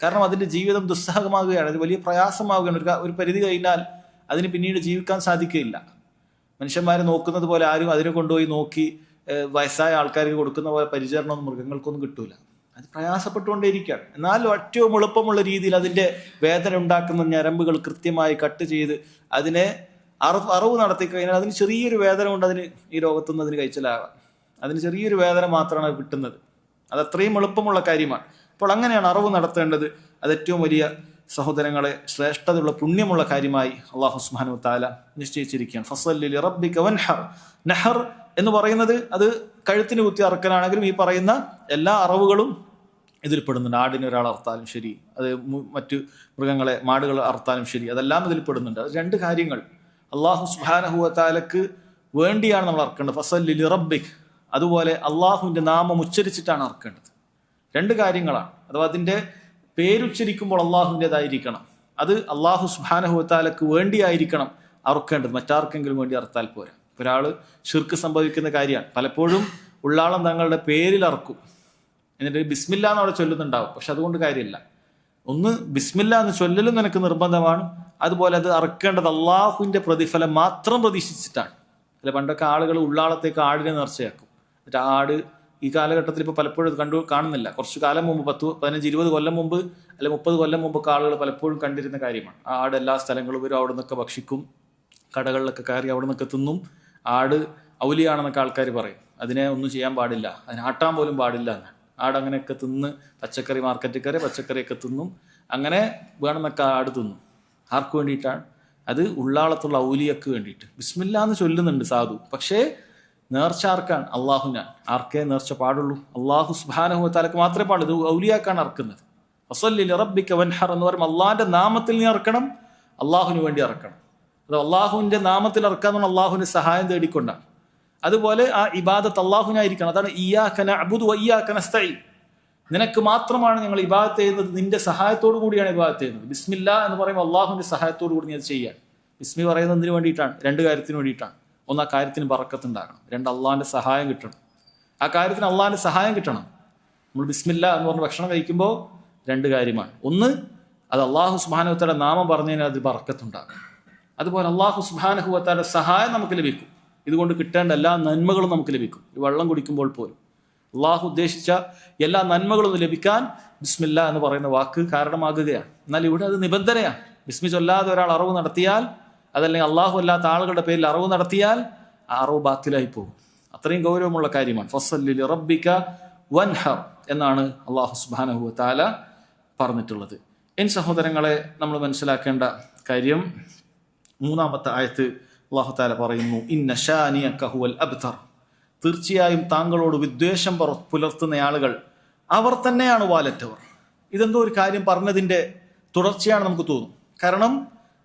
കാരണം അതിൻ്റെ ജീവിതം ദുസ്സഹമാകുകയാണ്, അത് വലിയ പ്രയാസമാവുകയാണ്. ഒരു പരിധി കഴിഞ്ഞാൽ അതിന് പിന്നീട് ജീവിക്കാൻ സാധിക്കുകയില്ല. മനുഷ്യന്മാരെ നോക്കുന്നത് പോലെ ആരും അതിനെ കൊണ്ടുപോയി നോക്കി വയസ്സായ ആൾക്കാർക്ക് കൊടുക്കുന്ന പോലെ പരിചരണമൊന്നും മൃഗങ്ങൾക്കൊന്നും കിട്ടൂല. അത് പ്രയാസപ്പെട്ടുകൊണ്ടേയിരിക്കുകയാണ്. എന്നാലും ഏറ്റവും എളുപ്പമുള്ള രീതിയിൽ അതിൻ്റെ വേദന ഉണ്ടാക്കുന്ന ഞരമ്പുകൾ കൃത്യമായി കട്ട് ചെയ്ത് അതിനെ അറിവ് നടത്തി കഴിഞ്ഞാൽ അതിന് ചെറിയൊരു വേദന കൊണ്ട് അതിന് ഈ ലോകത്തുനിന്ന് അതിന് കഴിച്ചലാകാം. അതിന് ചെറിയൊരു വേദന മാത്രമാണ് കിട്ടുന്നത്. അത് അത്രയും എളുപ്പമുള്ള കാര്യമാണ്. അപ്പോൾ അങ്ങനെയാണ് അറിവ് നടത്തേണ്ടത്. അത് ഏറ്റവും വലിയ സഹോദരങ്ങളെ ശ്രേഷ്ഠതയുള്ള പുണ്യമുള്ള കാര്യമായി അല്ലാഹു സുബ്ഹാനഹു വ തആല നിശ്ചയിച്ചിരിക്കുകയാണ്. ഫസല്ലി ലിറബ്ബിക വൻഹർ. നഹർ എന്ന് പറയുന്നത് അത് കഴുത്തിന് കുത്തി അറക്കലാണെങ്കിലും ഈ പറയുന്ന എല്ലാ അറിവുകളും ഇതിൽ പെടുന്നുണ്ട്. ആടിനെ ഒരാൾ അറുത്താലും ശരി, അത് മറ്റു മൃഗങ്ങളെ മാടുകൾ അറുത്താലും ശരി, അതെല്ലാം ഇതിൽ പെടുന്നുണ്ട്. അത് രണ്ട് കാര്യങ്ങൾ അള്ളാഹു സുബ്ഹാനഹു വ തആലക്ക് വേണ്ടിയാണ് നമ്മൾ അറക്കേണ്ടത്. ഫസല്ലി ലിറബ്ബിക്, അതുപോലെ അള്ളാഹുവിൻ്റെ നാമം ഉച്ചരിച്ചിട്ടാണ് അറക്കേണ്ടത്. രണ്ട് കാര്യങ്ങളാണ്. അഥവാ അതിൻ്റെ പേരുച്ചരിക്കുമ്പോൾ അള്ളാഹുവിൻ്റെതായിരിക്കണം. അത് അള്ളാഹു സുബ്ഹാനഹു വ തആലക്ക് വേണ്ടിയായിരിക്കണം അറുക്കേണ്ടത്, മറ്റാർക്കെങ്കിലും വേണ്ടി അറുത്താൽ പോരാ. ഒരാൾ ശിർക്ക് സംഭവിക്കുന്ന കാര്യമാണ്. പലപ്പോഴും ഉള്ളാളം തങ്ങളുടെ പേരിൽ അറക്കും, എന്നിട്ട് ബിസ്മില്ല എന്ന് അവിടെ ചൊല്ലുന്നുണ്ടാവും. പക്ഷെ അതുകൊണ്ട് കാര്യമില്ല. ഒന്ന് ബിസ്മില്ല എന്ന് ചൊല്ലലും നിനക്ക് നിർബന്ധമാണ്, അതുപോലെ അത് അറക്കേണ്ടത് അള്ളാഹുവിൻ്റെ പ്രതിഫലം മാത്രം പ്രതീക്ഷിച്ചിട്ടാണ്. അല്ല, പണ്ടൊക്കെ ആളുകൾ ഉള്ളാളത്തേക്ക് ആടിനെ നേർച്ചയാക്കും. എന്നിട്ട് ആട് ഈ കാലഘട്ടത്തിൽ ഇപ്പോൾ പലപ്പോഴും ഇത് കാണുന്നില്ല. കുറച്ച് കാലം മുമ്പ് 10, 15, 20 കൊല്ലം മുമ്പ് അല്ലെ 30 കൊല്ലം മുമ്പൊക്കെ ആളുകൾ പലപ്പോഴും കണ്ടിരുന്ന കാര്യമാണ്. ആ ആട് എല്ലാ സ്ഥലങ്ങളും വരും, അവിടെ നിന്നൊക്കെ ഭക്ഷിക്കും, കടകളിലൊക്കെ കയറി അവിടെ നിന്നൊക്കെ തിന്നും. ആട് ഔലിയാണെന്നൊക്കെ ആൾക്കാർ പറയും. അതിനെ ഒന്നും ചെയ്യാൻ പാടില്ല, അതിനെ ആട്ടാൻ പോലും പാടില്ല എന്ന്. ആട് അങ്ങനെയൊക്കെ തിന്ന് പച്ചക്കറി മാർക്കറ്റിൽ കയറി പച്ചക്കറിയൊക്കെ തിന്നും. അങ്ങനെ വേണമെന്നൊക്കെ ആട് തിന്നും. ആർക്ക് വേണ്ടിയിട്ടാണ്? അത് ഉള്ളാളത്തുള്ള ഔലിയക്ക് വേണ്ടിയിട്ട്. ബിസ്മില്ല എന്ന് ചൊല്ലുന്നുണ്ട് സാധു, പക്ഷേ നേർച്ച ആർക്കാണ്? അള്ളാഹുനാണ്. ആർക്കേ നേർച്ച പാടുള്ളൂ? അള്ളാഹു സുബ്ഹാനഹു വ തആലക്ക് മാത്രമേ പാടുള്ളൂ. ഇത് ഔലിയാക്കാണ് അറക്കുന്നത്. ഫസല്ലി ലിറബ്ബിക വൻഹർ എന്ന് പറയുമ്പോൾ അള്ളാഹിന്റെ നാമത്തിൽ നീ അറക്കണം, അള്ളാഹുവിന് വേണ്ടി അറക്കണം. അത് അള്ളാഹുവിന്റെ നാമത്തിൽ അറക്കാന്ന് അള്ളാഹുവിന്റെ സഹായം തേടിക്കൊണ്ടാണ്. അതുപോലെ ആ ഇബാദത്ത് അള്ളാഹുനായിരിക്കണം. അതാണ് ഇയ്യാക നഅ്ബുദു വ ഇയ്യാക നസ്തഈൻ. നിനക്ക് മാത്രമാണ് ഞങ്ങൾ ഇബാദത്ത് ചെയ്യുന്നത്, നിന്റെ സഹായത്തോടു കൂടിയാണ് ഇബാദത്ത് ചെയ്യുന്നത്. ബിസ്മില്ല എന്ന് പറയുമ്പോൾ അള്ളാഹുവിന്റെ സഹായത്തോടു കൂടി നീ അത് ചെയ്യാൻ. ബിസ്മി പറയുന്നത് എന്തിനു വേണ്ടിയിട്ടാണ്? രണ്ട് കാര്യത്തിന് വേണ്ടിയിട്ടാണ്. ഒന്ന്, ആ കാര്യത്തിന് ബറക്കത്തുണ്ടാകണം. രണ്ട്, അള്ളാഹിന്റെ സഹായം കിട്ടണം. ആ കാര്യത്തിന് അള്ളാഹിന്റെ സഹായം കിട്ടണം. നമ്മൾ ബിസ്മില്ല എന്ന് പറഞ്ഞ് ഭക്ഷണം കഴിക്കുമ്പോൾ രണ്ട് കാര്യമാണ്. ഒന്ന്, അത് അള്ളാഹു സുബ്ഹാനഹു വ തആല നാമം പറഞ്ഞതിന് അത് ബറക്കത്തുണ്ടാകും. അതുപോലെ അള്ളാഹു സുബ്ഹാനഹു വ തആല സഹായം നമുക്ക് ലഭിക്കും. ഇതുകൊണ്ട് കിട്ടേണ്ട എല്ലാ നന്മകളും നമുക്ക് ലഭിക്കും. ഈ വെള്ളം കുടിക്കുമ്പോൾ പോലും അള്ളാഹു ഉദ്ദേശിച്ച എല്ലാ നന്മകളും ലഭിക്കാൻ ബിസ്മില്ല എന്ന് പറയുന്ന വാക്ക് കാരണമാകുകയാണ്. എന്നാൽ ഇവിടെ അത് നിബന്ധനയാണ്. ബിസ്മി ചൊല്ലാതെ ഒരാൾ അറിവ് നടത്തിയാൽ, അതല്ലെങ്കിൽ അള്ളാഹു അല്ലാത്ത ആളുകളുടെ പേരിൽ അറിവ് നടത്തിയാൽ ആ അറിവ് ബാത്തിലായി പോകും. അത്രയും ഗൗരവമുള്ള കാര്യമാണ്. ഫസല്ലി ലിറബ്ബിക വൻഹർ എന്നാണ് അള്ളാഹു സുബ്ഹാനഹു വ തആല പറഞ്ഞിട്ടുള്ളത്. എൻ സഹോദരങ്ങളെ, നമ്മൾ മനസ്സിലാക്കേണ്ട കാര്യം, മൂന്നാമത്തെ ആയത്ത് അള്ളാഹു തആല പറയുന്നു, ഇന്ന ശാനിയക ഹുവൽ അബ്തർ, തീർച്ചയായും താങ്കളോട് വിദ്വേഷം പുലർത്തുന്ന ആളുകൾ അവർ തന്നെയാണ് വാലറ്റവർ. ഇതെന്തോ ഒരു കാര്യം പറഞ്ഞതിൻ്റെ തുടർച്ചയാണ് നമുക്ക് തോന്നും. കാരണം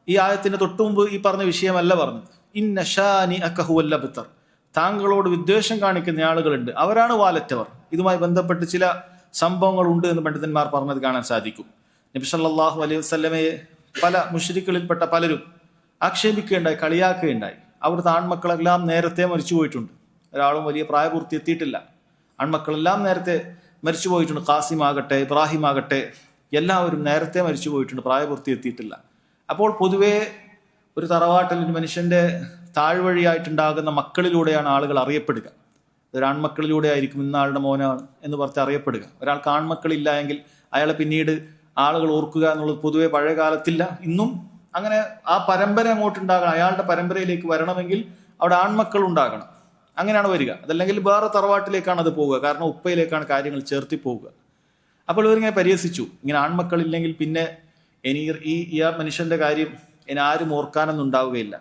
ഈ ആയത്തിന് തൊട്ടു മുമ്പ് ഈ പറഞ്ഞ വിഷയമല്ല പറഞ്ഞത്. ഇന്ന ശാനിഅക ഹുവൽ അബ്തർ, താങ്കളോട് വിദ്വേഷം കാണിക്കുന്ന ആളുകളുണ്ട്, അവരാണ് വാലറ്റവർ. ഇതുമായി ബന്ധപ്പെട്ട് ചില സംഭവങ്ങൾ ഉണ്ട് എന്ന് പണ്ഡിതന്മാർ പറഞ്ഞത് കാണാൻ സാധിക്കും. നബി സല്ലല്ലാഹു അലൈഹി വസല്ലമയെ പല മുശ്രിക്കുകളിൽപ്പെട്ട പലരും ആക്ഷേപിക്കുകയുണ്ടായി, കളിയാക്കുകയുണ്ടായി. അവിടുത്തെ ആൺമക്കളെല്ലാം നേരത്തെ മരിച്ചു പോയിട്ടുണ്ട്. ഒരാളും വലിയ പ്രായപൂർത്തി എത്തിയിട്ടില്ല. ആൺമക്കളെല്ലാം നേരത്തെ മരിച്ചു പോയിട്ടുണ്ട്. ഖാസിം ആകട്ടെ, ഇബ്രാഹിം ആകട്ടെ, എല്ലാവരും നേരത്തെ മരിച്ചു പോയിട്ടുണ്ട്, പ്രായപൂർത്തി എത്തിയിട്ടില്ല. അപ്പോൾ പൊതുവേ ഒരു തറവാട്ടിൽ ഒരു മനുഷ്യന്റെ താഴ്വഴിയായിട്ടുണ്ടാകുന്ന മക്കളിലൂടെയാണ് ആളുകൾ അറിയപ്പെടുക. ഒരു ആൺമക്കളിലൂടെ ആയിരിക്കും ഇന്ന ആളുടെ മോനാണ് എന്ന് പറഞ്ഞ് അറിയപ്പെടുക. ഒരാൾക്ക് ആൺമക്കളില്ല എങ്കിൽ അയാളെ പിന്നീട് ആളുകൾ ഓർക്കുക എന്നുള്ളത് പൊതുവെ പഴയ കാലത്തില്ല. ഇന്നും അങ്ങനെ ആ പരമ്പര അങ്ങോട്ടുണ്ടാകണം. അയാളുടെ പരമ്പരയിലേക്ക് വരണമെങ്കിൽ അവിടെ ആൺമക്കൾ ഉണ്ടാകണം. അങ്ങനെയാണ് വരിക. അതല്ലെങ്കിൽ വേറെ തറവാട്ടിലേക്കാണ് അത് പോവുക. കാരണം ഉപ്പയിലേക്കാണ് കാര്യങ്ങൾ ചേർത്തി പോവുക. അപ്പോൾ ഇവരിങ്ങനെ പരിഹസിച്ചു, ഇങ്ങനെ ആൺമക്കളില്ലെങ്കിൽ പിന്നെ ഈ മനുഷ്യന്റെ കാര്യം ഇനി ആരും ഓർക്കാനൊന്നും ഉണ്ടാവുകയില്ല.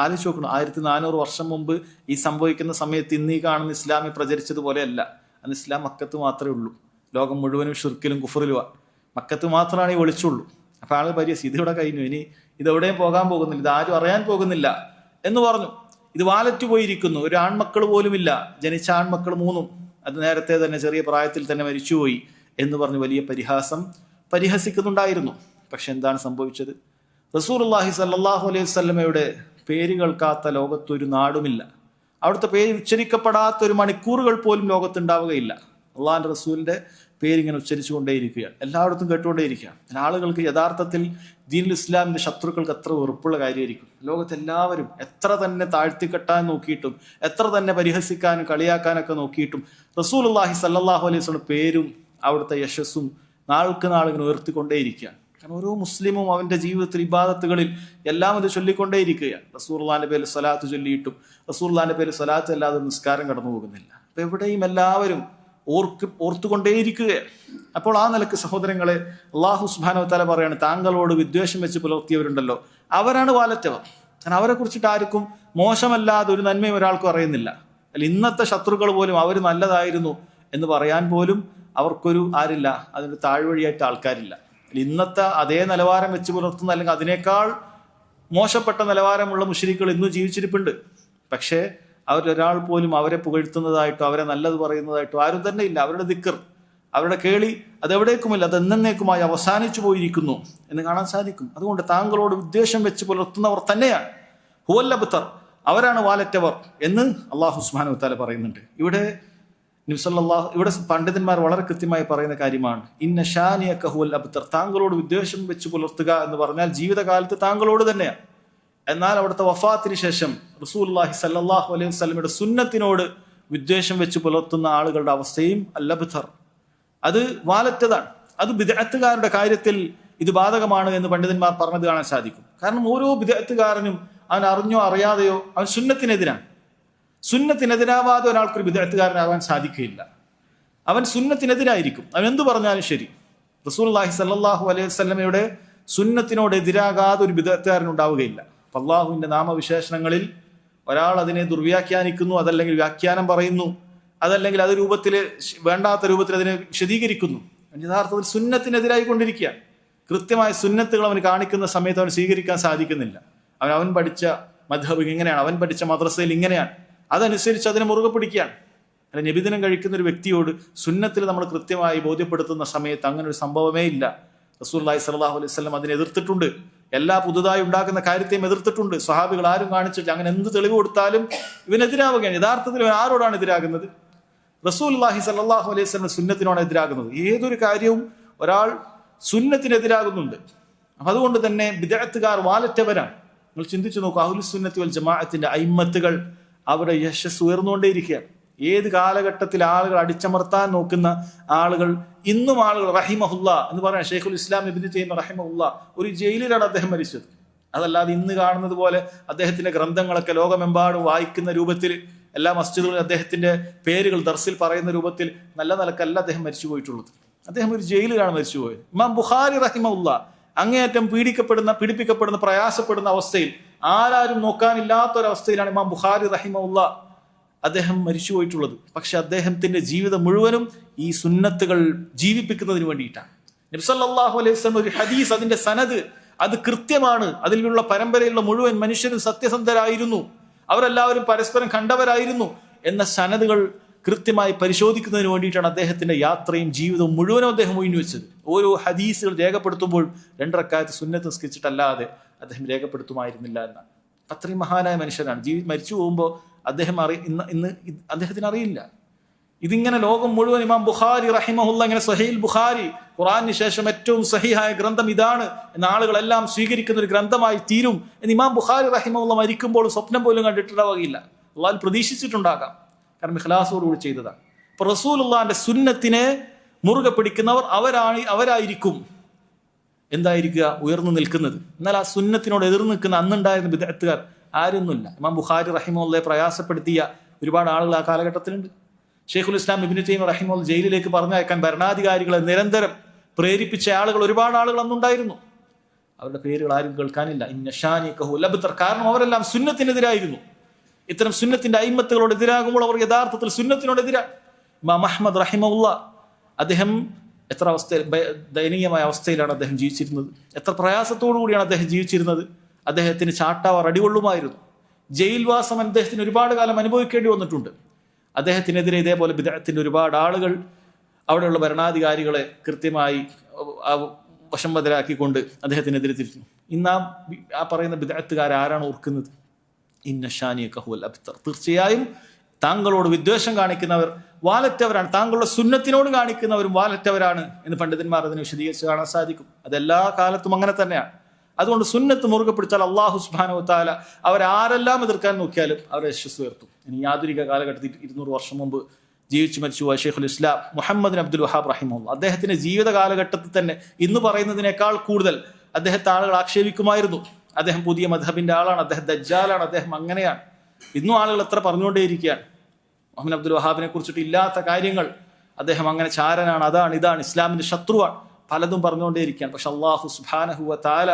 ആലോചിച്ച് നോക്കണം, 1400 വർഷം മുമ്പ് ഈ സംഭവിക്കുന്ന സമയത്ത് ഇന്ന് ഈ കാണുന്ന ഇസ്ലാമി പ്രചരിച്ചതുപോലെയല്ല. അന്ന് ഇസ്ലാം മക്കത്ത് മാത്രമേ ഉള്ളൂ. ലോകം മുഴുവനും ഷിർക്കിലും കുഫറിലുമാണ്. മക്കത്ത് മാത്രമാണ് ഈ വെളിച്ചുള്ളൂ. അപ്പൊ ആള് പരിഹസിച്ചു, ഇതിവിടെ കഴിഞ്ഞു, ഇനി ഇതെവിടെയും പോകാൻ പോകുന്നില്ല, ഇത് ആരും അറിയാൻ പോകുന്നില്ല എന്ന് പറഞ്ഞു. ഇത് വാലറ്റ് പോയിരിക്കുന്നു, ഒരു ആൺമക്കൾ പോലുമില്ല, ജനിച്ച ആൺമക്കൾ 3 അത് നേരത്തെ തന്നെ ചെറിയ പ്രായത്തിൽ തന്നെ മരിച്ചുപോയി എന്ന് പറഞ്ഞ് വലിയ പരിഹസിക്കുന്നുണ്ടായിരുന്നു. പക്ഷെ എന്താണ് സംഭവിച്ചത്? റസൂലുള്ളാഹി സ്വല്ലല്ലാഹു അലൈഹി വസല്ലമയുടെ പേര് കേൾക്കാത്ത ലോകത്തൊരു നാടുമില്ല. അവിടുത്തെ പേര് ഉച്ചരിക്കപ്പെടാത്ത ഒരു മണിക്കൂറുകൾ പോലും ലോകത്തുണ്ടാവുകയില്ല. അള്ളാഹിന്റെ റസൂലിന്റെ പേരിങ്ങനെ ഉച്ചരിച്ചു കൊണ്ടേയിരിക്കുകയാണ്, എല്ലായിടത്തും കേട്ടുകൊണ്ടേയിരിക്കുകയാണ്. ആളുകൾക്ക് യഥാർത്ഥത്തിൽ ദീനുൽ ഇസ്ലാമിന്റെ ശത്രുക്കൾക്ക് എത്ര വെറുപ്പുള്ള കാര്യമായിരിക്കും. ലോകത്തെല്ലാവരും എത്ര തന്നെ താഴ്ത്തിക്കെട്ടാൻ നോക്കിയിട്ടും, എത്ര തന്നെ പരിഹസിക്കാനും കളിയാക്കാനൊക്കെ നോക്കിയിട്ടും റസൂലുള്ളാഹി സ്വല്ലല്ലാഹു അലൈഹി വസല്ലം പേരും അവിടുത്തെ യശസ്സും നാൾക്ക് നാളിങ്ങനെ ഉയർത്തിക്കൊണ്ടേയിരിക്കുകയാണ്. കാരണം ഓരോ മുസ്ലിമും അവന്റെ ജീവിതത്തിൽ ഇബാദത്തുകളിൽ എല്ലാം ഇത് ചൊല്ലിക്കൊണ്ടേയിരിക്കുകയാണ്. റസൂലുള്ളാഹിന്റെ പേരിൽ സ്വലാത്ത് ചൊല്ലിയിട്ടും റസൂലുള്ളാഹിന്റെ പേരിൽ സ്വലാത്ത് അല്ലാതെ നിസ്കാരം കടന്നു പോകുന്നില്ല. അപ്പൊ എവിടെയും എല്ലാവരും ഓർത്തുകൊണ്ടേയിരിക്കുകയാണ്. അപ്പോൾ ആ നിലക്ക് സഹോദരങ്ങളെ, അള്ളാഹു സുബ്ഹാനഹു വ തആല പറയാണ്, താങ്കളോട് വിദ്വേഷം വെച്ച് പുലർത്തിയവരുണ്ടല്ലോ അവരാണ് വാലറ്റവർ. കാരണം അവരെ കുറിച്ചിട്ട് ആർക്കും മോശമല്ലാതെ ഒരു നന്മയും ഒരാൾക്കും അറിയുന്നില്ല. അല്ല, ഇന്നത്തെ ശത്രുക്കൾ പോലും അവർ നല്ലതായിരുന്നു എന്ന് പറയാൻ പോലും അവർക്കൊരു ആരില്ല, അതിന് താഴ്വഴിയായിട്ട് ആൾക്കാരില്ല. ഇന്നത്തെ അതേ നിലവാരം വെച്ച് പുലർത്തുന്ന അല്ലെങ്കിൽ അതിനേക്കാൾ മോശപ്പെട്ട നിലവാരമുള്ള മുശ്രിക്കുകൾ ഇന്നും ജീവിച്ചിരിപ്പുണ്ട്. പക്ഷേ അവരൊരാൾ പോലും അവരെ പുകഴ്ത്തുന്നതായിട്ടോ അവരെ നല്ലത് പറയുന്നതായിട്ടോ ആരും തന്നെ ഇല്ല. അവരുടെ ദിക്ർ, അവരുടെ കേളി അതെവിടേക്കുമില്ല, അത് എന്നേക്കുമായി അവസാനിച്ചു പോയിരിക്കുന്നു എന്ന് കാണാൻ സാധിക്കും. അതുകൊണ്ട് താങ്കളോട് വിദ്വേഷം വെച്ച് പുലർത്തുന്നവർ തന്നെയാണ് ഹുവൽ അബ്തർ, അവരാണ് വാലറ്റവർ എന്ന് അല്ലാഹു സുബ്ഹാനഹു വ തആല പറയുന്നുണ്ട്. ഇവിടെ പണ്ഡിതന്മാർ വളരെ കൃത്യമായി പറയുന്ന കാര്യമാണ്, ഇന്ന ഷാനിയക ഹുവൽ അബ്തർ, താങ്കളോട് വിദ്വേഷം വെച്ച് പുലർത്തുക എന്ന് പറഞ്ഞാൽ ജീവിതകാലത്ത് താങ്കളോട് തന്നെയാണ്. എന്നാൽ അവിടുത്തെ വഫാത്തിന് ശേഷം റസൂലുള്ളാഹി സ്വല്ലല്ലാഹു അലൈഹി വസല്ലമയുടെ സുന്നത്തിനോട് വിദ്വേഷം വെച്ച് പുലർത്തുന്ന ആളുകളുടെ അവസ്ഥയും അൽ അബ്തർ, അത് വാലറ്റതാണ്. അത് ബിദ്അത്തുകാരുടെ കാര്യത്തിൽ ഇത് ബാധകമാണ് എന്ന് പണ്ഡിതന്മാർ പറഞ്ഞത് കാണാൻ സാധിക്കും. കാരണം ഓരോ ബിദ്അത്തുകാരനും അവൻ അറിഞ്ഞോ അറിയാതെയോ അവൻ സുന്നത്തിനെതിരാണ്. സുന്നത്തിനെതിരാവാതെ ഒരാൾക്കൊരു ബിദ്അത്തുകാരനാവാൻ സാധിക്കുകയില്ല. അവൻ സുന്നത്തിനെതിരായിരിക്കും, അവൻ എന്തു പറഞ്ഞാലും ശരി. റസൂലുള്ളാഹി സ്വല്ലല്ലാഹു അലൈഹി വസല്ലമയുടെ സുന്നത്തിനോട് എതിരാകാതെ ഒരു ബിദ്അത്തുകാരൻ ഉണ്ടാവുകയില്ല. അപ്പം അള്ളാഹുവിൻ്റെ നാമവിശേഷണങ്ങളിൽ ഒരാൾ അതിനെ ദുർവ്യാഖ്യാനിക്കുന്നു, അതല്ലെങ്കിൽ വ്യാഖ്യാനം പറയുന്നു, അതല്ലെങ്കിൽ അത് രൂപത്തിൽ വേണ്ടാത്ത രൂപത്തിൽ അതിനെ വിശദീകരിക്കുന്നു, യഥാർത്ഥത്തിൽ സുന്നത്തിനെതിരായി കൊണ്ടിരിക്കുകയാണ്. കൃത്യമായ സുന്നത്തുകൾ അവന് കാണിക്കുന്ന സമയത്ത് അവന് സ്വീകരിക്കാൻ സാധിക്കുന്നില്ല. അവൻ പഠിച്ച മദ്ഹബ് ഇങ്ങനെയാണ്, അവൻ പഠിച്ച മദ്രസയിൽ ഇങ്ങനെയാണ്, അതനുസരിച്ച് അതിനെ മുറുകെ പിടിക്കുകയാണ്. അല്ല, നബിദിനം കഴിക്കുന്ന ഒരു വ്യക്തിയോട് സുന്നത്തിൽ നമ്മൾ കൃത്യമായി ബോധ്യപ്പെടുത്തുന്ന സമയത്ത് അങ്ങനെ ഒരു സംഭവമേ ഇല്ല. റസൂലുള്ളാഹി സ്വല്ലല്ലാഹു അലൈഹി വസല്ലം അതിനെ എതിർത്തിട്ടുണ്ട്. എല്ലാ പുതുതായി ഉണ്ടാക്കുന്ന കാര്യത്തെയും എതിർത്തിട്ടുണ്ട്. സ്വഹാബികൾ ആരും കാണിച്ചിട്ട് അങ്ങനെ എന്ത് തെളിവ് കൊടുത്താലും ഇവനെതിരാവുകയാണ്. യഥാർത്ഥത്തിൽ ഇവൻ ആരോടാണ് എതിരാകുന്നത്? റസൂലുള്ളാഹി സ്വല്ലല്ലാഹു അലൈഹി വസല്ലം സുന്നത്തിനോട് എതിരാകുന്നത്. ഏതൊരു കാര്യവും ഒരാൾ സുന്നത്തിനെതിരാകുന്നുണ്ട്. അപ്പം അതുകൊണ്ട് തന്നെ ബിദ്അത്തുകാർ വാലറ്റവരാണ്. നിങ്ങൾ ചിന്തിച്ചു നോക്കൂ, അഹ്ലുസ് സുന്നത്തി വൽ ജമാഅത്തിന്റെ അയിമ്മത്തുകൾ അവരുടെ യശസ് ഉയർന്നുകൊണ്ടേയിരിക്കുകയാണ്. ഏത് കാലഘട്ടത്തിൽ ആളുകൾ അടിച്ചമർത്താൻ നോക്കുന്ന ആളുകൾ ഇന്നും ആളുകൾ റഹിമഹുല്ല എന്ന് പറയാൻ ഷെയ്ഖുൽ ഇസ്ലാം ഇബ്നു തൈമിയ്യ റഹിമഹുല്ല ഒരു ജയിലിലാണ് അദ്ദേഹം മരിച്ചത്. അതല്ലാതെ ഇന്ന് കാണുന്നത് പോലെ അദ്ദേഹത്തിന്റെ ഗ്രന്ഥങ്ങളൊക്കെ ലോകമെമ്പാടും വായിക്കുന്ന രൂപത്തിൽ എല്ലാ മസ്ജിദുകളിലും അദ്ദേഹത്തിന്റെ പേരുകൾ ദർസിൽ പറയുന്ന രൂപത്തിൽ നല്ല നിലക്കല്ല അദ്ദേഹം മരിച്ചു പോയിട്ടുള്ളത്. അദ്ദേഹം ഒരു ജയിലിലാണ് മരിച്ചുപോയത്. ഇമാം ബുഖാരി റഹിമഹുല്ല അങ്ങേയറ്റം പീഡിപ്പിക്കപ്പെടുന്ന പ്രയാസപ്പെടുന്ന അവസ്ഥയിൽ ആരാരും നോക്കാനില്ലാത്തൊരവസ്ഥയിലാണ് ഇമാം ബുഖാരി റഹിമഹുല്ല അദ്ദേഹം മരിച്ചു പോയിട്ടുള്ളത്. പക്ഷെ അദ്ദേഹത്തിന്റെ ജീവിതം മുഴുവനും ഈ സുന്നത്തുകൾ ജീവിപ്പിക്കുന്നതിന് വേണ്ടിയിട്ടാണ്. നബി സല്ലല്ലാഹു അലൈഹി വസല്ലം ഒരു ഹദീസ്, അതിന്റെ സനദ് അത് കൃത്യമാണ്. അതിലുള്ള പരമ്പരയിലുള്ള മുഴുവൻ മനുഷ്യരും സത്യസന്ധരായിരുന്നു, അവരെല്ലാവരും പരസ്പരം കണ്ടവരായിരുന്നു എന്ന സനദുകൾ കൃത്യമായി പരിശോധിക്കുന്നതിന് വേണ്ടിയിട്ടാണ് അദ്ദേഹത്തിന്റെ യാത്രയും ജീവിതവും മുഴുവനും അദ്ദേഹം ഒഴിഞ്ഞുവെച്ചത്. ഓരോ ഹദീസുകൾ രേഖപ്പെടുത്തുമ്പോൾ 2 റക്അത്ത് സുന്നത്ത് നിസ്കരിച്ചിട്ടല്ലാതെ അദ്ദേഹം രേഖപ്പെടുത്തുമായിരുന്നില്ല എന്നാണ്. അത്രയും മഹാനായ മനുഷ്യനാണ്. മരിച്ചു പോകുമ്പോൾ ഇന്ന് അദ്ദേഹത്തിന് അറിയില്ല. ഇതിങ്ങനെ ലോകം മുഴുവൻ ഇമാം ബുഖാരി റഹിമഹുല്ല ഇങ്ങനെ സഹീൽ ബുഖാരി, ഖുർആനിന് ശേഷം ഏറ്റവും സഹീഹായ ഗ്രന്ഥം ഇതാണ് എന്ന ആളുകളെല്ലാം സ്വീകരിക്കുന്ന ഒരു ഗ്രന്ഥമായി തീരും എന്ന് ഇമാം ബുഖാരി റഹിമഹുല്ല മരിക്കുമ്പോൾ സ്വപ്നം പോലും കണ്ടിട്ടുണ്ടാവുകയില്ല. അള്ളാഹു പ്രതീക്ഷിച്ചിട്ടുണ്ടാകാം, കാരണം ഇഖ്ലാസോടുകൂടി ചെയ്തതാണ്. അപ്പൊ റസൂലുള്ളാഹിന്റെ സുന്നത്തിനെ മുറുകെ പിടിക്കുന്നവർ അവരായിരിക്കും എന്തായിരിക്കുക, ഉയർന്നു നിൽക്കുന്നത്. എന്നാൽ ആ സുന്നത്തിനോട് എതിർന്നു നിൽക്കുന്ന അന്നുണ്ടായിരുന്ന ബിദ്അത്തുകാർ ആരൊന്നുമില്ല. ഇമാം ബുഖാരി റഹിമഹുല്ലയെ പ്രയാസപ്പെടുത്തിയ ഒരുപാട് ആളുകൾ ആ കാലഘട്ടത്തിലുണ്ട്. ഷെയ്ഖുൽ ഇസ്ലാം ഇബ്നു തൈമിയ്യ റഹിമഹുല്ല ജയിലിലേക്ക് പറഞ്ഞയക്കാൻ ഭരണാധികാരികളെ നിരന്തരം പ്രേരിപ്പിച്ച ആളുകൾ ഒരുപാട് ആളുകൾ അന്നുണ്ടായിരുന്നു. അവരുടെ പേരുകൾ ആരും കേൾക്കാനില്ല. ഇന്ന ഷാനിയക ഹുവൽ അബ്തർ, കാരണം അവരെല്ലാം സുന്നത്തിനെതിരായിരുന്നു. ഇത്തരം സുന്നത്തിന്റെ അയിമ്മത്തുകളോട് എതിരാകുമ്പോൾ അവർ യഥാർത്ഥത്തിൽ സുന്നത്തിനോട് എതിരാണ്. ഇമാം അഹ്മദ് റഹിമഹുല്ല അദ്ദേഹം എത്ര ദയനീയമായ അവസ്ഥയിലാണ് അദ്ദേഹം ജീവിച്ചിരുന്നത്, എത്ര പ്രയാസത്തോടു കൂടിയാണ് അദ്ദേഹം ജീവിച്ചിരുന്നത്. അദ്ദേഹത്തിന് ചാട്ടാവാർ അടികൊള്ളുമായിരുന്നു. ജയിൽവാസം അദ്ദേഹത്തിന് ഒരുപാട് കാലം അനുഭവിക്കേണ്ടി വന്നിട്ടുണ്ട്. അദ്ദേഹത്തിനെതിരെ ഇതേപോലെ ബിദ്അത്തിന്റെ ഒരുപാട് ആളുകൾ അവിടെയുള്ള ഭരണാധികാരികളെ കൃത്യമായി വശംവദരാക്കിക്കൊണ്ട് അദ്ദേഹത്തിനെതിരെ തിരിച്ചു. ഇന്ന് ആ പറയുന്ന ബിദ്അത്തുകാരെ ആരാണ് ഓർക്കുന്നത്? ഇന്ന ഷാനിയക ഹുവൽ അബ്തർ, തീർച്ചയായും താങ്കളോട് വിദ്വേഷം കാണിക്കുന്നവർ വാലറ്റവരാണ്, താങ്കളുടെ സുന്നത്തിനോട് കാണിക്കുന്നവരും വാലറ്റവരാണ് എന്ന് പണ്ഡിതന്മാർ അതിനെ വിശദീകരിച്ച് കാണാൻ സാധിക്കും. അതെല്ലാ കാലത്തും അങ്ങനെ തന്നെയാണ്. അതുകൊണ്ട് സുന്നത്ത് മുറുകെ പിടിച്ചാൽ അള്ളാഹു സുബ്ഹാനഹു വ തആല അവരാരെല്ലാം എതിർക്കാൻ നോക്കിയാലും അവരെ യശസ്സ് ഉയർത്തും. ഇനി ആധുനിക കാലഘട്ടത്തിൽ 200 വർഷം മുമ്പ് ജീവിച്ചു മരിച്ചുപോയ ഷെയ്ഖുൽ ഇസ്ലാം മുഹമ്മദ് ബിൻ അബ്ദുൽ വഹാബ് റഹിമഹുല്ലാഹ് അദ്ദേഹത്തിന്റെ ജീവിത കാലഘട്ടത്തിൽ തന്നെ ഇന്ന് പറയുന്നതിനേക്കാൾ കൂടുതൽ അദ്ദേഹത്തെ ആളുകൾ ആക്ഷേപിക്കുമായിരുന്നു. അദ്ദേഹം പുതിയ മദ്ഹബിന്റെ ആളാണ്, അദ്ദേഹം ദജ്ജാലാണ്, അദ്ദേഹം അങ്ങനെയാണ്. ഇന്നും ആളുകൾ എത്ര പറഞ്ഞുകൊണ്ടേയിരിക്കുകയാണ്. മുഹമ്മദ് അബ്ദുൽ വഹാബിനെ കുറിച്ചിട്ട് ഇല്ലാത്ത കാര്യങ്ങൾ, അദ്ദേഹം അങ്ങനെ ചാരനാണ്, അതാണ് ഇതാണ്, ഇസ്ലാമിന്റെ ശത്രുവാണ്, പലതും പറഞ്ഞുകൊണ്ടേയിരിക്കുകയാണ്. പക്ഷെ അല്ലാഹു സുബ്ഹാനഹു വ തആല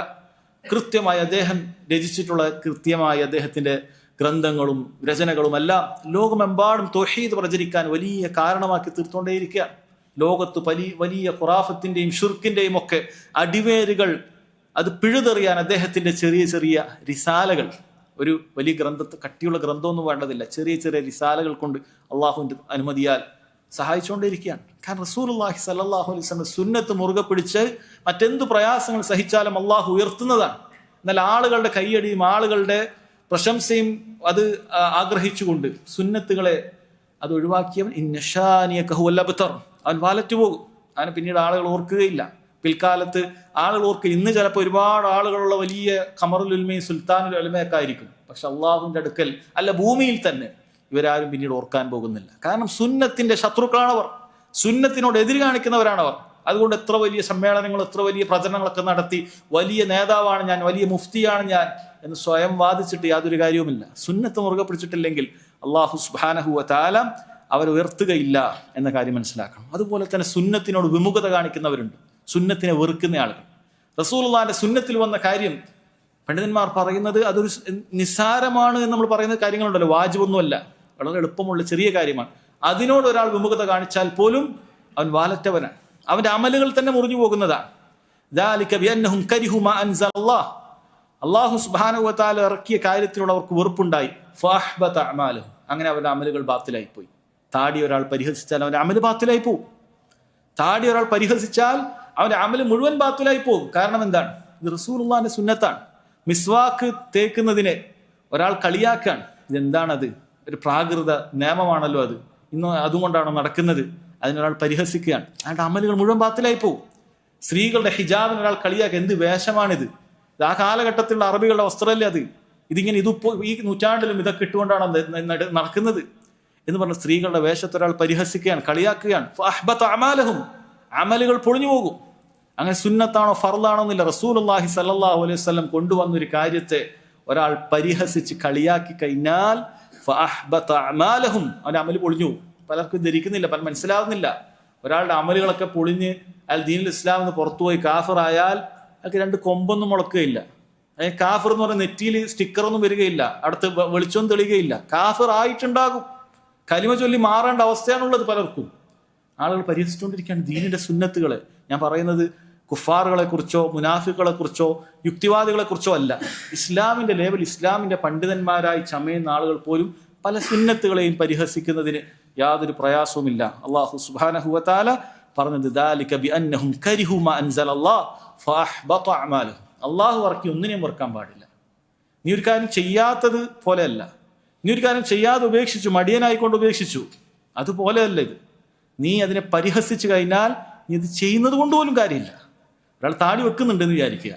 കൃത്യമായി അദ്ദേഹം രചിച്ചിട്ടുള്ള കൃത്യമായി അദ്ദേഹത്തിന്റെ ഗ്രന്ഥങ്ങളും രചനകളുമെല്ലാം ലോകമെമ്പാടും തൗഹീദ് പ്രചരിക്കാൻ വലിയ കാരണമാക്കി തീർത്തുകൊണ്ടേയിരിക്കുകയാണ്. ലോകത്ത് വലിയ ഖുറാഫത്തിന്റെയും ഷിർക്കിന്റെയും ഒക്കെ അടിവേരുകൾ അത് പിഴുതെറിയാൻ അദ്ദേഹത്തിന്റെ ചെറിയ ചെറിയ റിസാലകൾ, ഒരു വലിയ കട്ടിയുള്ള ഗ്രന്ഥമൊന്നും വേണ്ടതില്ല, ചെറിയ ചെറിയ റിസാലകൾ കൊണ്ട് അള്ളാഹുവിന്റെ അനുമതിയാൽ സഹായിച്ചുകൊണ്ടിരിക്കുകയാണ്. കാരണം റസൂലുള്ളാഹി സ്വല്ലല്ലാഹു അലൈഹി വസല്ലം സുന്നത്ത് മുറുകെ പിടിച്ച് മറ്റെന്ത് പ്രയാസങ്ങൾ സഹിച്ചാലും അള്ളാഹു ഉയർത്തുന്നതാണ്. എന്നാൽ ആളുകളുടെ കയ്യടിയും ആളുകളുടെ പ്രശംസയും അത് ആഗ്രഹിച്ചുകൊണ്ട് സുന്നത്തുകളെ അത് ഒഴിവാക്കിയവൻ അവൻ വാലറ്റ് പോകും. അവനെ പിന്നീട് ആളുകൾ ഓർക്കുകയില്ല. പിൽക്കാലത്ത് ആളുകൾ ഓർക്കുക. ഇന്ന് ചിലപ്പോൾ ഒരുപാട് ആളുകളുള്ള വലിയ ഖമറുൽ ഉൽമയും സുൽത്താനുൽ ഉലമയൊക്കെ ആയിരിക്കും. പക്ഷെ അള്ളാഹുവിന്റെ അടുക്കൽ അല്ല, ഭൂമിയിൽ തന്നെ ഇവരാരും പിന്നീട് ഓർക്കാൻ പോകുന്നില്ല. കാരണം സുന്നത്തിന്റെ ശത്രുക്കളാണവർ, സുന്നത്തിനോട് എതിര് കാണിക്കുന്നവരാണവർ. അതുകൊണ്ട് എത്ര വലിയ സമ്മേളനങ്ങൾ, എത്ര വലിയ പ്രചരണങ്ങളൊക്കെ നടത്തി വലിയ നേതാവാണ് ഞാൻ, വലിയ മുഫ്തിയാണ് ഞാൻ എന്ന് സ്വയം വാദിച്ചിട്ട് യാതൊരു കാര്യവുമില്ല. സുന്നത്ത് മുറുകെ പിടിച്ചിട്ടില്ലെങ്കിൽ അള്ളാഹു സുബ്ഹാനഹു വ തആല അവരെ ഉയർത്തുകയില്ല എന്ന കാര്യം മനസ്സിലാക്കണം. അതുപോലെ തന്നെ സുന്നത്തിനോട് വിമുഖത കാണിക്കുന്നവരുണ്ട്, സുന്നത്തിനെ വെറുക്കുന്ന ആളുകൾ. റസൂലുള്ളാഹിന്റെ സുന്നത്തിൽ വന്ന കാര്യം പണ്ഡിതന്മാർ പറയുന്നത് അതൊരു നിസ്സാരമാണ് എന്ന് നമ്മൾ പറയുന്ന കാര്യങ്ങളുണ്ടല്ലോ, വാജിബൊന്നുമല്ല, വളരെ എളുപ്പമുള്ള ചെറിയ കാര്യമാണ്. അതിനോട് ഒരാൾ വിമുഖത കാണിച്ചാൽ പോലും അവൻ വാലറ്റവനാണ്, അവന്റെ അമലുകൾ തന്നെ മുറിഞ്ഞു പോകുന്നതാണ്. അല്ലാഹു സുബ്ഹാനഹു വ തആല ഇറക്കിയ കാര്യത്തിനോട് അവർക്ക് വെറുപ്പുണ്ടായി. ഫഅഹ്ബത അഅമാലുഹും, അങ്ങനെ അവരുടെ അമലുകൾ ബാത്തിലായി പോയി. താടി ഒരാൾ പരിഹസിച്ചാൽ അവന്റെ അമല് ബാത്തിലായി പോകും. താടി ഒരാൾ പരിഹസിച്ചാൽ അവന്റെ അമല് മുഴുവൻ ബാത്തിലായി പോകും. കാരണം എന്താണ്? ഇത് റസൂലുള്ളാഹിന്റെ സുന്നത്താണ്. മിസ്വാക്ക് തേക്കുന്നതിനെ ഒരാൾ കളിയാക്കാൻ, ഇതെന്താണത്? ഒരു പ്രാകൃത നിയമമാണല്ലോ അത്, ഇന്ന് അതുകൊണ്ടാണോ നടക്കുന്നത്? അതിനൊരാൾ പരിഹസിക്കുകയാണ്, അയാളുടെ അമലുകൾ മുഴുവൻ ബാത്തിലായി പോകും. സ്ത്രീകളുടെ ഹിജാബിന് ഒരാൾ കളിയാക്കുക, എന്ത് വേഷമാണിത്? ഇത് ആ കാലഘട്ടത്തിലുള്ള അറബികളുടെ വസ്ത്രമല്ലേ അത്? ഇതിങ്ങനെ ഈ നൂറ്റാണ്ടിലും ഇതൊക്കെ ഇട്ടുകൊണ്ടാണ് നടക്കുന്നത് എന്ന് പറഞ്ഞ സ്ത്രീകളുടെ വേഷത്തെ ഒരാൾ പരിഹസിക്കുകയാണ്, കളിയാക്കുകയാണ്. ഫഅഹ്ബത അഅമാലഹും, അമലുകൾ പൊളിഞ്ഞു പോകും. അങ്ങനെ സുന്നത്താണോ ഫർളാണോ എന്നില്ല. റസൂലുള്ളാഹി സ്വല്ലല്ലാഹു അലൈഹി വസല്ലം കൊണ്ടുവന്നൊരു കാര്യത്തെ ഒരാൾ പരിഹസിച്ച് കളിയാക്കി കഴിഞ്ഞാൽ ഫഅഹ്ബത അഅമാലഹും, അവന്റെ അമല് പൊളിഞ്ഞു പോകും. പലർക്കും ധരിക്കുന്നില്ല, പല മനസ്സിലാവുന്നില്ല. ഒരാളുടെ അമലുകളൊക്കെ പൊളിഞ്ഞ് അയാൾ ദീനുൽ ഇസ്ലാം എന്ന് പുറത്തുപോയി കാഫിറായാൽ അയാൾക്ക് രണ്ട് കൊമ്പൊന്നും മുളക്കുകയില്ല. കാഫിർ എന്ന് പറഞ്ഞ നെറ്റിയിൽ സ്റ്റിക്കറൊന്നും വരികയില്ല, അടുത്ത് വെളിച്ചൊന്നും തെളിയുകയില്ല. കാഫിർ ആയിട്ടുണ്ടാകും, കലിമ ചൊല്ലി മാറേണ്ട അവസ്ഥയാണുള്ളത് പലർക്കും. ആളുകൾ പരിഹസിച്ചുകൊണ്ടിരിക്കുകയാണ് ദീനിന്റെ സുന്നത്തുകളെ. ഞാൻ പറയുന്നത് കുഫാറുകളെ കുറിച്ചോ മുനാഫിക്കുകളെ കുറിച്ചോ യുക്തിവാദികളെ കുറിച്ചോ അല്ല. ഇസ്ലാമിന്റെ ലേവൽ, ഇസ്ലാമിന്റെ പണ്ഡിതന്മാരായി ചമയുന്ന ആളുകൾ പോലും പല സുന്നത്തുകളെയും പരിഹസിക്കുന്നതിന് യാതൊരു പ്രയാസവുമില്ല. അല്ലാഹു സുബ്ഹാനഹു വ തആല പറഞ്ഞത് ദാലിക ബിഅന്നഹും കരിഹു മാ അൻസലല്ലാഹ് ഫഅഹ്ബത അഅമാലഹും. അള്ളാഹു ഇറക്കി ഒന്നിനെയും വെറുക്കാൻ പാടില്ല. നീ ഒരു കാര്യം ചെയ്യാത്തത് പോലെയല്ല, നീ ഒരു കാര്യം ചെയ്യാതെ ഉപേക്ഷിച്ചു, മടിയനായിക്കൊണ്ട് ഉപേക്ഷിച്ചു, അതുപോലെയല്ല ഇത്. നീ അതിനെ പരിഹസിച്ചു കഴിഞ്ഞാൽ നീ ഇത് ചെയ്യുന്നത് കൊണ്ട് പോലും കാര്യമില്ല. ഒരാൾ താടി വെക്കുന്നുണ്ടെന്ന് വിചാരിക്കുക,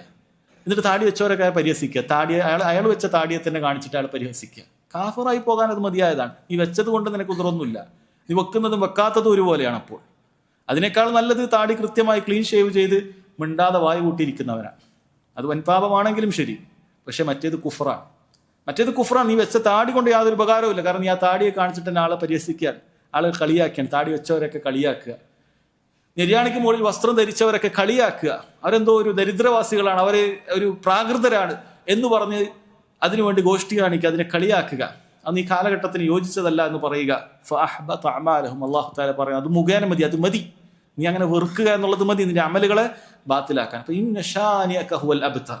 എന്നിട്ട് താടി വെച്ചവരൊക്കെ പരിഹസിക്കുക, അയാൾ വെച്ച താടിയെ തന്നെ കാണിച്ചിട്ട് അയാൾ പരിഹസിക്കുക. കാഫിറായി പോകാൻ അത് മതിയായതാണ്. നീ വെച്ചത് കൊണ്ട് നിനക്ക് ഉദറൊന്നുമില്ല, നീ വെക്കുന്നതും വെക്കാത്തതും ഒരുപോലെയാണ്. അപ്പോൾ അതിനേക്കാൾ നല്ലത് താടി കൃത്യമായി ക്ലീൻ ഷേവ് ചെയ്ത് മിണ്ടാതെ വായു കൂട്ടിയിരിക്കുന്നവനാണ്. അത് വൻപാപമാണെങ്കിലും ശരി. പക്ഷെ മറ്റേത് കുഫറാണ്, മറ്റേത് കുഫറാണ്. നീ വെച്ച താടി കൊണ്ട് യാതൊരു ഉപകാരവും ഇല്ല. കാരണം നീ ആ താടിയെ കാണിച്ചിട്ട് തന്നെ ആളെ പരിഹസിക്കാൻ, ആളുകൾ കളിയാക്കിയാണ്. താടി വെച്ചവരൊക്കെ കളിയാക്കുക, നിര്യാണിക്ക് മുകളിൽ വസ്ത്രം ധരിച്ചവരൊക്കെ കളിയാക്കുക. അവരെന്തോ ഒരു ദരിദ്രവാസികളാണ്, അവര് ഒരു പ്രാകൃതരാണ് എന്ന് പറഞ്ഞ് അതിനുവേണ്ടി ഗോഷ്ഠി കാണിക്കുക, അതിനെ കളിയാക്കുക. അന്ന് ഈ കാലഘട്ടത്തിന് യോജിച്ചതല്ല എന്ന് പറയുക. ഫഅഹ്ബത അഅമാലഹും, അല്ലാഹു തആല പറയുന്നത് അത് മുഖേന മതി, അത് മതി. നീ അങ്ങനെ വെറുക്കുക എന്നുള്ളത് മതി, നിന്റെ അമലുകളെ ബാത്തിലാക്കാൻ. അപ്പൊ ഇന്ന ശാനിയക ഹുവൽ അബ്തർ,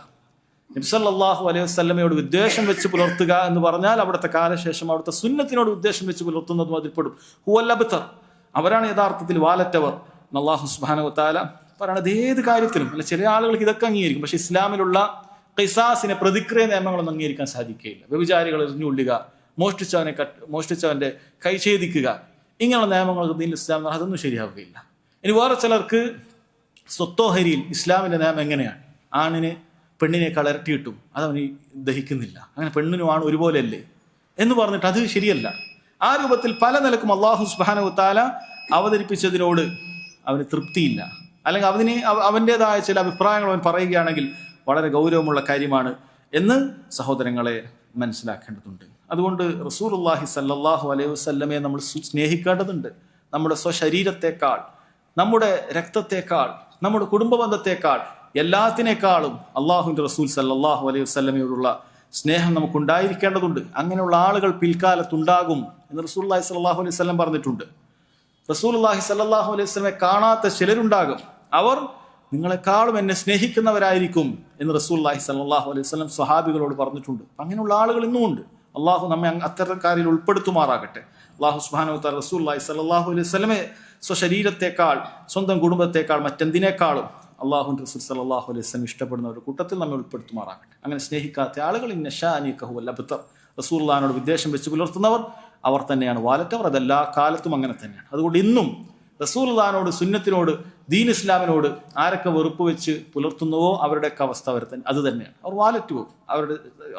നബി സല്ലല്ലാഹു അലൈഹി വസല്ലമയോട് വിദ്വേഷം വെച്ച് പുലർത്തുക എന്ന് പറഞ്ഞാൽ അവിടുത്തെ കാലശേഷം അവിടുത്തെ സുന്നത്തിനോട് വിദ്വേഷം വെച്ച് പുലർത്തുന്നതും അതിൽപ്പെടും. ഹുവൽ അബ്തർ, അവരാണ് യഥാർത്ഥത്തിൽ വാലറ്റവർ. അല്ലാഹു സുബ്ഹാനഹു വ തആല പറയണത് ഏത് കാര്യത്തിലും. അല്ല, ചില ആളുകൾക്ക് ഇതൊക്കെ അംഗീകരിക്കും, പക്ഷെ ഇസ്ലാമിലുള്ള ഖിസാസിനെ, പ്രതിക്രിയ നിയമങ്ങളൊന്നും അംഗീകരിക്കാൻ സാധിക്കുകയില്ല. വ്യഭിചാരികൾ എറിഞ്ഞുകൊള്ളുക, മോഷ്ടിച്ചവന്റെ കൈ ഛേദിക്കുക, ഇങ്ങനെയുള്ള നിയമങ്ങൾ ദീനുൽ ഇസ്ലാം അതൊന്നും ശരിയാവുകയില്ല. ഇനി വേറെ ചിലർക്ക് സ്വത്തോഹരിയിൽ ഇസ്ലാമിന്റെ നിയമം എങ്ങനെയാണ്? ആണിന് പെണ്ണിനേക്കാൾ ഇരട്ടി കിട്ടും, അതവന് ദഹിക്കുന്നില്ല, അങ്ങനെ പെണ്ണിനും ആണ് ഒരുപോലെയല്ലേ എന്ന് പറഞ്ഞിട്ട് അത് ശരിയല്ല. ആ രൂപത്തിൽ പല നിലക്കും അല്ലാഹു സുബ്ഹാനഹു വ തആല അവതരിപ്പിച്ചതിനോട് അവന് തൃപ്തിയില്ല, അല്ലെങ്കിൽ അവൻ്റെതായ ചില അഭിപ്രായങ്ങൾ അവൻ പറയുകയാണെങ്കിൽ വളരെ ഗൗരവമുള്ള കാര്യമാണ് എന്ന് സഹോദരങ്ങളെ മനസ്സിലാക്കേണ്ടതുണ്ട്. അതുകൊണ്ട് റസൂലുള്ളാഹി സ്വല്ലല്ലാഹു അലൈഹി വസല്ലമയെ നമ്മൾ സ്നേഹിക്കേണ്ടതുണ്ട്. നമ്മുടെ സ്വശരീരത്തെക്കാൾ, നമ്മുടെ രക്തത്തെക്കാൾ, നമ്മുടെ കുടുംബ ബന്ധത്തെക്കാൾ, എല്ലാത്തിനേക്കാളും അള്ളാഹുവിൻ്റെ റസൂൽ സല്ലല്ലാഹു അലൈഹി വസല്ലമയോടുള്ള സ്നേഹം നമുക്കുണ്ടായിരിക്കേണ്ടതുണ്ട്. അങ്ങനെയുള്ള ആളുകൾ പിൽക്കാലത്തുണ്ടാകും എന്ന് റസൂലുള്ളാഹി സ്വല്ലല്ലാഹു അലൈഹി വസല്ലം പറഞ്ഞിട്ടുണ്ട്. റസൂലുള്ളാഹി സ്വല്ലല്ലാഹു അലൈഹി വസല്ലമയെ കാണാത്ത ചിലരുണ്ടാകും, അവർ നിങ്ങളെക്കാളും എന്നെ സ്നേഹിക്കുന്നവരായിരിക്കും എന്ന് റസൂലുള്ളാഹി സ്വല്ലല്ലാഹു അലൈഹി വസല്ലം സ്വഹാബികളോട് പറഞ്ഞിട്ടുണ്ട്. അങ്ങനെയുള്ള ആളുകൾ ഇന്നും ഉണ്ട്. അള്ളാഹു നമ്മെ അത്തരക്കാരിൽ ഉൾപ്പെടുത്തുമാറാകട്ടെ. അള്ളാഹു സുബ്ഹാനഹു വ തആല റസൂലുള്ളാഹി സ്വല്ലല്ലാഹു അലൈഹി വസല്ലമയെ സ്വശരീരത്തെക്കാൾ, സ്വന്തം കുടുംബത്തെക്കാൾ, മറ്റെന്തിനേക്കാളും അള്ളാഹുവിൻ്റെ റസൂൽ സ്വല്ലല്ലാഹു അലൈഹി വസല്ലം ഇഷ്ടപ്പെടുന്നവരുടെ കൂട്ടത്തിൽ നമ്മെ ഉൾപ്പെടുത്തുമാറാകട്ടെ. അങ്ങനെ സ്നേഹിക്കാത്ത ആളുകൾ ഇന്ന ഷാനിക ഹുവൽ അബ്തർ, റസൂലുള്ളാഹിനോട് വിദ്വേഷം വെച്ച് പുലർത്തുന്നവർ അവർ തന്നെയാണ് വാലറ്റവർ. അതെല്ലാ കാലത്തും അങ്ങനെ തന്നെയാണ്. അതുകൊണ്ട് ഇന്നും റസൂലുള്ളാഹിനോട്, സുന്നത്തിനോട്, ദീൻ ഇസ്ലാമിനോട് ആരൊക്കെ വെറുപ്പ് വെച്ച് പുലർത്തുന്നുവോ അവരുടെയൊക്കെ അവസ്ഥ അത് തന്നെയാണ്. അവർ വാലറ്റ് പോകും.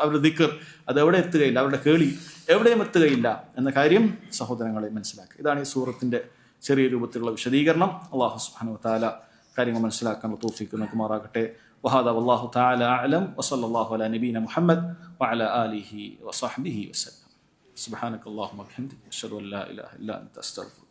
അവരുടെ ദിക്ർ അത് എവിടെ എത്തുകയില്ല, അവരുടെ കേളി എവിടെയും എത്തുകയില്ല എന്ന കാര്യം സഹോദരങ്ങളെ മനസ്സിലാക്കുക. ഇതാണ് ഈ സൂറത്തിന്റെ ചെറിയ രൂപത്തിലുള്ള വിശദീകരണം. അല്ലാഹു സുബ്ഹാനഹു വ തആല കാര്യങ്ങൾ മനസ്സിലാക്കാനുള്ള തൗഫീഖ് നൽകുമാറാകട്ടെ. വഹാദാ വല്ലാഹു തആല അഅലം വസല്ലല്ലാഹു അലാ നബീന മുഹമ്മദ് വഅലാ ആലിഹി വസഹ്ബിഹി വസല്ലം. സുബ്ഹാനക അല്ലാഹുമ്മ വബിഹംദിക അശ്ഹദു അൻ ലാ ഇലാഹ ഇല്ലാ അൻത അസ്തഗ്ഫിറുക